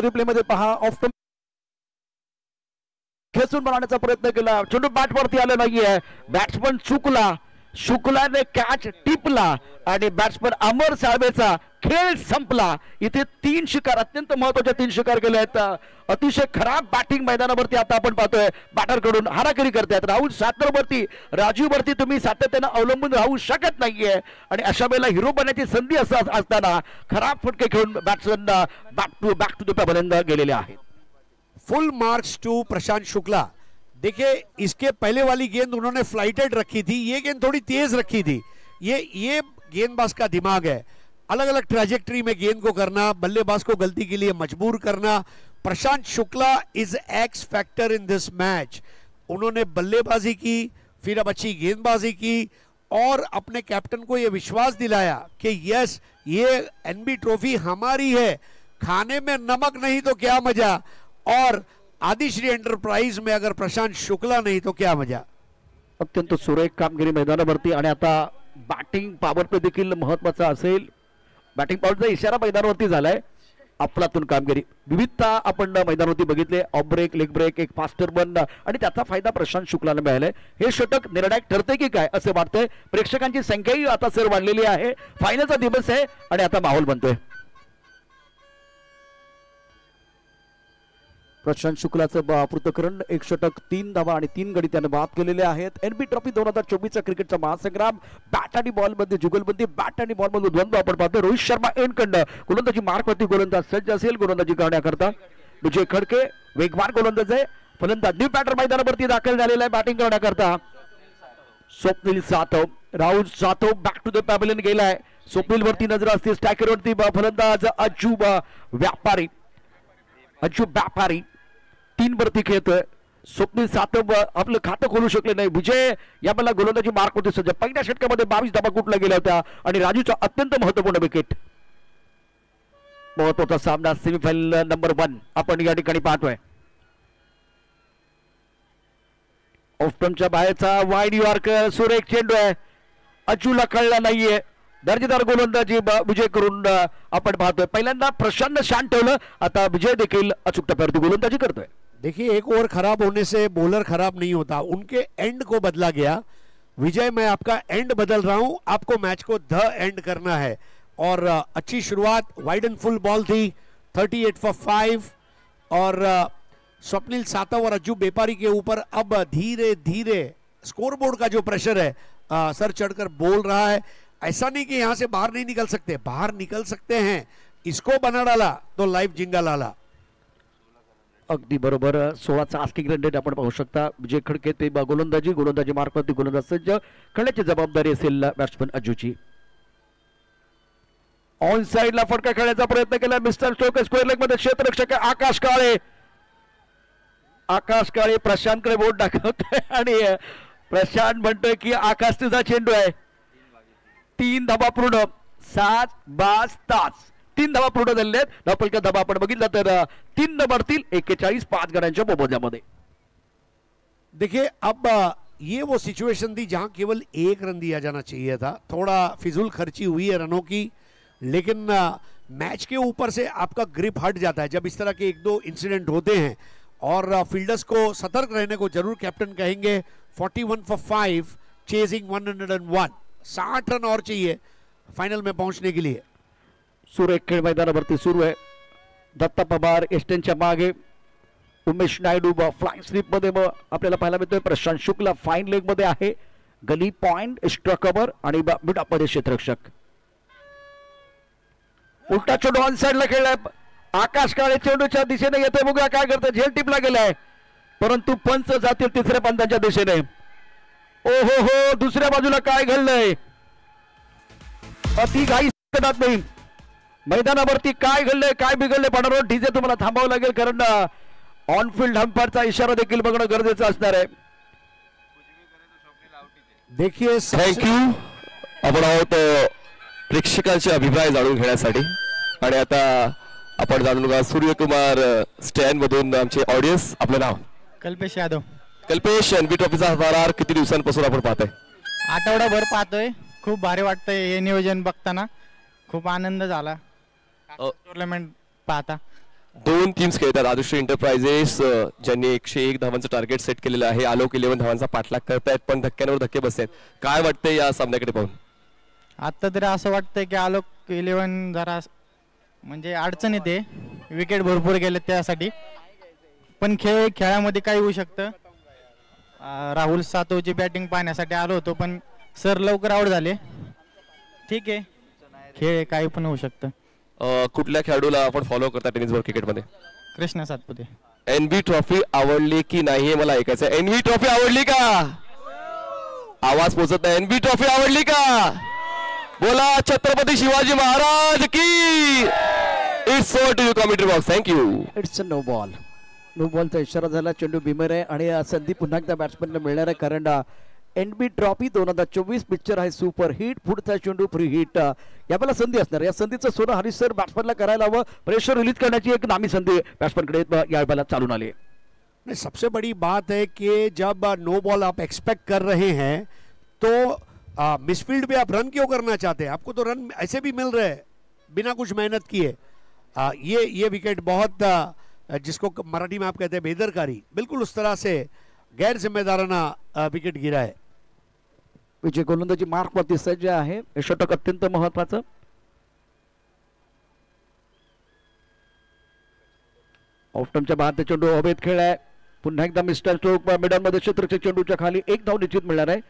परत रिप्ले मध्ये पहा. ऑफ खेचून बनवण्याचा प्रयत्न केला, चेंडू बॅट वरती आला नाहीये. बॅट्समन चुकला, शुक्लाने कॅच टिपला आणि बॅट्समन अमर साळवेचा खेळ संपला. इथे 3 शिकार, अत्यंत महत्वाचे 3 शिकार केले आहेत. अतिशय खराब बॅटिंग मैदानावरती आता आपण पाहतोय. बॅटर कडून हाराकिरी करतायत. राहुल सातरवरती, राजूवरती तुम्ही सातत्यानं अवलंबून राहू शकत नाहीये आणि अशा वेळेला हिरो बनण्याची संधी असताना खराब फटके खेळून batsman back to the pavilion गेलेले आहेत. Full marks to Prashant Shukla. देखिए इसके पहले वाली गेंद उन्होंने फ्लाइटेड रखी थी, ये गेंद थोड़ी तेज रखी थी. ये गेंदबाज का दिमाग है, अलग अलग ट्रैजेक्टरी में गेंद को करना, बल्लेबाज को गलती के लिए मजबूर करना. Prashant Shukla is x factor in this match. उन्होंने बल्लेबाजी की, फिर अब अच्छी गेंदबाजी की और अपने कैप्टन को यह विश्वास दिलाया कि यस ये एनबी ट्रॉफी हमारी है, खाने में नमक नहीं तो क्या मजा. और आदिश्री एंटरप्राइज में अगर प्रशांत शुक्ला नहीं तो क्या मजा. अत्यंत सुरेख कामगिरी मैदानावरती आणि आता बॅटिंग पॉवर प्ले देखील महत्वाचा असेल. बॅटिंग पॉवरचा इशारा मैदानावरती झालाय. अफलातून कामगिरी, विविधता आपण मैदानावरती बघितले. ऑफ ब्रेक, लेग ब्रेक, एक फास्टर बन आणि त्याचा फायदा प्रशांत शुक्लाला मिळालाय. हे षटक निर्णायक ठरते की काय असे वाटतंय. प्रेक्षकांची संख्याही आता सर वाढलेली आहे. फायनलचा दिवस आहे आणि आता माहोल बनतोय. प्रशांत शुक्लाचं पृथक्करण, 1 षटक, 3 धावा आणि 3 गडी त्याने बाद केलेले आहेत. एनबी ट्रॉफी 2024 क्रिकेटचा महासंग्राम. बॅट आणि बॉल मध्ये जुगलबंदी, बॅट आणि बॉल मध्ये द्वंद्व आपण पाहतो. रोहित शर्मा एंडकडनं गोलंदाजी मार्कवरती गोलंदाज सज्ज असेल गोलंदाजी करण्याकरता. विजय खडके वेगवान गोलंदाज आहे. फलंदाज न्यू बॅटर मैदानावरती दाखल झालेला आहे बॅटिंग करण्याकरता. Swapnil Satav, Rahul Satav back to the pavilion गेलाय. स्वप्नील वरती नजर असते. स्टॅकर वरती फलंदाज अज्जू व्यापारी, अज्जू व्यापारी 3 वरती खेळतोय. स्वप्नील सातव आपलं खातं खोलू शकले नाही. विजय या मला गोलंदाजी मार्क होते सध्या. पहिल्या षटकामध्ये 22 धावा कुठला गेल्या होत्या आणि राजूचा अत्यंत महत्वपूर्ण विकेट. महत्वाचा सामना सेमीफायनल नंबर 1 आपण या ठिकाणी पाहतोय. ऑफस्टंपच्या बाहेरचा वाईड यॉर्कर, सुरेख चेंडू आहे. अजूला कळला नाहीये. दर्जेदार गोलंदाजी विजय करून आपण पाहतोय. पहिल्यांदा प्रशांत शांत ठेवलं, आता विजय देखील अचूक टप्प्यावरती गोलंदाजी करतोय. देखिए एक ओवर खराब होने से बॉलर खराब नहीं होता, उनके एंड को बदला गया. विजय मैं आपका एंड बदल रहा हूं, आपको मैच को द एंड करना है. और अच्छी शुरुआत, वाइड एंड फुल बॉल थी, 38 फॉर 5 और स्वप्निल सातव और अज्जू बेपारी के ऊपर अब धीरे धीरे स्कोरबोर्ड का जो प्रेशर है सर चढ़कर बोल रहा है. ऐसा नहीं कि यहां से बाहर नहीं निकल सकते, बाहर निकल सकते हैं. इसको बना डाला तो लाइव जिंगल आला. अगदी बरोबर. 16चा आस्किंग रन रेट आपण पाहू शकता. विजय खडके ते गोलंदाजी मार्कवरती गोलंदाज सज्ज खेळण्याची जबाबदारी असेल बॅट्समन अज्जूची. ऑन साइडला फटका खेळण्याचा प्रयत्न केला. मिस्टर स्टोक स्क्वेअर लेग मध्ये क्षेत्ररक्षक आकाश काळे. आकाश काळे प्रशांतकडे बोट दाखवतोय आणि प्रशांत म्हणतोय की आकाश तुझा चेंडू आहे. 3 धावा पूर्ण, 7 बास तास 3 धावा पूर्ण झालेले आहेत. धावफलका धावा आपण बघितला तर 3 नंबरतील 41 5 गड्यांच्या मोबदल्यामध्ये. देखिए अब ये वो सिचुएशन थी जहां केवल 1 रन दिया जाना चाहिए था. थोड़ा फिजूल खर्ची हुई है रनों की, लेकिन मैच के ऊपर से आपका ग्रिप हट जाता है जब इस तरह के 1-2 इंसिडेंट होते हैं. और फील्डर्स को सतर्क रहने को जरूर कैप्टन कहेंगे. 41 फॉर 5 चेजिंग 101. 60 रन और चाहिए फाइनल में पहुंचने के लिए. सुरेख खेळ मैदानावरती सुरू आहे. दत्ता पवार एस्टेनच्या मागे, उमेश नायडू फ्लाइंग स्लिप मध्ये आपल्याला पाहायला मिळतोय. प्रशांत शुक्ला फाईन लेग मध्ये आहे. गली पॉइंट, एक्स्ट्रा कव्हर आणि मिडमध्ये क्षेत्ररक्षक. उलटा चेंडू ऑन साइडला खेळलाय. आकाश काळे चेंडूच्या दिशेने येतोय. बघूया काय करतोय. झेल टिपला गेलाय परंतु पंच जातील तिसऱ्या पंचांच्या दिशेने. ओहो हो, दुसऱ्या बाजूला काय घडलंय. अति घाई नाही. मैदानावरती काय घडलंय, काय बिघडलंय पाण्यावर डीजे तुम्हाला थांबावं लागेल, कारण ऑन फील्ड हंपायरचा इशारा देखील बघणं गरजेचं असणार आहे. देखिए थँक्यू. आपण आहोत प्रेक्षकांचे अभिप्राय जाणून घेण्यासाठी आणि आता आपण जाणून घेऊ सूर्यकुमार स्टँड मधून आमचे ऑडियन्स. आपलं नाव? कल्पेश यादव. कल्पेश, एनबी ट्रॉफीचा दरार किती दिवसांपासून आपण पाहतोय? आठवडाभर पाहतोय. खूप भारी वाटतंय हे नियोजन बघताना. खूप आनंद झाला टुर्नामेंट पाहता. दोन टीम्स खेळतात. आदर्श एंटरप्राइजेस ज्यांनी 101 धावांचं टार्गेट सेट केलेलं आहे, आलोक 11 धावांचा पाठलाग करतायत, पण धक्क्यांवर धक्के बसत आहेत. काय वाटतंय या सामन्याकडे पाहून? आत्ता तरी असं वाटतंय की आलोक 11 जरा म्हणजे अडचण येते, विकेट भरपूर गेले त्यासाठी, पण खेळामध्ये काही होऊ शकतं. राहुल सातवची बॅटिंग पाहण्यासाठी आलो होतो, पण सर लवकर आउट झाले. ठीक आहे, खेळ काही पण होऊ शकतं. कुठल्या खेळाडूला आपण फॉलो करता टेनिसबॉल क्रिकेटमध्ये? कृष्णा सातपुते. एनबी ट्रॉफी आवडली की नाही हे मला ऐकायचं आहे. एनबी ट्रॉफी आवडली का? आवाज पोहोचत नाही. एनबी ट्रॉफी आवडली का? बोला छत्रपती शिवाजी महाराज की. It's over to you commentary box. Thank you. It's a no ball. No बॉलचा इशारा झाला. चेंडू बिमर आहे आणि संधी पुन्हा एकदा बॅट्समॅनला मिळणार आहे, कारण एनबी ट्रॉफी 2024 पिक्चर आहे सुपर हिट. पुढचा चेंडू फ्री हिट. यावेळेला संधी असणार. या संधीचं सोनं हरीश सर बॅट्समॅनला करायला हवं. प्रेशर रिलीज करण्याची एक नामी संधी बॅट्समॅनकडे यावेळेला चालून आली. सबसे बड़ी बात है कि जब नो बॉल आप एक्सपेक्ट कर रहे हैं तो मिसफील्ड पे आप रन क्यों करना चाहते हैं? आपको तो रन ऐसे भी मिल रहे हैं बिना कुछ मेहनत किए. ये विकेट बहुत जिसको मराठी में आप कहते हैं बेदरकारी, बिल्कुल उस तरह से गैर जिम्मेदाराना विकेट गिरा है. विजय गोलंदाजी मार्कवरती सज्ज आहे. हे षटक अत्यंत महत्वाचं. ऑफ्टमच्या बाद चेंडू हवेत खेळलाय. पुन्हा एकदा मिस्टर स्ट्रोक मिडलमध्ये क्षेत्ररक्षक चेंडूच्या खाली एक धाव निश्चित मिळणार आहे.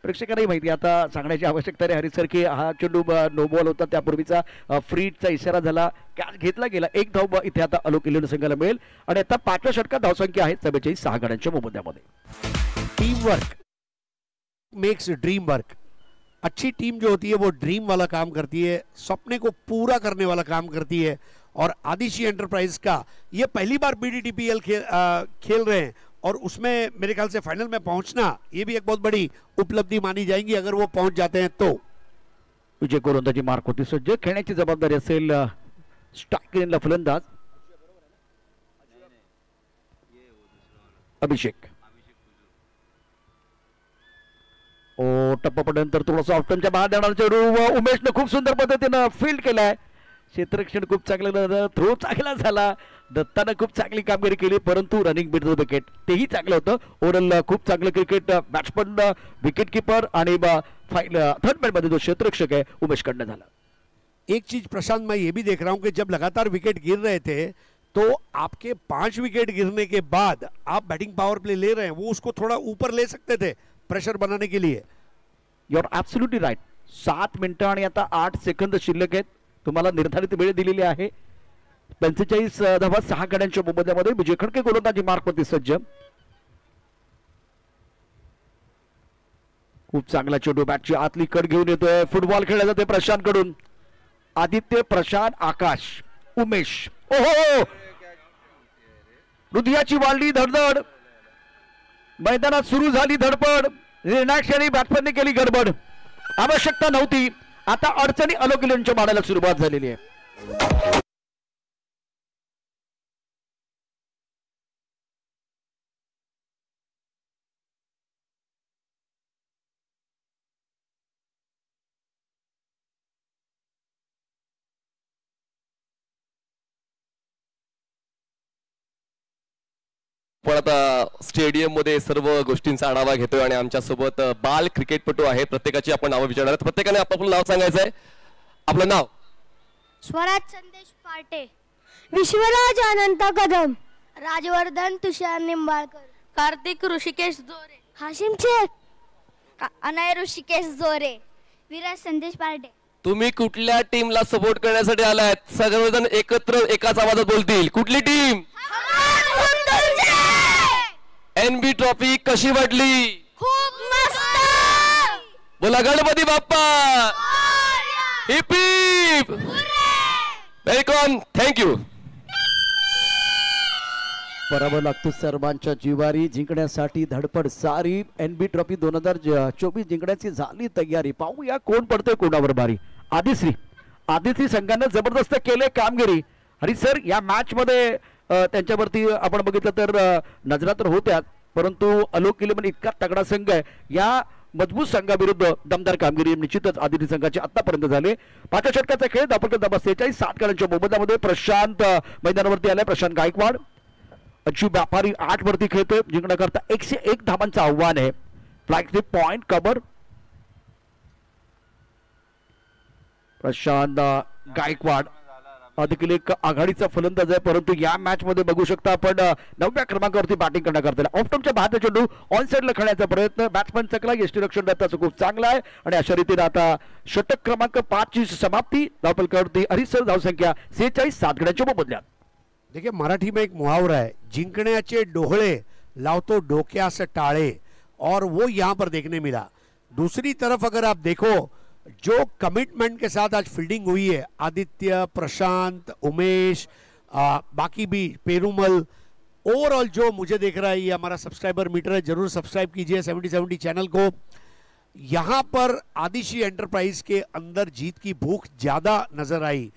प्रेक्षकांनाही माहिती आता सांगण्याची आवश्यकता नाही हरीश सर की हा चेंडू नो बॉल होता, त्यापूर्वीचा फ्रीचा इशारा झाला, कॅच घेतला गेला. एक धाव इथे आता आलोक 11 संघाला मिळेल आणि आता 5व्या षटकात धावसंख्या आहे 44 6 गड्यांच्या मोबदल्यामध्ये. Team work makes dream work. अच्छी टीम जो होती है वो ड्रीम वाला काम करती है, सपने को पूरा करने वाला काम करती है. और आदिशी एंटरप्राइज का ये पहली बार BDTPL खेल रहे हैं और उसमें मेरे ख्याल से फाइनल में पहुंचना ये भी एक बहुत बड़ी उपलब्धि मानी जाएगी अगर वो पहुंच जाते हैं तो. विजय गोलंदाजी मार्क होती सज्ज. खेळण्याची जबाबदारी असेल स्ट्रायकरला फलंदाज अभिषेक. ओ टप्पा पडल्यानंतर थोडासा ऑफ्टनच्या बाहेर देणार चेंडू उमेशने खूप सुंदर पद्धतीनं फील्ड केलाय. क्षेत्ररक्षण खूप चांगलं, थ्रो चांगला झाला. दत्तानं खूप चांगली कामगिरी केली, परंतु रनिंग बिट द विकेट तेही चांगलं होतं. ओव्हरऑल खूप चांगलं क्रिकेट बॅट्समन, विकेट कीपर आणि थर्ड मॅन मध्ये जो क्षेत्ररक्षक आहे उमेश कडनं झाला. एक चीज प्रशांत, मैं ये भी देख रहा हूं कि जब लगातार विकेट गिर रहे थे तो आपके 5 विकेट गिरने के बाद आप बैटिंग पावर प्ले ले रहे हैं, वो उसको थोड़ा ऊपर ले सकते थे प्रेशर बनाने के लिए. You R absolutely right. 7 मिनिटं आणि आता 8 सेकंद शिल्लक आहेत. तुम्हाला निर्धारित वेळ दिलेली आहे. 45 धावा 6 गड्यांच्या मोबदल्यामध्ये. विजय खडके गोलंदाजी मार्कवरती सज्ज. खूप चांगला चेंडू बॅटची आतली कड घेऊन येतोय. फुटबॉल खेळला जाते प्रशांत कडून. आदित्य, प्रशांत, आकाश, उमेश. ओहो, हृदयाची वाढली धडधड. मैदानात सुरू झाली धडपड. निर्णायक बॅट्समॅनने केली गडबड. आवश्यकता नव्हती. आता अडचणी आलोक 11 मारायला सुरुवात झालेली आहे. पण आता स्टेडियम मध्ये सर्व गोष्टींचा आढावा घेतोय आणि आमच्या सोबत बाल क्रिकेटपटू आहेत. प्रत्येकाची आपण नावं विचारणार आहोत. प्रत्येकाने आपलं नाव सांगायचं आहे. आपलं नाव? स्वराज संदेश पाटे, विश्वराज अनंत कदम, राजवर्धन तुषार निंबाळकर, कार्तिक ऋषिकेश जोरे, हाशिम शेख, अनय ऋषिकेश जोरे, विराज संदेश पाटे. तुम्ही कुठल्या टीमला सपोर्ट करण्यासाठी आलात? सर्वजण एकत्र एकाच आवाजात बोलतील. कुठली टीम? एनबी ट्रॉफी कशी वाटली? खूप मस्त. बोला Ganpati Bappa. Hip hip. Welcome. Thank you. पराभव लागतो सर्वांच्या जिवारी. जिंकण्यासाठी धडपड सारी. एनबी ट्रॉफी 2024 जिंकण्याची झाली तयारी. पाहूया कोण पडतोय कोणावर भारी. आदिश्री संघानं जबरदस्त केले कामगिरी. हरी सर, या मॅच मध्ये त्यांच्यावरती आपण बघितलं तर नजरा तर होत्याच, परंतु आलोक 11 इतका तगडा संघ आहे. या मजबूत संघाविरुद्ध दमदार कामगिरी निश्चितच आदिती संघाची आतापर्यंत झाली. 5 षटकाचा खेळ धावफलक क्रमांक 46 7 गड्यांच्या मोबदल्यामध्ये प्रशांत मैदानावरती आलाय. प्रशांत गायकवाड अच्यू व्यापारी 8 वरती खेळतोय. जिंकण्याकरता 101 धावांचं आव्हान आहे. फ्लॅग पॉइंट कबर प्रशांत गायकवाड देखील एक आघाडीचा फलंदाज आहे, परंतु या मॅच मध्ये बघू शकता आपण 9व्या क्रमांकावरती बॅटिंग करण्याकरता ऑफटॉपच्या बाहेरचा चेंडू ऑन साइडला खेळण्याचा प्रयत्न. बॅट्समन चकला यष्टीरक्षण दत्ताचं खूप चांगला आहे आणि अशा रीतीने आता षटक क्रमांक 5 ची समाप्ती. धावफलकावरती हरिसर धावसंख्या 46 7 गड्यांच्या मोबदल्यात. देखिए मराठी में एक मुहावरा है, जिंकण्याचे डोहळे लावतो डोक्यास टाळे, और वो यहाँ पर देखने मिला. दूसरी तरफ अगर आप देखो जो कमिटमेंट के साथ आज फील्डिंग हुई है, आदित्य, प्रशांत, उमेश, बाकी भी पेरूमल, ओवरऑल जो मुझे देख रहा है, ये हमारा सब्सक्राइबर मीटर है, जरूर सब्सक्राइब कीजिए 7070 चैनल को. यहाँ पर आदिशी एंटरप्राइज के अंदर जीत की भूख ज्यादा नजर आई.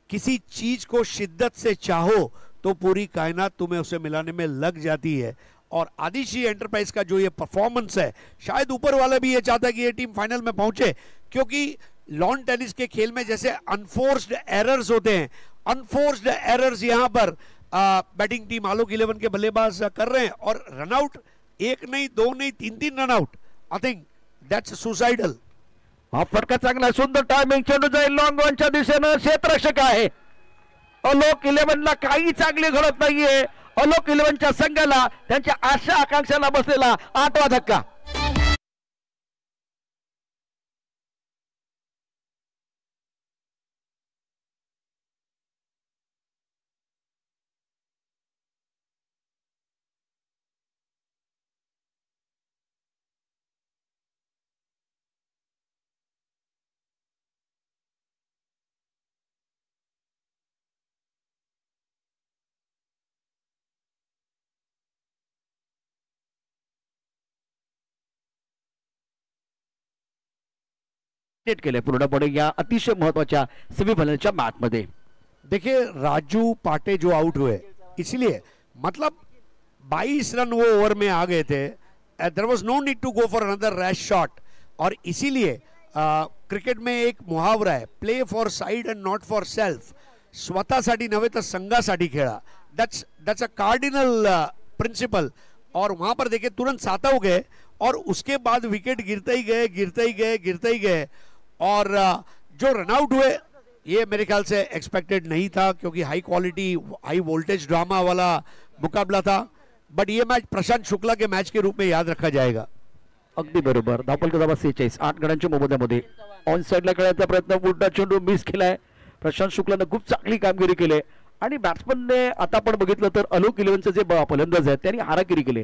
किसी चीज को शिद्दत से चाहो तो पूरी कायनात तुम्हें उसे मिलाने में लग जाती है, और आदिशी एंटरप्राइज का जो ये परफॉर्मेंस है, शायद ऊपर वाला भी ये चाहता है कि ये टीम फाइनल में पहुंचे, क्योंकि लॉन टेनिस के खेल में जैसे अनफोर्स्ड एरर्स होते हैं, अनफोर्स्ड एरर्स यहां पर बैटिंग टीम आलोक 11 के बल्लेबाज कर रहे हैं, और रनआउट 1 नहीं 2 नहीं 3 run out. I think that's suicidal. हा फटका चांगला, सुंदर टायमिंग, चेंडू जाईल लॉंग ऑनच्या दिशेनं. क्षेत्ररक्षक आहे आलोक 11 ला काही चांगले घडत नाहीये. आलोक 11च्या संघाला त्यांच्या आशा आकांक्षाला बसलेला 8वा धक्का. केले पूर्णपणे या अतिशय महत्वाच्या सेमीफायनलच्या मॅच मध्ये. देखिए राजू पाटे जो आउट हुए, इसलिए मतलब 22 रन वो ओवर में आ गए थे. There was no need to go for another rash shot, और इसीलिए क्रिकेट में एक मुहावरा है, play for side and not for self. स्वतःसाठी नव्हे तर संघासाठी खेळा. That's a cardinal principle. और वहां पर देखिए तुरंत 7 हो गए, और उसके बाद विकेट गिरते ही गए गिरते ही गए गिरते ही गए, और जो रनआउट हुए ये मेरे ख्याल से एक्सपेक्टेड नहीं था, क्योंकि हाई क्वालिटी हाई वोल्टेज ड्रामा वाला मुकाबला था. बट ये मैच प्रशांत शुक्ला के मैच के रूप में याद रखा जाएगा. अगदी बरोबर. धावफलक क्रमांक 46 8 गड्यांच्या मोबदल्यामध्ये ऑन साइडला खेळण्याचा प्रयत्न, उलटा चेंडू मिस केलाय. प्रशांत शुक्लानं खूप चांगली कामगिरी केली, आणि बॅट्समनने आता आपण बघितलं तर आलोक 11चे जे फलंदाज आहेत त्यांनी हारागिरी केली.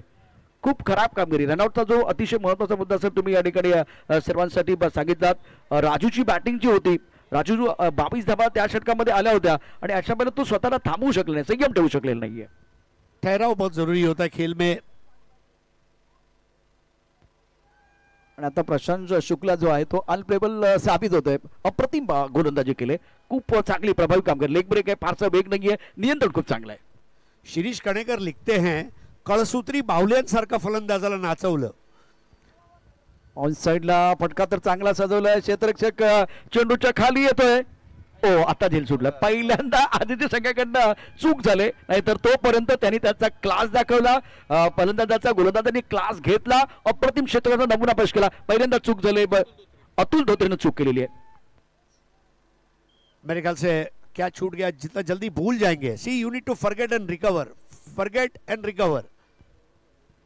खूप खराब कामगिरी. रनआउटचा जो अतिशय महत्वाचा मुद्दा असेल, तुम्ही या ठिकाणी सर्वांसाठी सांगितलात. राजूची बॅटिंग जी होती, राजू 22 धावा त्या षटकामध्ये आल्या होत्या, आणि अशा वेळेला तो स्वतःला थांबवू शकला नाही, संयम ठेवू शकलेला नाहीये. ठहराव बहुत जरूरी होता है खेल में. आणि आता प्रशांत शुक्ला जो आहे तो अनप्लेबल साबित होतोय. अप्रतिम गोलंदाजी केले, खूप चांगली प्रभावी कामगिरी. लेग ब्रेक आहे, फारसा वेग नाहीये, नियंत्रण खूप चांगलं आहे. शिरीष कणेकर लिखते हैं, कळसूत्री बावल्यांसारखा फलंदाजाला नाचवलं. ऑन साइडला फटका तर चांगला सजवलाय. क्षेत्ररक्षक चेंडूच्या खाली येतोय. आता झेल सुटला. पहिल्यांदा आदित्य संघाकडनं चूक झाले, नाहीतर तोपर्यंत त्यांनी त्याचा क्लास दाखवला. फलंदाजाचा गोलंदाजांनी क्लास घेतला, अप्रतिम क्षेत्राचा नमुना पेश केला. पहिल्यांदा चूक झाले, अतुल धोत्रेनं चूक केलेली आहे. मेरे ख्याल से क्या छूट गया, जितना जल्दी भूल जाएंगे. See you need to forget and recover, forget and recover.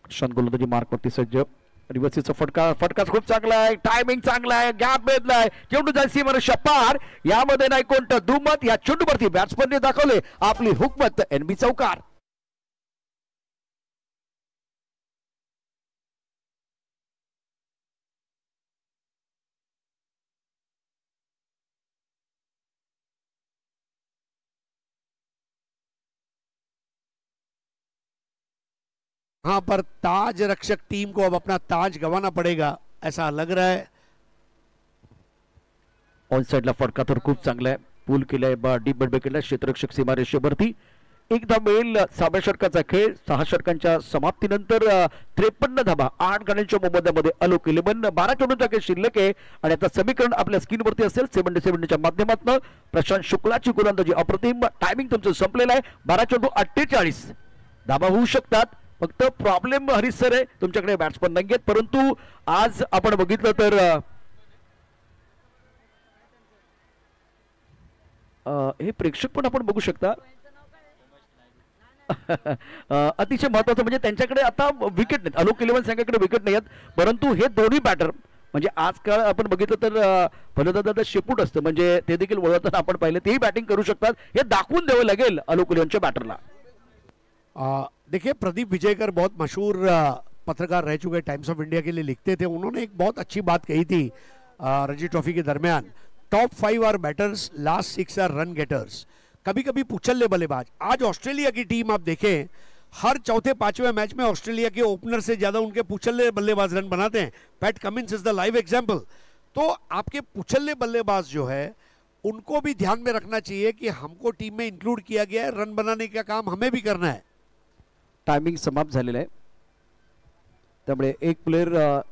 Prashant गोलंदाजी मार्क वरती सज्ज. रिव्हर्सीचा फटका खूप चांगला आहे, टायमिंग चांगला आहे, गॅप बेदलाय, चेंडू जाईल सीमारेषा पार. यामध्ये नाही कोणतं दुमत. या चेंडूवरती बॅट्समनने दाखवले आपली हुकमत. एनबी चौकार. हाँ, पर ताज रक्षक टीम को अब अपना ताज गंवाना पड़ेगा ऐसा लग रहा है. ऑन साइडला फटका तर खूप चांगला आहे, पूल केलाय, डीप बट केला. क्षेत्ररक्षक सीमारेषेवरती एकदा मिळेल 6व्या षटकाचा खेळ. 6 षटकांच्या समाप्तीनंतर 53 धाबा 8 गड्यांच्या मोबदल्यामध्ये आलोक 11. 12 चेंडूंचा खेळ शिल्लक आहे आणि आता समीकरण आपल्या स्क्रीनवरती असेल. 70-70च्या माध्यमातून प्रशांत शुक्लाची गोलंदाजी अप्रतिम. टायमिंग तुमचं संपलेलं आहे. 12 चेंडू 48 धाबा होऊ शकतात. फक्त प्रॉब्लेम हरीश सर आहे, तुमच्याकडे बॅट्समन नाही आहेत. परंतु आज आपण बघितलं तर हे प्रेक्षक पण आपण बघू शकता. अतिशय महत्वाचं म्हणजे त्यांच्याकडे आता विकेट नाहीत. आलोक 11 संघाकडे विकेट नाही आहेत. परंतु हे दोन्ही बॅटर म्हणजे आजकाल आपण बघितलं तर फलंदाजाचं शेपूट असतं, म्हणजे ते देखील वळवताना आपण पाहिलं तेही बॅटिंग करू शकतात. हे दाखवून द्यावं लागेल आलोक 11च्या बॅटरला. देखिए प्रदीप विजयकर बहुत मशहूर पत्रकार रह चुके, टाइम्स ऑफ इंडिया के लिए लिखते थे. उन्होंने एक बहुत अच्छी बात कही थी रणजी ट्रॉफी के दरमियान. Top 5 are batters, last 6 are run getters. कभी कभी पुछल्ले बल्लेबाज. आज ऑस्ट्रेलिया की टीम आप देखें, हर चौथे 5वें मैच में ऑस्ट्रेलिया के ओपनर से ज्यादा उनके पुछल्ले बल्लेबाज रन बनाते हैं. PAT Cummins is the live example. तो आपके पुछल्ले बल्लेबाज जो है उनको भी ध्यान में रखना चाहिए कि हमको टीम में इंक्लूड किया गया है, रन बनाने का काम हमें भी करना है. टायमिंग समाप्त झालेलं आहे, त्यामुळे एक प्लेयर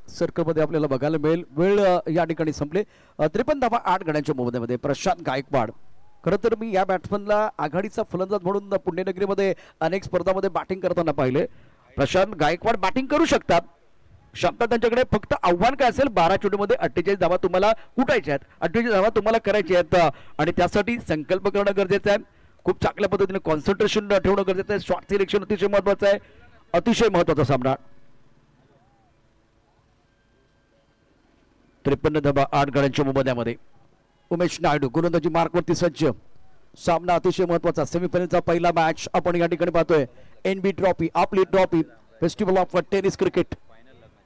सर्कलमध्ये आपल्याला बघायला मिळेल. वेळ या ठिकाणी संपले. 53 धावा 8 गड्यांच्या मोबदल्यामध्ये प्रशांत गायकवाड. खरं तर मी या बॅट्समनला आघाडीचा फलंदाज म्हणून पुण्यनगरीमध्ये अनेक स्पर्धामध्ये बॅटिंग करताना पाहिले. प्रशांत गायकवाड बॅटिंग करू शकतात. क्षमता त्यांच्याकडे, फक्त आव्हान काय असेल 12 चेंडूमध्ये 48 धावा तुम्हाला कुटायच्या आहेत, 48 धावा तुम्हाला करायच्या आहेत आणि त्यासाठी संकल्प करणं गरजेचं आहे. खूप चांगल्या पद्धतीने कॉन्सन्ट्रेशन ठेवणं गरजेचं आहे. शॉट सिलेक्शन अतिशय महत्वाचं आहे. अतिशय महत्वाचा सामना. 53 धावा 8 गड्यांच्या मोबदल्यामध्ये उमेश नायडू गोलंदाजी मार्कवरती सज्ज. सामना अतिशय महत्वाचा. सेमीफायनलचा पहिला मॅच आपण या ठिकाणी पाहतोय. एनबी ट्रॉफी, आपली trophy, festival of tennis cricket.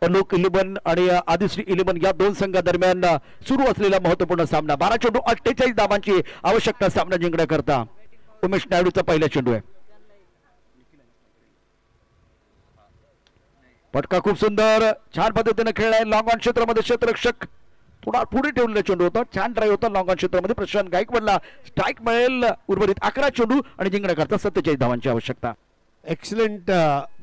Alok 11 आणि आदिश्री 11 या दोन संघादरम्यान सुरू असलेला महत्वपूर्ण सामना. 12 चेंडू 48 धावांची आवश्यकता सामना जिंकण्याकरता. उमेश नायडूचा पहिला चेंडू आहे. फटका खूप सुंदर, छान पद्धतीने खेळलाय. लॉंग ऑन क्षेत्रामध्ये क्षेत्ररक्षक थोडा पुढे ठेवलेला चेंडू होता. छान ड्राईव्ह होता लॉंग ऑन क्षेत्रामध्ये. प्रशांत गायकवाडला स्ट्राईक मिळेल. उर्वरित 11 चेंडू आणि जिंकण्याकरता 47 धावांची आवश्यकता. एक्सीलेंट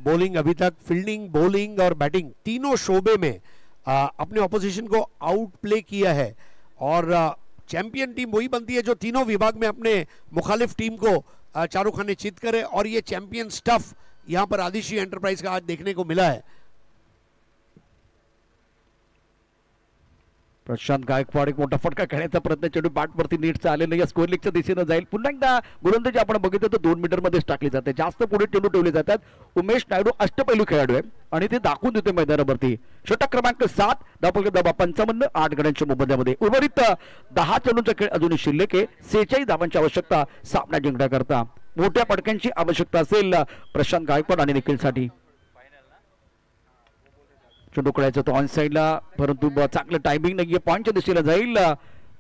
बॉलिंग अभी तक. फील्डिंग, बॉलिंग और बैटिंग तीनों शोबे में अपने ऑपोजिशन को आउट प्ले किया है और चैंपियन टीम वही बनती है जो तीनों विभाग में अपने मुखालिफ टीम को चारों खाने चित करे. और ये चैंपियन स्टफ यहाँ पर आदिश्री एंटरप्राइज का आज देखने को मिला है. प्रशांत गायकवाड एक मोठा फटका खेळण्याचा प्रयत्न, चेंडू बॅटवरती नीटचा आलेला या स्कोअर लिगच्या दिशेने जाईल. पुन्हा एकदा गोलंदाजी आपण बघितलं तर 2 मीटरमध्येच टाकली जाते. जास्त पुढे चेंडू ठेवले जातात. उमेश नायडू अष्टपैलू खेळाडू आहे आणि ते दाखवून देते मैदानावरती. षटक क्रमांक 7, धावा 55, 8 गड्यांच्या मोबदल्यामध्ये. उर्वरित 10 चेंडूंचा खेळ अजूनही शिल्लक आहे. 46 धावांची आवश्यकता सामना जिंकण्याकरता. मोठ्या पटक्यांची आवश्यकता असेल प्रशांत गायकवाड आणि निखिलसाठी. चेंडू खेळायचा तो ऑन साईडला, परंतु चांगलं टायमिंग नाहीये. पॉईंटच्या दिशेला जाईल.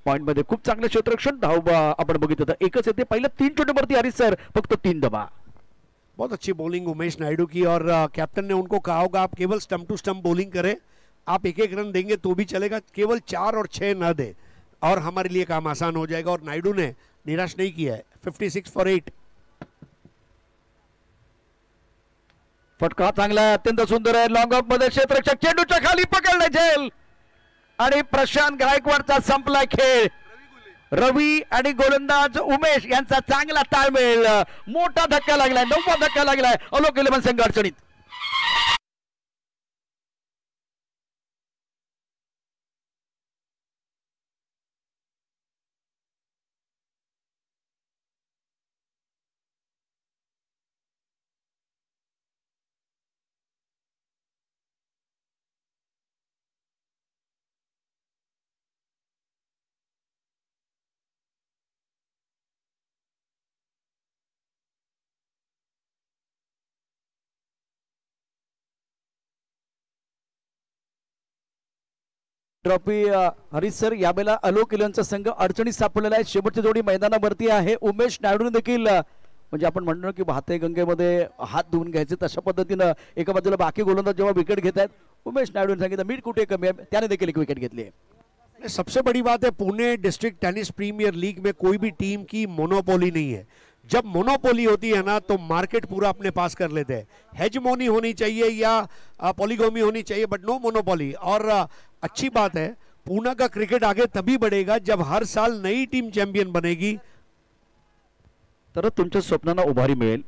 पॉईंट मध्ये खूप चांगलं क्षेत्ररक्षण. धाव आपण बघितलं तर एकच येते. पहिल्या 3 चेंडूवरती हरीश सर फक्त 3 धावा. बहुत अच्छी बॉलिंग उमेश नायडू की और कैप्टन ने उनको कहा होगा आप केवल स्टंप टू स्टंप बॉलिंग करें. आप 1-1 रन देंगे तो भी चलेगा, केवल 4 और 6 न दे और हमारे लिए काम आसान हो जाएगा. और नायडू ने निराश नहीं किया है. 56 फॉर 8. फटका चांगला आहे, अत्यंत सुंदर आहे. लॉंग ऑफ मध्ये क्षेत्ररक्षक चेंडूच्या खाली पकडले झेल आणि प्रशांत गायकवाडचा संपला खेळ. रवी आणि गोलंदाज उमेश यांचा चांगला ताळमेळ. मोठा धक्का लागलाय, 9वा धक्का लागलाय. आलोक 11 संघ अडचणीत. ट्रॉफी हरीश सर, यावेळेला आलोक 11चा संघ अडचणीत सापडलेला आहे. शेवटची जोडी मैदानावरती आहे. उमेश नायडूने देखील म्हणजे आपण म्हणतो की वाहते गंगेमध्ये हात धुवून घ्यायचे तशा पद्धतीनं एका बाजूला बाकी गोलंदाज जेव्हा विकेट घेत आहेत, उमेश नायडूने सांगितलं मीठ कुठे कमी आहे, त्याने देखील एक विकेट घेतली आहे. सबसे बड़ी बात है Pune district tennis premier league में कोई भी टीम की मोनोपोली नहीं है. जब मोनोपोली होती है ना तो मार्केट पूरा अपने पास कर लेते हैं। हेजमोनी होनी चाहिए या पॉलीगोमी होनी चाहिए, बट नो मोनोपोली। और अच्छी बात है, पूना का क्रिकेट आगे तभी बढ़ेगा जब हर साल नई टीम चॅम्पियन बनेगी, तर तुमच्या स्वप्नांना उभारी मिळेल।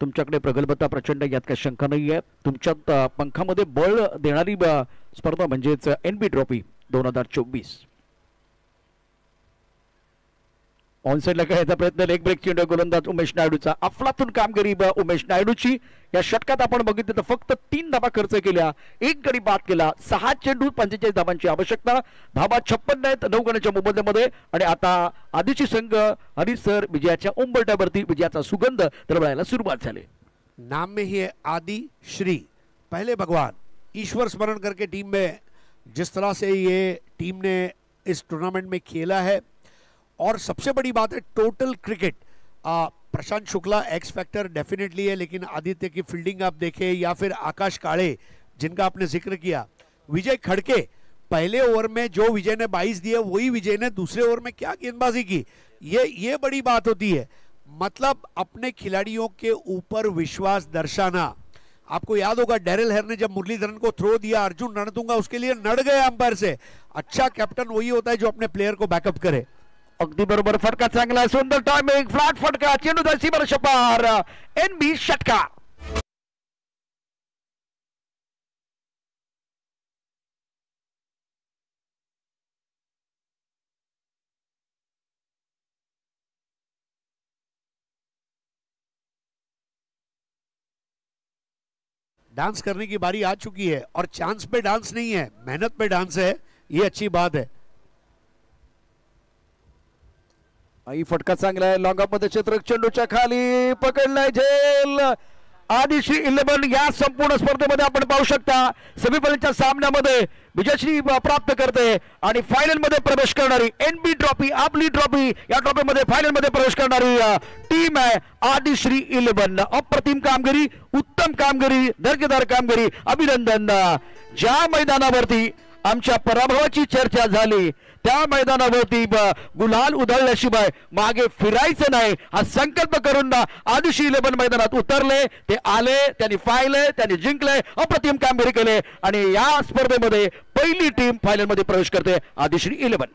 तुमच्याकडे प्रगल्भता प्रचंड, यात काही शंका नाही आहे। तुमच्या पंखामध्ये बळ देणारी स्पर्धा म्हणजेच एनबी ट्रॉफी 2024। ऑनसाइडला खेळायचा प्रयत्न, लेग ब्रेक चेंडू, गोलंदाज उमेश नायडूचा अफलातून कामगिरी उमेश नायडूची। या षटकात आपण बघितलं तर फक्त 3 धाबा खर्च केल्या, 1 गडी बाद केला, 6 चेंडू 45 धाबांची आवश्यकता, धाबा 56 आहेत 9 गणाच्या मोबदल्यामध्ये। आणि आता आदिशी संघ हरीश सर विजयाच्या उंबरठ्यावरती, विजयाचा सुगंध दरवळायला सुरुवात झाली। नाम में ही है आदि श्री, पहले भगवान, ईश्वर स्मरण करके टीम में जिस तरह से ये टीम ने इस टूर्नामेंट में खेला है। और सबसे बड़ी बात है total cricket, Prashant Shukla x factor definitely है, लेकिन आदित्य की फील्डिंग आप देखें या फिर आकाश काळे जिनका आपने जिक्र किया, विजय खड़के पहले ओवर में जो विजय ने 22 दिए वही विजय ने दूसरे ओवर में क्या गेंदबाजी की, ये बड़ी बात होती है। मतलब अपने खिलाड़ियों के ऊपर विश्वास दर्शाना। आपको याद होगा डैरेल हेर ने जब मुरलीधरन को थ्रो दिया, अर्जुन रणतुंगा उसके लिए नड़ गए अंपायर से। अच्छा कैप्टन वही होता है जो अपने प्लेयर को बैकअप करे। अगदी बरोबर, फटका चांगला, सुंदर टायमिंग, फ्लॅट फटका, चेंडू जाईल सीमारेषा पार, एनबी षटकार। डांस करने की बारी आ चुकी है और चांस पे डांस नहीं है, मेहनत पे डांस है, ये अच्छी बात है। आई फटका चांगला आहे, लॉंग ऑफ मध्ये क्षेत्र, चेंडूच्या खाली पकडलाय झेल। आदिश्री 11 या संपूर्ण स्पर्धेमध्ये आपण पाहू शकता सेमीफायनलच्या सामन्यामध्ये विजयश्री प्राप्त करते आणि फायनल मध्ये प्रवेश करणारी एनबी ट्रॉफी, आपली ट्रॉफी, या ट्रॉफी मध्ये फायनल मध्ये प्रवेश करणारी टीम आहे आदिश्री 11। अप्रतिम कामगिरी, उत्तम कामगिरी, दर्जेदार कामगिरी, अभिनंदन। ज्या मैदानावरती आमच्या पराभवाची चर्चा झाली त्या मैदानावरती गुलाल उधळल्याशिवाय मागे फिरायचं नाही हा संकल्प करून आदिश्री 11 मैदानात उतरले, ते आले, त्यांनी पाहिले, त्यांनी जिंकले, अप्रतिम कामगिरी केले आणि या स्पर्धेमध्ये पहिली टीम फायनल मध्ये प्रवेश करते आदिश्री 11।